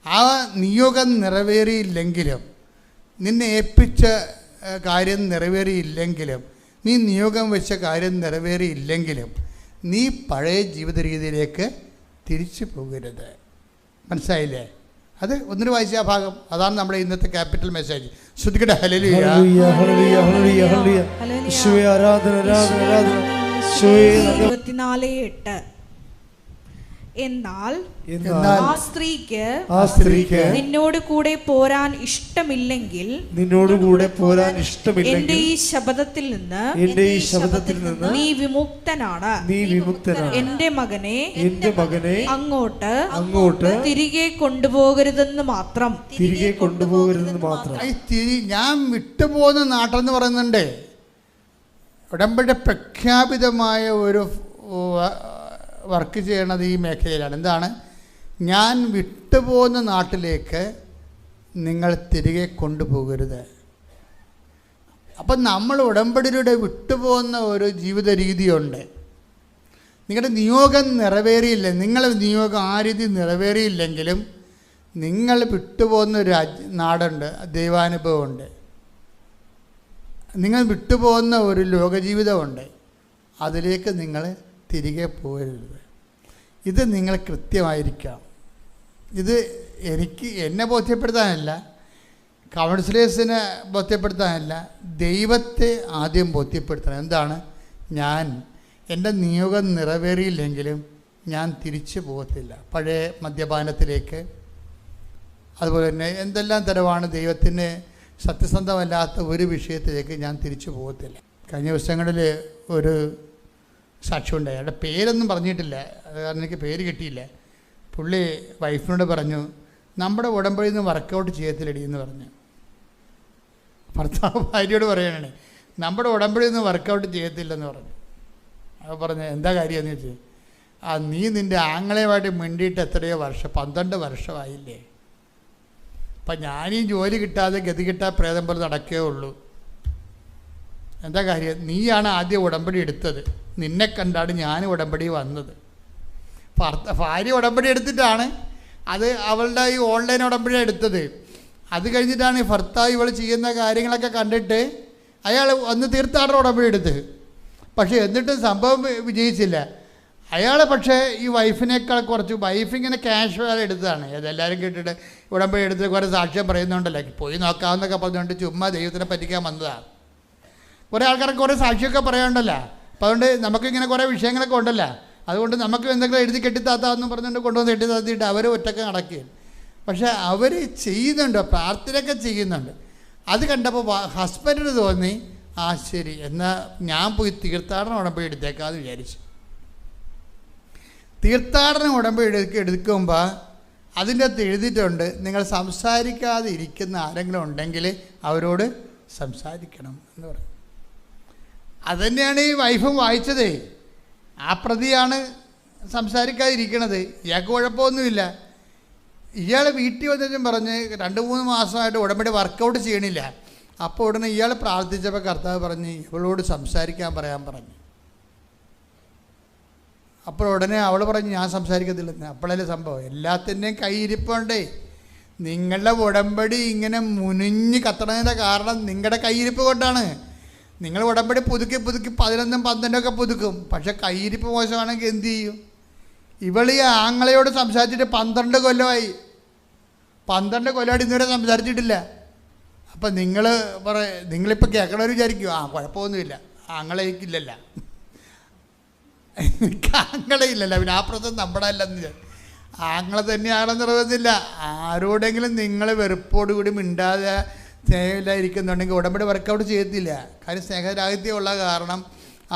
ആ നിയോഗം നിറവേറിയില്ലെങ്കിലും, നിന്നെ ഏൽപ്പിച്ച കാര്യം നിറവേറിയില്ലെങ്കിലും, നീ നിയോഗം വെച്ച കാര്യം നിറവേറിയില്ലെങ്കിലും നീ പഴയ ജീവിത രീതിയിലേക്ക് തിരിച്ചു പോകരുത്. മനസ്സിലായില്ലേ? അത് ഒന്നിനു വായിച്ച ആ ഭാഗം, അതാണ് നമ്മുടെ ഇന്നത്തെ ക്യാപിറ്റൽ മെസ്സേജ്. ശ്രുതിക്കട്ടെ ഹല്ലേലൂയ, ഹല്ലേലൂയ, ഹല്ലേലൂയ, ഹല്ലേലൂയ. യേശുവേ ആരാധന, ആരാധന, ആരാധന. യേശുവേ 24:8. എന്നാൽ ആ സ്ത്രീക്ക് നിന്നോട് കൂടെ പോരാൻ ഇഷ്ടമില്ലെങ്കിൽ എന്റെ ഈ ശബ്ദത്തിൽ നിന്ന് നീ വിമുക്തനാണ്. എന്റെ മകനെ അങ്ങോട്ട് തിരികെ കൊണ്ടുപോകരുതെന്ന് മാത്രം. ഞാൻ വിട്ടുപോകുന്ന നാട്ടെന്ന് പറയുന്നുണ്ട്. ഉടമ്പടി പ്രഖ്യാപിതമായ ഒരു വർക്ക് ചെയ്യണത് ഈ മേഖലയിലാണ്. എന്താണ്, ഞാൻ വിട്ടുപോകുന്ന നാട്ടിലേക്ക് നിങ്ങൾ തിരികെ കൊണ്ടുപോകരുത്. അപ്പം നമ്മൾ ഉടമ്പടിയിലൂടെ വിട്ടുപോകുന്ന ഒരു ജീവിത രീതിയുണ്ട്. നിങ്ങളുടെ നിയോഗം നിറവേറിയില്ല, നിങ്ങളുടെ നിയോഗം ആ രീതി നിറവേറിയില്ലെങ്കിലും നിങ്ങൾ വിട്ടുപോകുന്ന ഒരു നാടുണ്ട്, ദൈവാനുഭവമുണ്ട്. നിങ്ങൾ വിട്ടുപോകുന്ന ഒരു ലോകജീവിതമുണ്ട്, അതിലേക്ക് നിങ്ങൾ തിരികെ പോകരുത്. ഇത് നിങ്ങൾ കൃത്യമായിരിക്കാം. ഇത് എന്നെ ബോധ്യപ്പെടുത്താനല്ല, കൗൺസിലേഴ്സിനെ ബോധ്യപ്പെടുത്താനല്ല, ദൈവത്തെ ആദ്യം ബോധ്യപ്പെടുത്തണം. എന്താണ്, ഞാൻ എൻ്റെ നിയോഗം നിറവേറിയില്ലെങ്കിലും ഞാൻ തിരിച്ചു പോകത്തില്ല പഴയ മദ്യപാനത്തിലേക്ക്. അതുപോലെ തന്നെ എന്തെല്ലാം തരമാണ് ദൈവത്തിന് സത്യസന്ധമല്ലാത്ത ഒരു വിഷയത്തിലേക്ക് ഞാൻ തിരിച്ചു പോകത്തില്ല. കഴിഞ്ഞ ദിവസങ്ങളിൽ ഒരു സാക്ഷ്യം ഉണ്ടായി. അയാളുടെ പേരൊന്നും പറഞ്ഞിട്ടില്ല, അത് കാരണം എനിക്ക് പേര് കിട്ടിയില്ല. പുള്ളി വൈഫിനോട് പറഞ്ഞു, നമ്മുടെ ഉടമ്പടിയിൽ നിന്ന് വർക്കൗട്ട് ചെയ്യത്തില്ലടി എന്ന് പറഞ്ഞു. ഭർത്താവ് ഭാര്യയോട് പറയണേ, നമ്മുടെ ഉടമ്പടിയിൽ നിന്ന് വർക്കൗട്ട് ചെയ്യത്തില്ലെന്ന് പറഞ്ഞു. അപ്പോൾ പറഞ്ഞു എന്താ കാര്യമെന്ന് ചോദിച്ചു. നീ നിൻ്റെ ആങ്ങളെയുമായിട്ട് മിണ്ടിയിട്ട് എത്രയോ വർഷം, 12 വർഷമായില്ലേ. അപ്പം ഞാനീ ജോലി കിട്ടാതെ ഗതി കിട്ടാൻ പ്രേതം പോലെ നടക്കേ ഉള്ളൂ. എന്താ കാര്യം, നീയാണ് ആദ്യം ഉടമ്പടി എടുത്തത്, നിന്നെ കണ്ടാണ് ഞാൻ ഉടമ്പടി വന്നത്. ഭാര്യ ഉടമ്പടി എടുത്തിട്ടാണ്, അത് അവളുടെ ഈ ഓൺലൈൻ ഉടമ്പടി എടുത്തത്. അത് കഴിഞ്ഞിട്ടാണ് ഈ ഭർത്താവ് ഇവൾ ചെയ്യുന്ന കാര്യങ്ങളൊക്കെ കണ്ടിട്ട് അയാൾ വന്ന് തീർത്ഥാടന ഉടമ്പടി എടുത്ത്. പക്ഷേ എന്നിട്ടും സംഭവം വിജയിച്ചില്ല. അയാൾ പക്ഷേ ഈ വൈഫിനേക്കാൾ കുറച്ച്, വൈഫിങ്ങനെ ക്യാഷ്വൽ എടുത്തതാണ്. അതെല്ലാവരും കേട്ടിട്ട് ഉടമ്പടി എടുത്ത് കുറേ സാക്ഷ്യം പറയുന്നുണ്ടല്ലോ, പോയി നോക്കാമെന്നൊക്കെ പറഞ്ഞുകൊണ്ട് ചുമ്മാ ദൈവത്തിനെ പറ്റിക്കാൻ വന്നതാണ്. കുറേ ആൾക്കാർക്ക് കുറേ സാക്ഷിയൊക്കെ പറയാനുണ്ടല്ലോ. അപ്പോൾ അതുകൊണ്ട് നമുക്കിങ്ങനെ കുറേ വിഷയങ്ങളൊക്കെ ഉണ്ടല്ലോ, അതുകൊണ്ട് നമുക്ക് എന്തെങ്കിലും എഴുതി കെട്ടിത്താത്താന്ന് പറഞ്ഞുകൊണ്ട് കൊണ്ടുവന്ന് കെട്ടിത്താത്തിയിട്ട് അവർ ഒറ്റക്ക് നടക്കുകയാണ്. പക്ഷേ അവർ ചെയ്യുന്നുണ്ട്, പ്രാർത്ഥനയൊക്കെ ചെയ്യുന്നുണ്ട്. അത് കണ്ടപ്പോൾ ഹസ്ബൻഡിന് തോന്നി, ശരി എന്നാൽ ഞാൻ പോയി തീർത്ഥാടന ഉടമ്പടി എടുത്തേക്കാമെന്ന് വിചാരിച്ചു. തീർത്ഥാടന ഉടമ്പടി എടുക്കുമ്പോൾ അതിൻ്റെ അകത്ത് എഴുതിയിട്ടുണ്ട്, നിങ്ങൾ സംസാരിക്കാതെ ഇരിക്കുന്ന ആരെങ്കിലും ഉണ്ടെങ്കിൽ അവരോട് സംസാരിക്കണം എന്ന് പറയും. അതുതന്നെയാണ് ഈ വൈഫും വായിച്ചത്. ആ പ്രതിയാണ് സംസാരിക്കാതിരിക്കണത്. ഇയാൾക്ക് കുഴപ്പമൊന്നുമില്ല. ഇയാൾ വീട്ടിൽ വന്നിട്ടും പറഞ്ഞ് 2-3 മാസമായിട്ട് ഉടമ്പടി വർക്കൗട്ട് ചെയ്യണില്ല. അപ്പോൾ ഉടനെ ഇയാൾ പ്രാർത്ഥിച്ചപ്പോൾ കർത്താവ് പറഞ്ഞ് ഇവളോട് സംസാരിക്കാൻ പറയാൻ പറഞ്ഞു. അപ്പോൾ ഉടനെ അവൾ പറഞ്ഞു ഞാൻ സംസാരിക്കത്തില്ലെന്ന്. അപ്പോഴല്ലേ സംഭവം, എല്ലാത്തിൻ്റെയും കയ്യിരിപ്പുണ്ടേ. നിങ്ങളുടെ ഉടമ്പടി ഇങ്ങനെ മുനിഞ്ഞ് കത്തണതിൻ്റെ കാരണം നിങ്ങളുടെ കയ്യിരിപ്പ് കൊണ്ടാണ്. നിങ്ങൾ ഉടമ്പടി പുതുക്കി 11-12 പുതുക്കും, പക്ഷെ കയ്യിരിപ്പ് മോശമാണെങ്കിൽ എന്തു ചെയ്യും? ഇവളീ ആങ്ങളയോട് സംസാരിച്ചിട്ട് 12 കൊല്ലമായി. 12 കൊല്ലമായിട്ട് ഇന്നുവരെ സംസാരിച്ചിട്ടില്ല. അപ്പം നിങ്ങളിപ്പോൾ കേൾക്കണവർ വിചാരിക്കും കുഴപ്പമൊന്നുമില്ല, ആങ്ങളയിക്കില്ലല്ല, എനിക്ക് ആങ്ങളയില്ലല്ല, പിന്നെ ആ പ്രശ്നം നമ്മുടെ അല്ലെന്ന്. ആങ്ങളെ തന്നെയാണെന്ന് നിർബന്ധമില്ല. ആരോടെങ്കിലും നിങ്ങൾ വെറുപ്പോടുകൂടി മിണ്ടാതെ സ്നേഹമില്ലായിരിക്കുന്നുണ്ടെങ്കിൽ ഉടമ്പടി വർക്കൗട്ട് ചെയ്യത്തില്ല. കാര്യം സ്നേഹരാഹിത്യമുള്ള കാരണം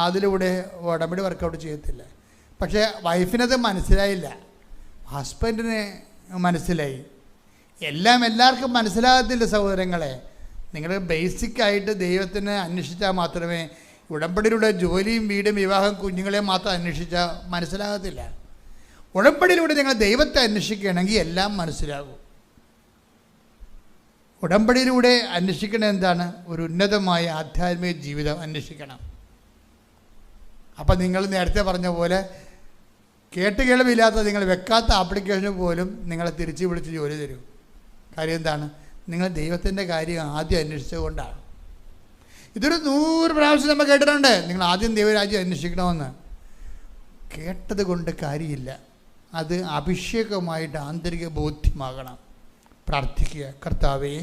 അതിലൂടെ ഉടമ്പടി വർക്കൗട്ട് ചെയ്യത്തില്ല. പക്ഷേ വൈഫിനത് മനസ്സിലായില്ല, ഹസ്ബൻഡിന് മനസ്സിലായി. എല്ലാവർക്കും മനസ്സിലാകത്തില്ല സഹോദരങ്ങളെ. നിങ്ങൾ ബേസിക്കായിട്ട് ദൈവത്തിനെ അന്വേഷിച്ചാൽ മാത്രമേ, ഉടമ്പടിയിലൂടെ ജോലിയും വീടും വിവാഹം കുഞ്ഞുങ്ങളെ മാത്രം അന്വേഷിച്ചാൽ മനസ്സിലാകത്തില്ല. ഉടമ്പടിയിലൂടെ നിങ്ങൾ ദൈവത്തെ അന്വേഷിക്കുകയാണെങ്കിൽ എല്ലാം മനസ്സിലാകും. ഉടമ്പടിയിലൂടെ അന്വേഷിക്കുന്നത് എന്താണ്? ഒരു ഉന്നതമായ ആധ്യാത്മിക ജീവിതം അന്വേഷിക്കണം. അപ്പം നിങ്ങൾ നേരത്തെ പറഞ്ഞ പോലെ കേൾവില്ലാത്ത നിങ്ങൾ വെക്കാത്ത ആപ്ലിക്കേഷൻ പോലും നിങ്ങളെ തിരിച്ച് വിളിച്ച് ജോലി തരും. കാര്യം എന്താണ്? നിങ്ങൾ ദൈവത്തിൻ്റെ കാര്യം ആദ്യം അന്വേഷിച്ചുകൊണ്ടാണ്. ഇതൊരു 100 പ്രാവശ്യം നമ്മൾ കേട്ടിട്ടുണ്ട്, നിങ്ങൾ ആദ്യം ദൈവരാജ്യം അന്വേഷിക്കണമെന്ന്. കേട്ടത് കൊണ്ട് കാര്യമില്ല, അത് അഭിഷേകമായിട്ട് ആന്തരിക ബോധ്യമാകണം. പ്രാർത്ഥിക്കുക, കർത്താവേ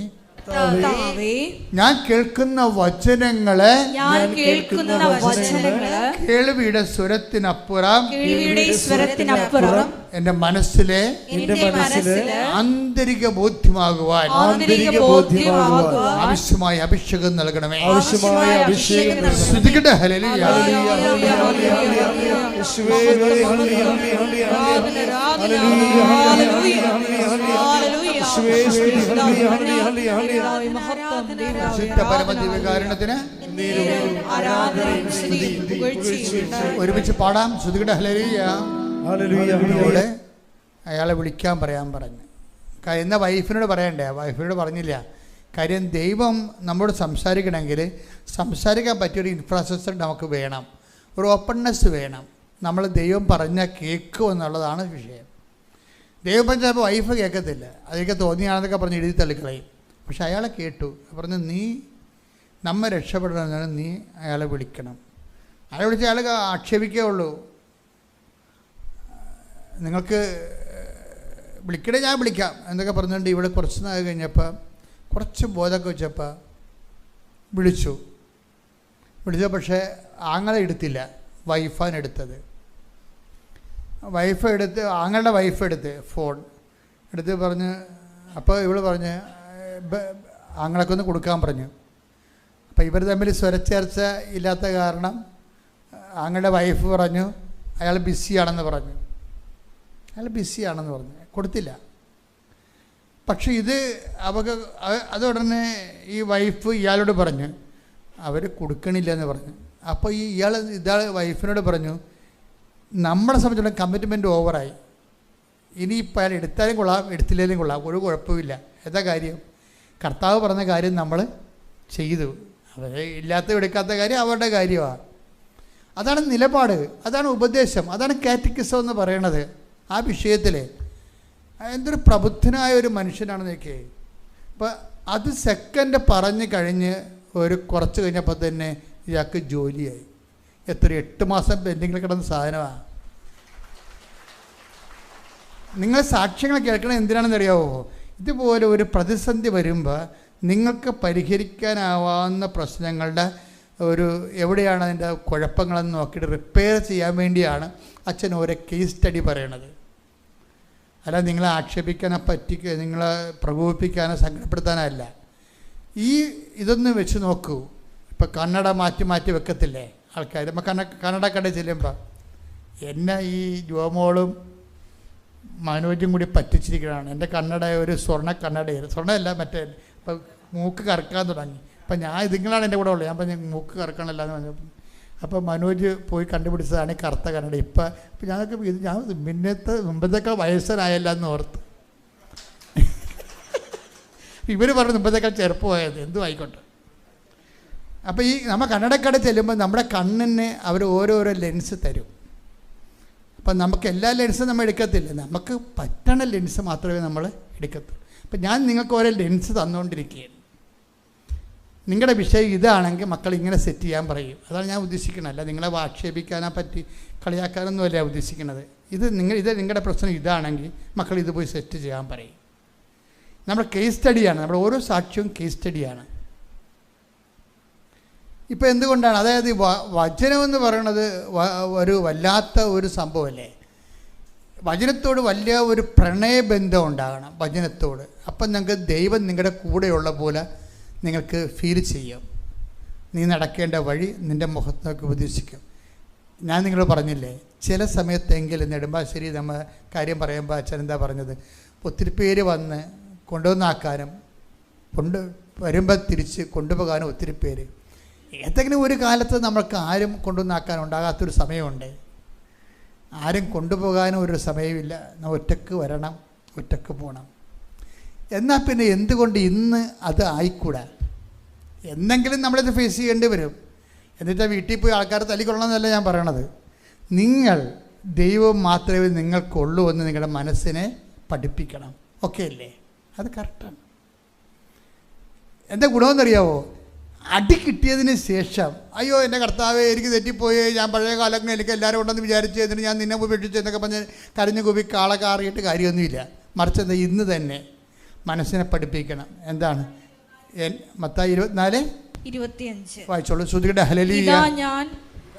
ഞാൻ കേൾക്കുന്ന വചനങ്ങള് കേൾവിയുടെ സ്വരത്തിനപ്പുറം എന്റെ മനസ്സിലെ ആന്തരിക ബോധ്യമാകുവാൻ ആവശ്യമായ അഭിഷേകം നൽകണമേ. ശ്രദ്ധിക്കട്ടെ. ഹല്ലേലൂയ. പരമദിവ്യകാരുണ്യത്തിന് ഒരുമിച്ച് പാടാം. ശ്രുതികട ഹല്ലേലൂയ. അയാളെ വിളിക്കാൻ പറയാൻ പറഞ്ഞു. എന്നാ വൈഫിനോട് പറയണ്ടേ? വൈഫിനോട് പറഞ്ഞില്ല. കാര്യം ദൈവം നമ്മോട് സംസാരിക്കണമെങ്കിൽ സംസാരിക്കാൻ പറ്റിയൊരു ഇൻഫ്രാസ്ട്രക്ചർ നമുക്ക് വേണം, ഒരു ഓപ്പൺനെസ് വേണം. നമ്മൾ ദൈവം പറഞ്ഞാൽ കേൾക്കും എന്നുള്ളതാണ് വിഷയം. ദൈവം ചിലപ്പോൾ വൈഫ് കേൾക്കത്തില്ല, അതൊക്കെ തോന്നിയാണെന്നൊക്കെ പറഞ്ഞ് എഴുതി തള്ളിക്കളയും. പക്ഷെ അയാളെ കേട്ടു. പറഞ്ഞു നീ നമ്മെ രക്ഷപ്പെടണമെന്നാണ്, നീ അയാളെ വിളിക്കണം. അയാളെ വിളിച്ച് അയാൾ ആക്ഷേപിക്കുകയുള്ളൂ. നിങ്ങൾക്ക് വിളിക്കണേ ഞാൻ വിളിക്കാം എന്നൊക്കെ പറഞ്ഞുകൊണ്ട് ഇവിടെ കുറച്ച് നാൾ കഴിഞ്ഞപ്പോൾ കുറച്ച് ബോധമൊക്കെ വെച്ചപ്പോൾ വിളിച്ചു. പക്ഷേ ആങ്ങളെ എടുത്തില്ല, വൈഫാണ് എടുത്തത്. ആങ്ങളുടെ വൈഫ് എടുത്ത് ഫോൺ എടുത്ത് പറഞ്ഞ്, അപ്പോൾ ഇവൾ പറഞ്ഞ് ആങ്ങളൊക്കെ ഒന്ന് കൊടുക്കാൻ പറഞ്ഞു. അപ്പോൾ ഇവർ തമ്മിൽ സ്വരച്ചേർച്ച ഇല്ലാത്ത കാരണം ആങ്ങളുടെ വൈഫ് പറഞ്ഞു അയാൾ ബിസിയാണെന്ന് പറഞ്ഞു. കൊടുത്തില്ല. പക്ഷെ ഇത് അതുടനെ ഈ വൈഫ് ഇയാളോട് പറഞ്ഞു അവർ കൊടുക്കണില്ല എന്ന് പറഞ്ഞു. അപ്പോൾ ഇയാൾ വൈഫിനോട് പറഞ്ഞു നമ്മളെ സംബന്ധിച്ചിടത്തോളം കമ്മിറ്റ്മെൻറ്റ് ഓവറായി, ഇനിയിപ്പോൾ അയാൾ എടുത്താലും കൊള്ളാം എടുത്തില്ലെങ്കിലും കൊള്ളാം, ഒരു കുഴപ്പമില്ല. എന്താ കാര്യം? കർത്താവ് പറഞ്ഞ കാര്യം നമ്മൾ ചെയ്തു, അവർ ഇല്ലാത്ത എടുക്കാത്ത കാര്യം അവരുടെ കാര്യമാണ്. അതാണ് നിലപാട്, അതാണ് ഉപദേശം, അതാണ് കാറ്റക്കിസം എന്ന് പറയണത്. ആ വിഷയത്തിൽ എന്തൊരു പ്രബുദ്ധനായ ഒരു മനുഷ്യനാണെന്നൊക്കെ. അപ്പം അത് സെക്കൻഡ് പറഞ്ഞ് കഴിഞ്ഞ് കുറച്ച് കഴിഞ്ഞപ്പോൾ തന്നെ ഇയാൾക്ക് ജോലിയായി. 8 മാസം പെൻഡിങ്ങിൽ കിടന്ന സാധനമാണ്. നിങ്ങൾ സാക്ഷ്യങ്ങൾ കേൾക്കണം എന്തിനാണെന്ന് അറിയാവോ? ഇതുപോലെ ഒരു പ്രതിസന്ധി വരുമ്പോൾ നിങ്ങൾക്ക് പരിഹരിക്കാനാവാവുന്ന പ്രശ്നങ്ങളുടെ എവിടെയാണ് അതിൻ്റെ കുഴപ്പങ്ങളെന്ന് നോക്കിയിട്ട് റിപ്പയർ ചെയ്യാൻ വേണ്ടിയാണ് അച്ഛൻ ഓരോ കേസ് സ്റ്റഡി പറയണത്. അല്ല നിങ്ങളെ ആക്ഷേപിക്കാനോ നിങ്ങളെ പ്രകോപിപ്പിക്കാനോ സങ്കടപ്പെടുത്താനല്ല. ഇതൊന്ന് വെച്ച് നോക്കൂ. ഇപ്പം കന്നഡ മാറ്റി വെക്കത്തില്ലേ ആൾക്കാർ? നമ്മൾ കന്നഡ കടയിൽ ചെല്ലുമ്പോൾ എന്നെ ഈ ജോമോളും മനോജും കൂടി പറ്റിച്ചിരിക്കുകയാണ്. എൻ്റെ കന്നഡ ഒരു കന്നഡയായിരുന്നു, സ്വർണ്ണമല്ല മറ്റേ. ഇപ്പം മൂക്ക് കറക്കാൻ തുടങ്ങി. അപ്പം നിങ്ങളാണ് എൻ്റെ കൂടെ ഉള്ളത്. ഞാൻ പറഞ്ഞു മൂക്ക് കറക്കണമല്ല എന്ന് പറഞ്ഞു. അപ്പോൾ മനോജ് പോയി കണ്ടുപിടിച്ചതാണ് ഈ കറുത്ത കന്നഡ. ഞാൻ മുമ്പത്തേക്കാൾ വയസ്സനായല്ല എന്ന് ഓർത്ത്. ഇവർ പറഞ്ഞു മുമ്പത്തേക്കാൾ ചെറുപ്പമായത്, എന്തും ആയിക്കോട്ടെ. അപ്പോൾ ഈ നമ്മൾ കണ്ണടക്കട ചെല്ലുമ്പോൾ നമ്മുടെ കണ്ണിന് അവർ ഓരോരോ ലെൻസ് തരും. അപ്പം നമുക്ക് എല്ലാ ലെൻസും നമ്മൾ എടുക്കത്തില്ല, നമുക്ക് പറ്റണ ലെൻസ് മാത്രമേ നമ്മൾ എടുക്കത്തുള്ളൂ. അപ്പം ഞാൻ നിങ്ങൾക്ക് ഓരോ ലെൻസ് തന്നുകൊണ്ടിരിക്കുകയാണ്. നിങ്ങളുടെ വിഷയം ഇതാണെങ്കിൽ മക്കൾ ഇങ്ങനെ സെറ്റ് ചെയ്യാൻ പറയും. അതാണ് ഞാൻ ഉദ്ദേശിക്കുന്നത്. അല്ല നിങ്ങളെ ആക്ഷേപിക്കാനെ പറ്റി കളിയാക്കാനൊന്നുമല്ല ഉദ്ദേശിക്കുന്നത്. ഇത് നിങ്ങളുടെ പ്രശ്നം ഇതാണെങ്കിൽ മക്കൾ ഇത് പോയി സെറ്റ് ചെയ്യാൻ പറയും. നമ്മുടെ കേസ് സ്റ്റഡിയാണ്, നമ്മുടെ ഓരോ സാക്ഷ്യവും കേസ് സ്റ്റഡിയാണ്. ഇപ്പോൾ എന്തുകൊണ്ടാണ്, അതായത് വചനമെന്ന് പറയുന്നത് ഒരു വല്ലാത്ത ഒരു സംഭവമല്ലേ. വചനത്തോട് വലിയ ഒരു പ്രണയബന്ധം ഉണ്ടാകണം വചനത്തോട്. അപ്പം നിങ്ങൾക്ക് ദൈവം നിങ്ങളുടെ കൂടെയുള്ള പോലെ നിങ്ങൾക്ക് ഫീൽ ചെയ്യും. നീ നടക്കേണ്ട വഴി നിൻ്റെ മുഖത്തൊക്കെ ഉപദേശിക്കും. ഞാൻ നിങ്ങളോട് പറഞ്ഞില്ലേ, ചില സമയത്തെങ്കിലും നെടുമ്പാശ്ശേരി നമ്മൾ കാര്യം പറയുമ്പോൾ അച്ഛൻ എന്താ പറഞ്ഞത്, ഒത്തിരി പേര് വന്ന് കൊണ്ടുവന്നാക്കാനും വരുമ്പോൾ തിരിച്ച് കൊണ്ടുപോകാനും ഒത്തിരി പേര്. ഏതെങ്കിലും ഒരു കാലത്ത് നമ്മൾക്ക് ആരും കൊണ്ടുവന്നാക്കാൻ ഉണ്ടാകാത്തൊരു സമയമുണ്ട്. ആരും കൊണ്ടുപോകാനും ഒരു സമയമില്ല. നമ്മൾ ഒറ്റക്ക് വരണം, ഒറ്റക്ക് പോകണം. എന്നാൽ പിന്നെ എന്തുകൊണ്ട് ഇന്ന് അത് ആയിക്കൂടാ? എന്തെങ്കിലും നമ്മളിത് ഫേസ് ചെയ്യേണ്ടി വരും. എന്നിട്ട് വീട്ടിൽ പോയി ആൾക്കാരെ തല്ലിക്കൊള്ളണമെന്നല്ല ഞാൻ പറയണത്. നിങ്ങൾ ദൈവം മാത്രമേ നിങ്ങൾക്കുള്ളൂ എന്ന് നിങ്ങളുടെ മനസ്സിനെ പഠിപ്പിക്കണം. ഓക്കെ അല്ലേ? അത് കറക്റ്റാണ്. എന്താ ഗുണമെന്നറിയാവോ? അടി കിട്ടിയതിന് ശേഷം അയ്യോ എൻ്റെ കർത്താവേ എനിക്ക് തെറ്റിപ്പോയി, ഞാൻ പഴയ കാലങ്ങൾ എനിക്ക് എല്ലാവരും ഉണ്ടെന്ന് വിചാരിച്ചു, എന്നിട്ട് ഞാൻ നിന്നെ ഉപേക്ഷിച്ചു എന്നൊക്കെ പറഞ്ഞ് കരഞ്ഞു കൂപ്പി കാളെ കാറിയിട്ട് കാര്യമൊന്നുമില്ല. മറിച്ച് എന്താ, ഇന്ന് തന്നെ മനസ്സിനെ പഠിപ്പിക്കണം. എന്താണ്? മത്തായി 24:25 വായിച്ചോളൂ. ശ്രുതിയുടെ ഹല്ലേലൂയ.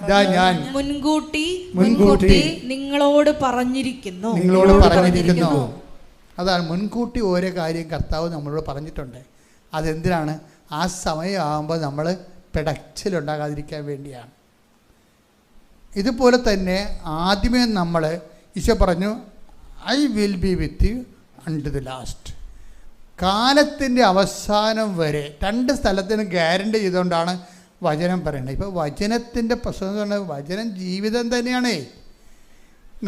ഇതാ ഞാൻ മുൻകൂട്ടി നിങ്ങളോട് പറഞ്ഞിരിക്കുന്നു. അതാണ് മുൻകൂട്ടി ഓരോ കാര്യം കർത്താവ് നമ്മളോട് പറഞ്ഞിട്ടുണ്ട്. അതെന്തിനാണ്? ആ സമയമാകുമ്പോൾ നമ്മൾ പിടച്ചിലുണ്ടാകാതിരിക്കാൻ വേണ്ടിയാണ്. ഇതുപോലെ തന്നെ ആദ്യമേ നമ്മൾ ഈശോ പറഞ്ഞു, I will be with U unto the last. കാലത്തിൻ്റെ അവസാനം വരെ 2 സ്ഥലത്തിന് ഗ്യാരണ്ടി ചെയ്തുകൊണ്ടാണ് വചനം പറയുന്നത്. ഇപ്പോൾ വചനത്തിൻ്റെ പ്രശ്നം എന്ന് പറഞ്ഞാൽ വചനം ജീവിതം തന്നെയാണേ.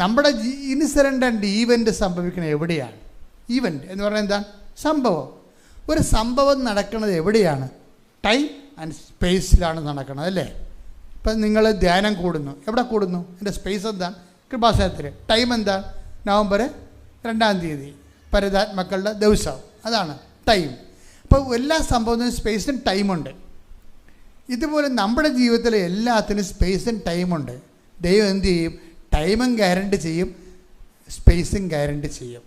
നമ്മുടെ ഇൻസിഡൻ്റ് ആൻഡ് ഈവൻ്റ് സംഭവിക്കുന്നത് എവിടെയാണ്? ഈവൻ്റ് എന്ന് പറഞ്ഞാൽ എന്താണ്? സംഭവം. ഒരു സംഭവം നടക്കുന്നത് എവിടെയാണ്? ടൈം ആൻഡ് സ്പേസിലാണ് നടക്കുന്നത്, അല്ലേ? ഇപ്പം നിങ്ങൾ ധ്യാനം കൂടുന്നു, എവിടെ കൂടുന്നു? എൻ്റെ സ്പേസ് എന്താണ്? കൃപാസനത്തിൽ. ടൈം എന്താണ്? നവംബർ 2-ാം തീയതി പരിതാത്മക്കളുടെ ദിവസം, അതാണ് ടൈം. അപ്പോൾ എല്ലാ സംഭവത്തിനും സ്പേസും ടൈമുണ്ട്. ഇതുപോലെ നമ്മുടെ ജീവിതത്തിലെ എല്ലാത്തിനും സ്പേസും ടൈമുണ്ട്. ദൈവം എന്ത് ചെയ്യും? ടൈമും ഗ്യാരണ്ടി ചെയ്യും, സ്പേസും ഗ്യാരണ്ടി ചെയ്യും.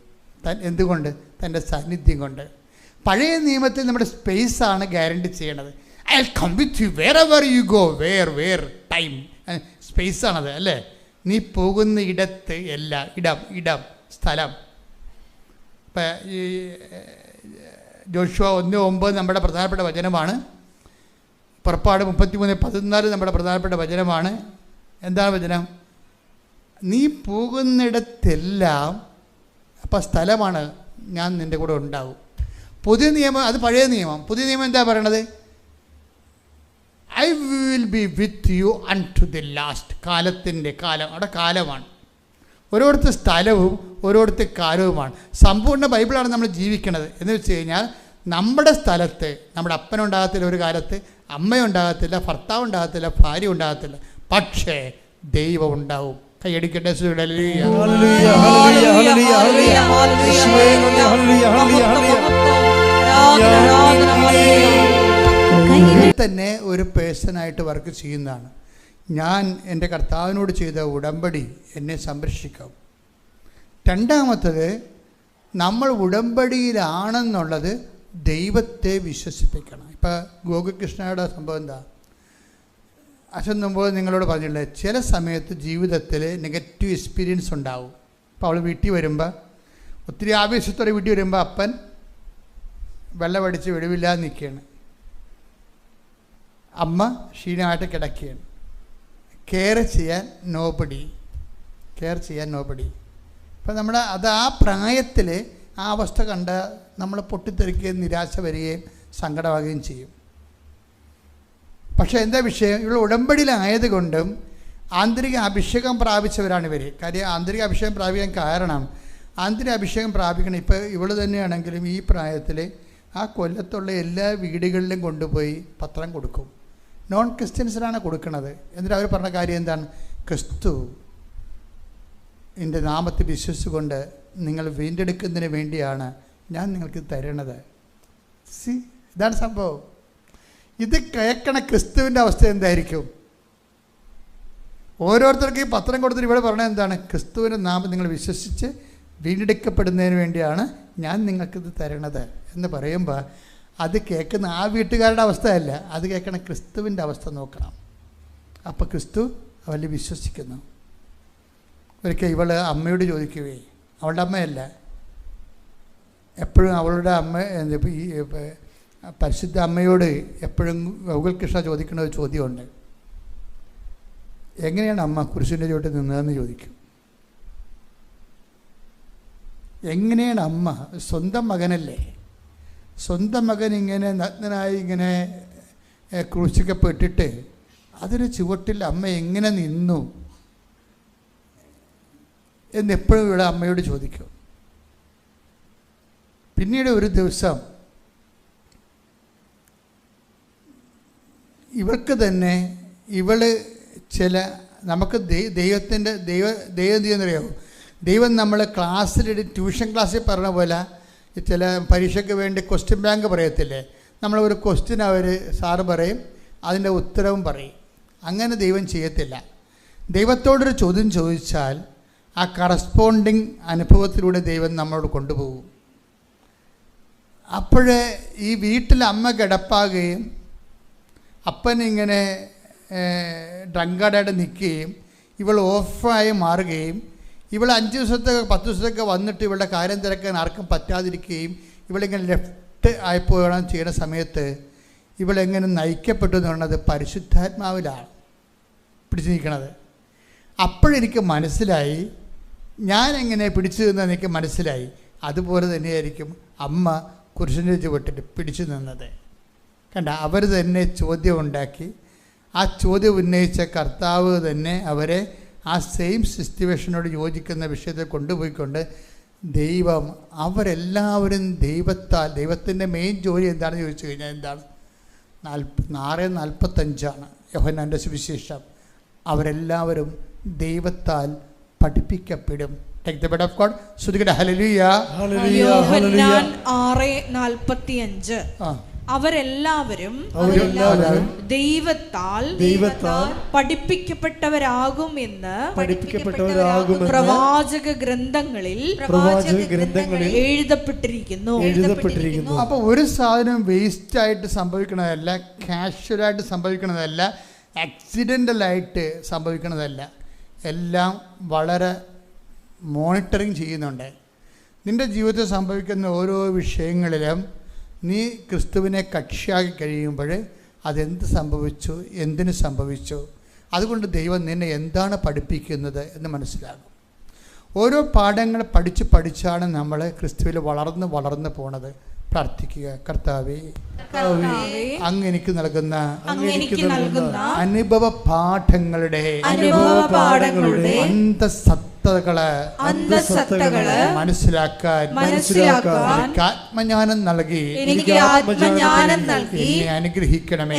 എന്തുകൊണ്ട്? തൻ്റെ സാന്നിധ്യം കൊണ്ട്. പഴയ നിയമത്തിൽ നമ്മുടെ സ്പേസാണ് ഗ്യാരണ്ടി ചെയ്യണത്. I will come with you wherever you go. Where time സ്പേസാണത്, അല്ലേ? നീ പോകുന്ന ഇടത്ത് എല്ലാം ഇടം സ്ഥലം. ഇപ്പം ഈ ജോഷുവ 1:9 നമ്മുടെ പ്രധാനപ്പെട്ട വചനമാണ്. പുറപ്പാട് 33:14 നമ്മുടെ പ്രധാനപ്പെട്ട വചനമാണ്. എന്താണ് വചനം? നീ പോകുന്നിടത്തെല്ലാം, അപ്പം സ്ഥലമാണ്, ഞാൻ നിൻ്റെ കൂടെ ഉണ്ടാവും. പുതിയ നിയമം, അത് പഴയ നിയമം. പുതിയ നിയമം എന്താ പറയണത്? I will be with U unto the last. കാലം അവിടെ കാലമാണ്. ഓരോരുത്ത സ്ഥലവും ഓരോരുത്ത കാലവുമാണ്. സമ്പൂർണ്ണ ബൈബിളാണ് നമ്മൾ ജീവിക്കുന്നത്. എന്ന് വെച്ച് കഴിഞ്ഞാൽ നമ്മുടെ സ്ഥലത്ത് നമ്മുടെ അപ്പനുണ്ടാകത്തില്ല ഒരു കാലത്ത്, അമ്മയുണ്ടാകത്തില്ല, ഭർത്താവ് ഉണ്ടാകത്തില്ല, ഭാര്യ ഉണ്ടാകത്തില്ല, പക്ഷേ ദൈവം ഉണ്ടാവും. കൈയടിക്കട്ടെ. തന്നെ ഒരു പേഴ്സണായിട്ട് വർക്ക് ചെയ്യുന്നതാണ് ഞാൻ. എൻ്റെ കർത്താവിനോട് ചെയ്ത ഉടമ്പടി എന്നെ സംരക്ഷിക്കും. രണ്ടാമത്തത്, നമ്മൾ ഉടമ്പടിയിലാണെന്നുള്ളത് ദൈവത്തെ വിശ്വസിപ്പിക്കണം. ഇപ്പം ഗോകുകൃഷ്ണയുടെ സംഭവം എന്താ? അച്ഛൻ മുമ്പ് നിങ്ങളോട് പറഞ്ഞില്ലേ, ചില സമയത്ത് ജീവിതത്തിൽ നെഗറ്റീവ് എക്സ്പീരിയൻസ് ഉണ്ടാവും. അപ്പോൾ അവൾ വീട്ടിൽ വരുമ്പോൾ, ഒത്തിരി ആവേശത്തോടെ വീട്ടിൽ വരുമ്പോൾ അപ്പൻ വെള്ളമടിച്ച് വെളിവില്ലാതെ നിൽക്കുകയാണ്, അമ്മ ക്ഷീണമായിട്ട് കിടക്കുകയാണ്. കെയർ ചെയ്യാൻ നോബഡി. അപ്പം നമ്മൾ അത് ആ പ്രായത്തിൽ ആ അവസ്ഥ കണ്ട നമ്മൾ പൊട്ടിത്തെറിക്കുകയും നിരാശ വരികയും സങ്കടമാകുകയും ചെയ്യും. പക്ഷേ എന്താ വിഷയം? ഇവിടെ ഉടമ്പടിയിലായതുകൊണ്ടും ആന്തരിക അഭിഷേകം പ്രാപിച്ചവരാണ് ഇവർ. കാര്യം ആന്തരിക അഭിഷേകം പ്രാപിക്കാൻ കാരണം, ആന്തരിക അഭിഷേകം പ്രാപിക്കണം. ഇപ്പോൾ ഇവൾ തന്നെയാണെങ്കിലും ഈ പ്രായത്തിൽ ആ കൊല്ലത്തുള്ള എല്ലാ വീടുകളിലും കൊണ്ടുപോയി പത്രം കൊടുക്കും. നോൺ ക്രിസ്ത്യൻസിനാണ് കൊടുക്കുന്നത്. എന്നിട്ട് അവർ പറഞ്ഞ കാര്യം എന്താണ്? ക്രിസ്തു എൻ്റെ നാമത്തിൽ വിശ്വസിച്ചുകൊണ്ട് നിങ്ങൾ വീണ്ടെടുക്കുന്നതിന് വേണ്ടിയാണ് ഞാൻ നിങ്ങൾക്ക് തരണത്. ഇതാണ് സംഭവം. ഇത് കേൾക്കണ ക്രിസ്തുവിൻ്റെ അവസ്ഥ എന്തായിരിക്കും? ഓരോരുത്തർക്കും ഈ പത്രം കൊടുത്തിട്ട് ഇവിടെ പറഞ്ഞത് എന്താണ്? ക്രിസ്തുവിൻ്റെ നാമം നിങ്ങൾ വിശ്വസിച്ച് വീണ്ടെടുക്കപ്പെടുന്നതിന് വേണ്ടിയാണ് ഞാൻ നിങ്ങൾക്കിത് തരണത് എന്ന് പറയുമ്പോൾ അത് കേൾക്കുന്ന ആ വീട്ടുകാരുടെ അവസ്ഥയല്ല, അത് കേൾക്കണ ക്രിസ്തുവിൻ്റെ അവസ്ഥ നോക്കണം. അപ്പോൾ ക്രിസ്തു അവരിൽ വിശ്വസിക്കുന്നു. ഒരിക്കൽ ഇവൾ അമ്മയോട് ചോദിക്കുകയെ, അവളുടെ അമ്മയല്ല, എപ്പോഴും അവളുടെ അമ്മ ഈ പരിശുദ്ധ അമ്മയോട് എപ്പോഴും ഗൗകുൽ കൃഷ്ണ ചോദിക്കുന്ന ഒരു ചോദ്യമുണ്ട്. എങ്ങനെയാണ് അമ്മ കുരിശിൻ്റെ ചുവട്ടിൽ നിന്നതെന്ന് ചോദിക്കും. എങ്ങനെയാണ് അമ്മ? സ്വന്തം മകനല്ലേ, സ്വന്തം മകൻ ഇങ്ങനെ നഗ്നനായി ഇങ്ങനെ ക്രൂശിക്കപ്പെട്ടിട്ട് അതിന് ചുവട്ടിൽ അമ്മ എങ്ങനെ നിന്നു എന്നെപ്പോഴും ഇവിടെ അമ്മയോട് ചോദിക്കും. പിന്നീട് ഒരു ദിവസം ഇവൾക്ക് തന്നെ ചില നമുക്ക് ദൈവം ചെയ്യുന്നറിയാമോ? ദൈവം നമ്മൾ ട്യൂഷൻ ക്ലാസ്സിൽ പറഞ്ഞ പോലെ ചില പരീക്ഷയ്ക്ക് വേണ്ടി ക്വസ്റ്റ്യൻ ബാങ്ക് പറയത്തില്ലേ, നമ്മളൊരു ക്വസ്റ്റ്യൻ സാറ് പറയും, അതിൻ്റെ ഉത്തരവും പറയും. അങ്ങനെ ദൈവം ചെയ്യത്തില്ല. ദൈവത്തോടൊരു ചോദ്യം ചോദിച്ചാൽ ആ കറസ്പോണ്ടിങ് അനുഭവത്തിലൂടെ ദൈവം നമ്മളോട് കൊണ്ടുപോകും. അപ്പോഴേ ഈ വീട്ടിൽ അമ്മ കിടപ്പാകുകയും അപ്പനിങ്ങനെ ഡ്രങ്കാർഡായിട്ട് നിൽക്കുകയും ഇവൾ ഓഫായി മാറുകയും ഇവൾ 5 ദിവസത്തൊക്കെ 10 ദിവസത്തൊക്കെ വന്നിട്ട് ഇവളുടെ കാര്യം തിരക്കാൻ ആർക്കും പറ്റാതിരിക്കുകയും ഇവളിങ്ങനെ ലെഫ്റ്റ് ആയിപ്പോകണം ചെയ്യുന്ന സമയത്ത് ഇവളെങ്ങനെ നയിക്കപ്പെട്ടു എന്ന് പറയുന്നത് പരിശുദ്ധാത്മാവിലാണ് പിടിച്ചു നിൽക്കണത്. അപ്പോഴെനിക്ക് മനസ്സിലായി, ഞാൻ എങ്ങനെ പിടിച്ചു നിന്നത് എനിക്ക് മനസ്സിലായി. അതുപോലെ തന്നെയായിരിക്കും അമ്മ കുരിശിൻ്റെ ചുവട്ടിൽ പിടിച്ചു നിന്നത്. കണ്ട, അവർ തന്നെ ചോദ്യം ഉണ്ടാക്കി. ആ ചോദ്യം ഉന്നയിച്ച കർത്താവ് തന്നെ അവരെ ആ സെയിം സിറ്റുവേഷനോട് യോജിക്കുന്ന വിഷയത്തിൽ കൊണ്ടുപോയിക്കൊണ്ട് ദൈവം അവരെല്ലാവരും ദൈവത്തിൻ്റെ മെയിൻ ജോലി എന്താണെന്ന് ചോദിച്ചു കഴിഞ്ഞാൽ എന്താണ്? 6:45 യോഹന്നാൻ്റെ സുവിശേഷം. അവരെല്ലാവരും ദൈവത്താൽ പഠിപ്പിക്കപ്പെടും. Take the word of God. ശ്രുതികട ഹല്ലേലൂയ. യോഹന്നാൻ 6:45. അവരെല്ലാവരും ദൈവത്താൽ പഠിപ്പിക്കപ്പെട്ടവരാകും എന്ന് പ്രവാചക ഗ്രന്ഥങ്ങളിൽ എഴുതപ്പെട്ടിരിക്കുന്നു. അപ്പോൾ ഒരു സാധനം വേസ്റ്റ് ആയിട്ട് സംഭവിക്കണതല്ല, കാഷ്വലായിട്ട് സംഭവിക്കണതല്ല, ആക്സിഡൻ്റലായിട്ട് സംഭവിക്കണതല്ല. എല്ലാം വളരെ മോണിറ്ററിങ് ചെയ്യുന്നുണ്ട്. നിൻ്റെ ജീവിതത്തിൽ സംഭവിക്കുന്ന ഓരോ വിഷയങ്ങളിലും നീ ക്രിസ്തുവിനെ കക്ഷിയാക്കി കഴിയുമ്പോൾ അതെന്ത് സംഭവിച്ചു, എന്തിനു സംഭവിച്ചു, അതുകൊണ്ട് ദൈവം നിന്നെ എന്താണ് പഠിപ്പിക്കുന്നത് എന്ന് മനസ്സിലാകും. ഓരോ പാഠങ്ങൾ പഠിച്ചാണ് നമ്മൾ ക്രിസ്തുവിൽ വളർന്ന് പോണത്. പ്രാർത്ഥിക്കുക. കർത്താവേ, അങ്ങ് എനിക്ക് നൽകുന്ന അനുഭവ പാഠങ്ങളുടെ അന്തസത്തകള് മനസ്സിലാക്കാൻ ആത്മജ്ഞാനം നൽകി എന്നെ അനുഗ്രഹിക്കണമേ.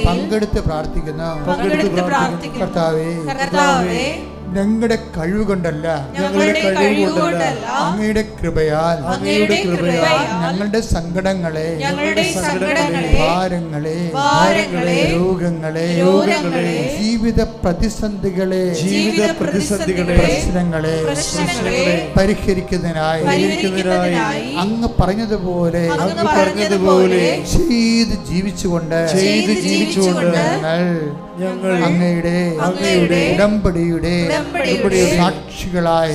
പങ്കെടുത്ത് പ്രാർത്ഥിക്കുന്ന കർത്താവേ, ഞങ്ങളുടെ കഴിവുകൊണ്ടല്ല, അങ്ങയുടെ കൃപയാൽ ഞങ്ങളുടെ സങ്കടങ്ങളെ, ഭാരങ്ങളെ, രോഗങ്ങളെ, ജീവിത പ്രതിസന്ധികളെ, പ്രശ്നങ്ങളെ പരിഹരിക്കുന്നതിനായി അങ്ങ് പറഞ്ഞതുപോലെ ചെയ്ത് ജീവിച്ചുകൊണ്ട് ഞങ്ങൾ അങ്ങയുടെ ഉടമ്പടിയുടെ സാക്ഷികളായി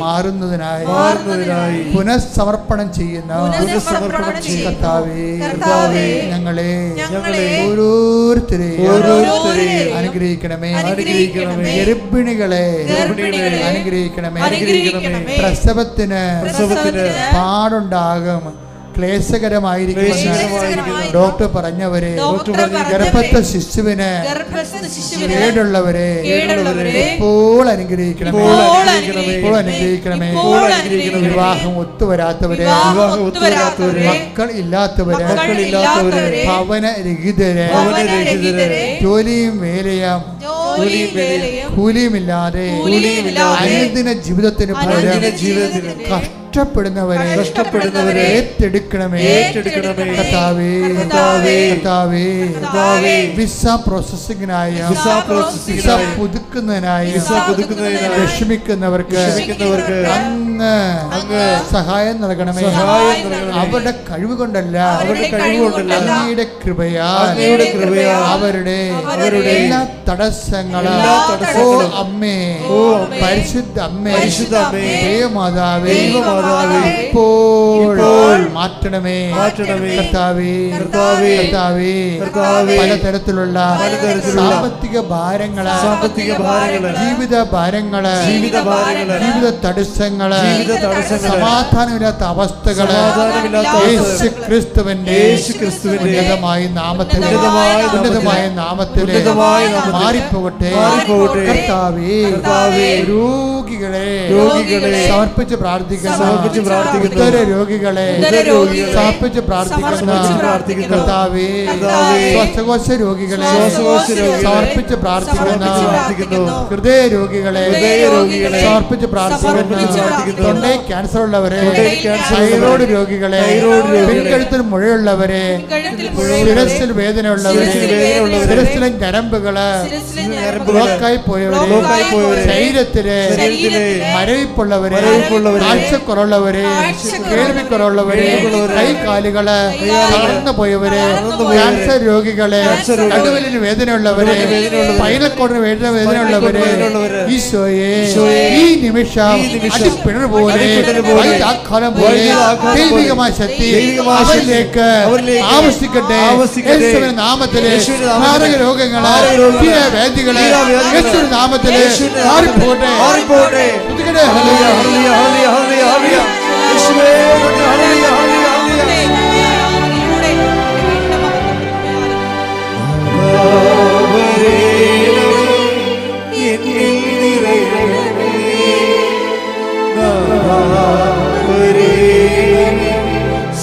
മാറുന്നതിനായി പുനഃസമർപ്പണം ചെയ്യുന്ന കർത്താവേ, ഞങ്ങളെ ഓരോരുത്തരെയും അനുഗ്രഹിക്കണമേ. ഗർഭിണികളെ അനുഗ്രഹിക്കണമേ. പ്രസവത്തിന് പാടുണ്ടാകും ക്ലേശകരമായിരിക്കും. ഡോക്ടർ പറഞ്ഞവരെ, ഗർഭസ്ഥ ശിശുവിന് കേടുള്ളവരെ ഇപ്പോൾ അനുഗ്രഹിക്കണമേ, ഇപ്പോൾ അനുഗ്രഹിക്കണമേ. വിവാഹം ഒത്തുവരാത്തവരെ, മക്കൾ ഇല്ലാത്തവരെ, ഭവനരഹിതരെ, ജോലിയും വേലയും കൂലിയുമില്ലാതെ അനുദിന ജീവിതത്തിന് കഷ്ടപ്പെടുന്നവരെ ഏറ്റെടുക്കണമേ. വിസ പ്രോസസ്സിംഗിനായി വിസ പുതുക്കുന്നതിനായി വിഷമിക്കുന്നവർക്ക് അങ്ങ് സഹായം നൽകണമേ. അവരുടെ കഴിവ് കൊണ്ടല്ല, അങ്ങയുടെ കൃപയാൽ അവരുടെ എല്ലാ തടസ്സങ്ങളും അമ്മേ, പരിശുദ്ധ അമ്മേ, ദേവമാതാവേ, ഇപ്പോൾ മാറ്റണമേ. പലതരത്തിലുള്ള സാമ്പത്തിക ഭാരങ്ങള്, ജീവിത ഭാരങ്ങള്, ജീവിത തടസ്സങ്ങള്, സമാധാനമില്ലാത്ത അവസ്ഥകള് യേശു ക്രിസ്തുവിന്റെ ഉന്നതമായ നാമത്തിൽ മാറിപ്പോകട്ടെ. കർത്താവേ, രോഗികളെ സമർപ്പിച്ച് പ്രാർത്ഥിക്കുന്നു. രോഗികളെ സമർപ്പിച്ച് പ്രാർത്ഥിക്കുന്നു. കർത്താവേ, ശ്വാസകോശ രോഗികളെ സമർപ്പിച്ച് പ്രാർത്ഥിക്കുന്നു. ഹൃദയ രോഗികളെ സമർപ്പിച്ച് പ്രാർത്ഥിക്കുന്നു. തൊണ്ടയിൽ ക്യാൻസർ ഉള്ളവരെ, തൈറോയ്ഡ് രോഗികളെ, പിൻകഴുത്തിൽ മുഴയുള്ളവരെ, ശിരസിൽ വേദന ഉള്ളവരെ, ശിരസിലെ ഞരമ്പുകള് ബ്ലോക്കായി പോയവരെ, ശരീരത്തിലെ മരവിപ്പുള്ളവരെ, കാഴ്ചക്കുറവുള്ളവരെ, കേൾവിക്കുറവുള്ളവരെ, കൈകാലുകള് തളർന്നു പോയവരെ, ക്യാൻസർ രോഗികളെ, നടുവിലിന് വേദനയുള്ളവരെ, സ്പൈനൽ കോഡിന് വേദനയുള്ളവരെ, ഈശോയെ ഈ നിമിഷം അടിപ്പിണർ പോലെ ആഘാതം പോലെ ദൈവികമായ ശക്തി അവരിലേക്ക് ആവശ്യിക്കട്ടെ. യേശുവിന്റെ നാമത്തിലെ മാരക രോഗങ്ങള്, വേദികളെ യേശുവിന്റെ നാമത്തിലെ മാറിപ്പോട്ടെ.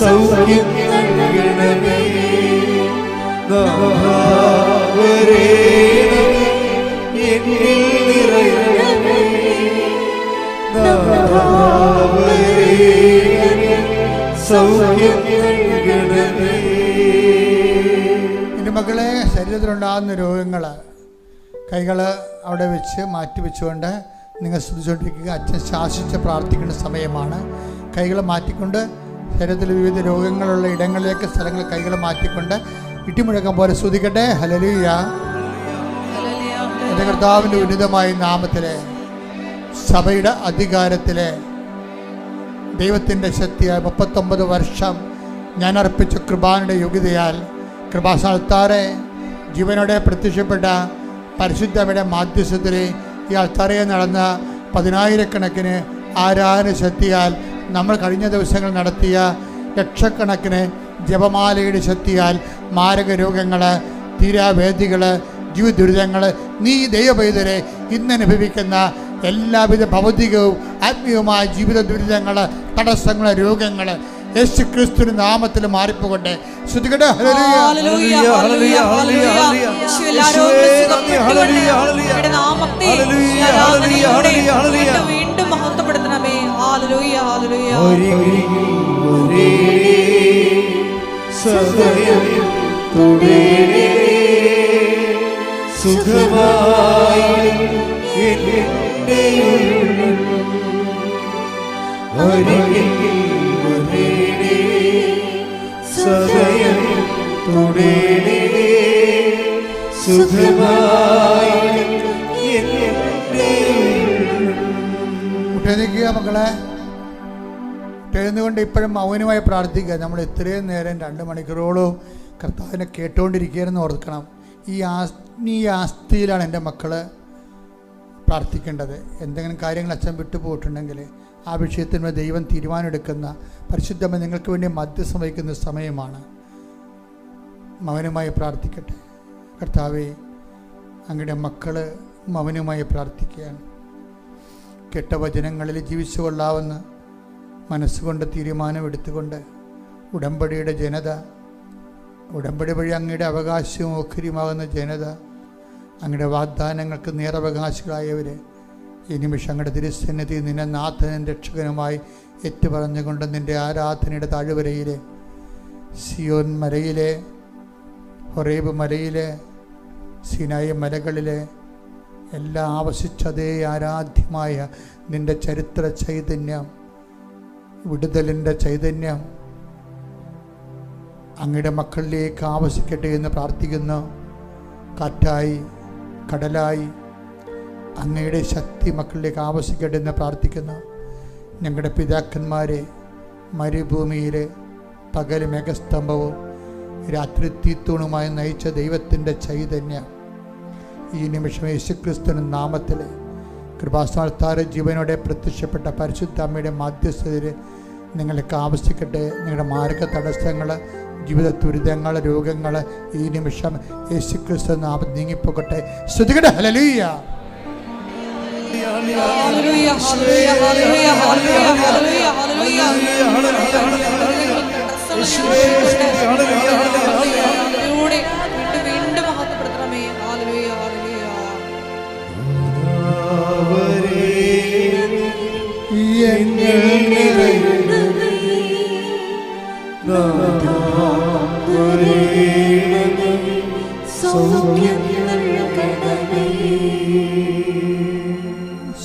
സൗഖ്യം എൻ്റെ മക്കളെ, ശരീരത്തിലുണ്ടാകുന്ന രോഗങ്ങൾ കൈകൾ അവിടെ വെച്ച് മാറ്റിവെച്ചുകൊണ്ട് നിങ്ങൾ ശ്രദ്ധിച്ചുകൊണ്ടിരിക്കുക. അച്ഛൻ ശാസിച്ച് പ്രാർത്ഥിക്കേണ്ട സമയമാണ്. കൈകൾ മാറ്റിക്കൊണ്ട് ശരീരത്തിൽ വിവിധ രോഗങ്ങളുള്ള ഇടങ്ങളിലേക്ക് സ്ഥലങ്ങൾ കൈകൾ മാറ്റിക്കൊണ്ട് ഇട്ടിമുഴക്കം പോലെ സ്തുതിക്കട്ടെ. ഹല്ലേലൂയ. എൻ്റെ കർത്താവിൻ്റെ ഉന്നതമായ നാമത്തിലെ സഭയുടെ അധികാരത്തിലെ ദൈവത്തിൻ്റെ ശക്തിയായ 39 വർഷം ഞാൻ അർപ്പിച്ച കൃപാന്റെ യോഗ്യതയാൽ കൃപാസ്ഥാനത്താറെ ജീവനോടെ പ്രത്യക്ഷപ്പെട്ട പരിശുദ്ധയുടെ മാധ്യസ്ഥത്തിൽ ഈ അൾത്താരയിൽ നടന്ന 10,000-കണക്കിന് ആരാധന ശക്തിയാൽ നമ്മൾ കഴിഞ്ഞ ദിവസങ്ങൾ നടത്തിയ ലക്ഷക്കണക്കിന് ജപമാലയുടെ ശക്തിയാൽ മാരക രോഗങ്ങൾ, തീരാവേദികൾ, ജീവിത ദുരിതങ്ങൾ, നീ ദൈവപൈതരെ ഇന്ന് അനുഭവിക്കുന്ന എല്ലാവിധ ഭൗതികവും ആത്മീയവുമായ ജീവിത ദുരിതങ്ങൾ, തടസ്സങ്ങൾ, രോഗങ്ങൾ യേശു ക്രിസ്തുവിന്റെ നാമത്തിൽ മാറിപ്പോകട്ടെ. ശ്രുതികട്ടെ. വീണ്ടും മഹത്വപ്പെടുത്തണമേ. ഉറ്റനിക്കുക മക്കളെ, എഴുന്നുകൊണ്ട് ഇപ്പോഴും മൗനമായി പ്രാർത്ഥിക്കുക. നമ്മൾ ഇത്രയും നേരം 2 മണിക്കൂറോളം കർത്താവിനെ കേട്ടുകൊണ്ടിരിക്കുകയെന്ന് ഓർക്കണം. ഈ ആത്മീയ ആസ്തിയിലാണ് എൻ്റെ മക്കൾ പ്രാർത്ഥിക്കേണ്ടത്. എന്തെങ്കിലും കാര്യങ്ങൾ അച്ഛൻ വിട്ടുപോയിട്ടുണ്ടെങ്കിൽ ആ വിഷയത്തിന് ദൈവം തീരുമാനമെടുക്കുന്ന പരിശുദ്ധമ നിങ്ങൾക്ക് വേണ്ടി മധ്യസ്ഥം വഹിക്കുന്ന സമയമാണ്. മൗനമായി പ്രാർത്ഥിക്കട്ടെ. കർത്താവേ, അങ്ങയുടെ മക്കൾ മൗനമായി പ്രാർത്ഥിക്കുകയാണ്. കെട്ട വചനങ്ങളിൽ ജീവിച്ചു കൊള്ളാവുന്ന മനസ്സുകൊണ്ട് തീരുമാനമെടുത്തുകൊണ്ട് ഉടമ്പടിയുടെ ജനത, ഉടമ്പടി വഴി അങ്ങയുടെ അവകാശവും ഓഹരിയുമാകുന്ന ജനത, അങ്ങയുടെ വാഗ്ദാനങ്ങൾക്ക് നേരവകാശികളായവർ ഈ നിമിഷം അങ്ങയുടെ തിരുസന്നിധി നിന്നെ നാഥനും രക്ഷകനുമായി ഏറ്റുപറഞ്ഞുകൊണ്ട് നിൻ്റെ ആരാധനയുടെ താഴ്വരയിലെ, സിയോൻ മലയിലെ, ഹൊറേബ് മലയിലെ, സിനായി മലകളിലെ എല്ലാ ആവശ്യിച്ചതേ ആരാധ്യമായ നിൻ്റെ ചരിത്ര ചൈതന്യം, വിടുതലിൻ്റെ ചൈതന്യം അങ്ങയുടെ മക്കളിലേക്ക് ആവശ്യിക്കട്ടെ എന്ന് പ്രാർത്ഥിക്കുന്നു. കാറ്റായി, കടലായി അങ്ങയുടെ ശക്തി മക്കളിലേക്ക് ആവശ്യിക്കട്ടെ എന്ന് പ്രാർത്ഥിക്കുന്നു. ഞങ്ങളുടെ പിതാക്കന്മാരെ മരുഭൂമിയിലെ പകൽ മേഘസ്തംഭവും രാത്രി തീത്തൂണുമായി നയിച്ച ദൈവത്തിൻ്റെ ചൈതന്യം ഈ നിമിഷം യേശുക്രിസ്തുവിന്റെ നാമത്തിൽ കൃപാസ്ഥാനത്താറ് ജീവനോടെ പ്രത്യക്ഷപ്പെട്ട പരിശുദ്ധ അമ്മയുടെ മധ്യസ്ഥതയിൽ നിങ്ങൾക്ക് ആവശ്യിക്കട്ടെ. നിങ്ങളുടെ മാർഗ തടസ്സങ്ങൾ, ജീവിത ദുരിതങ്ങൾ, രോഗങ്ങൾ ഈ നിമിഷം യേശുക്രിസ്തു നാമം നീങ്ങിപ്പോകട്ടെ. സ്തുതിക്കട്ടെ. ഹല്ലേലൂയ.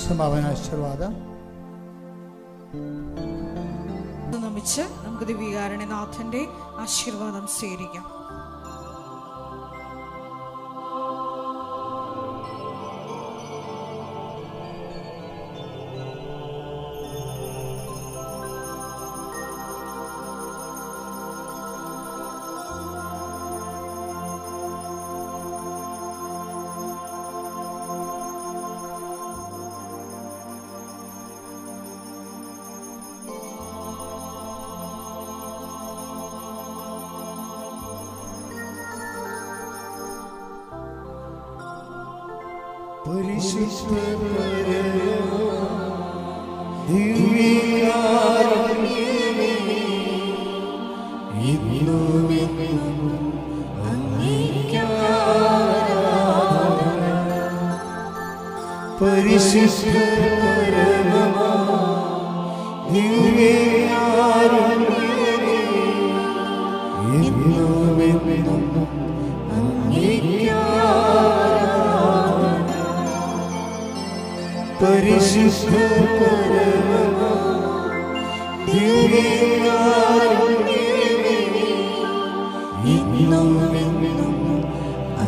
സമാപനാശീർവാദം നമിച്ച് നമുക്ക് ദിവ്യകാരുണ്യനാഥന്റെ ആശീർവാദം സ്വീകരിക്കാം. ഇന്നും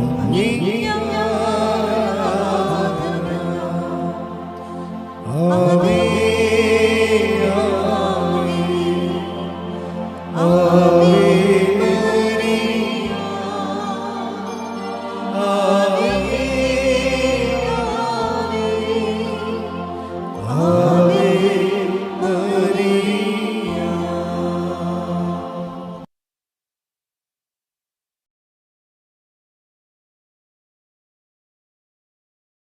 അങ്ങേക്ക്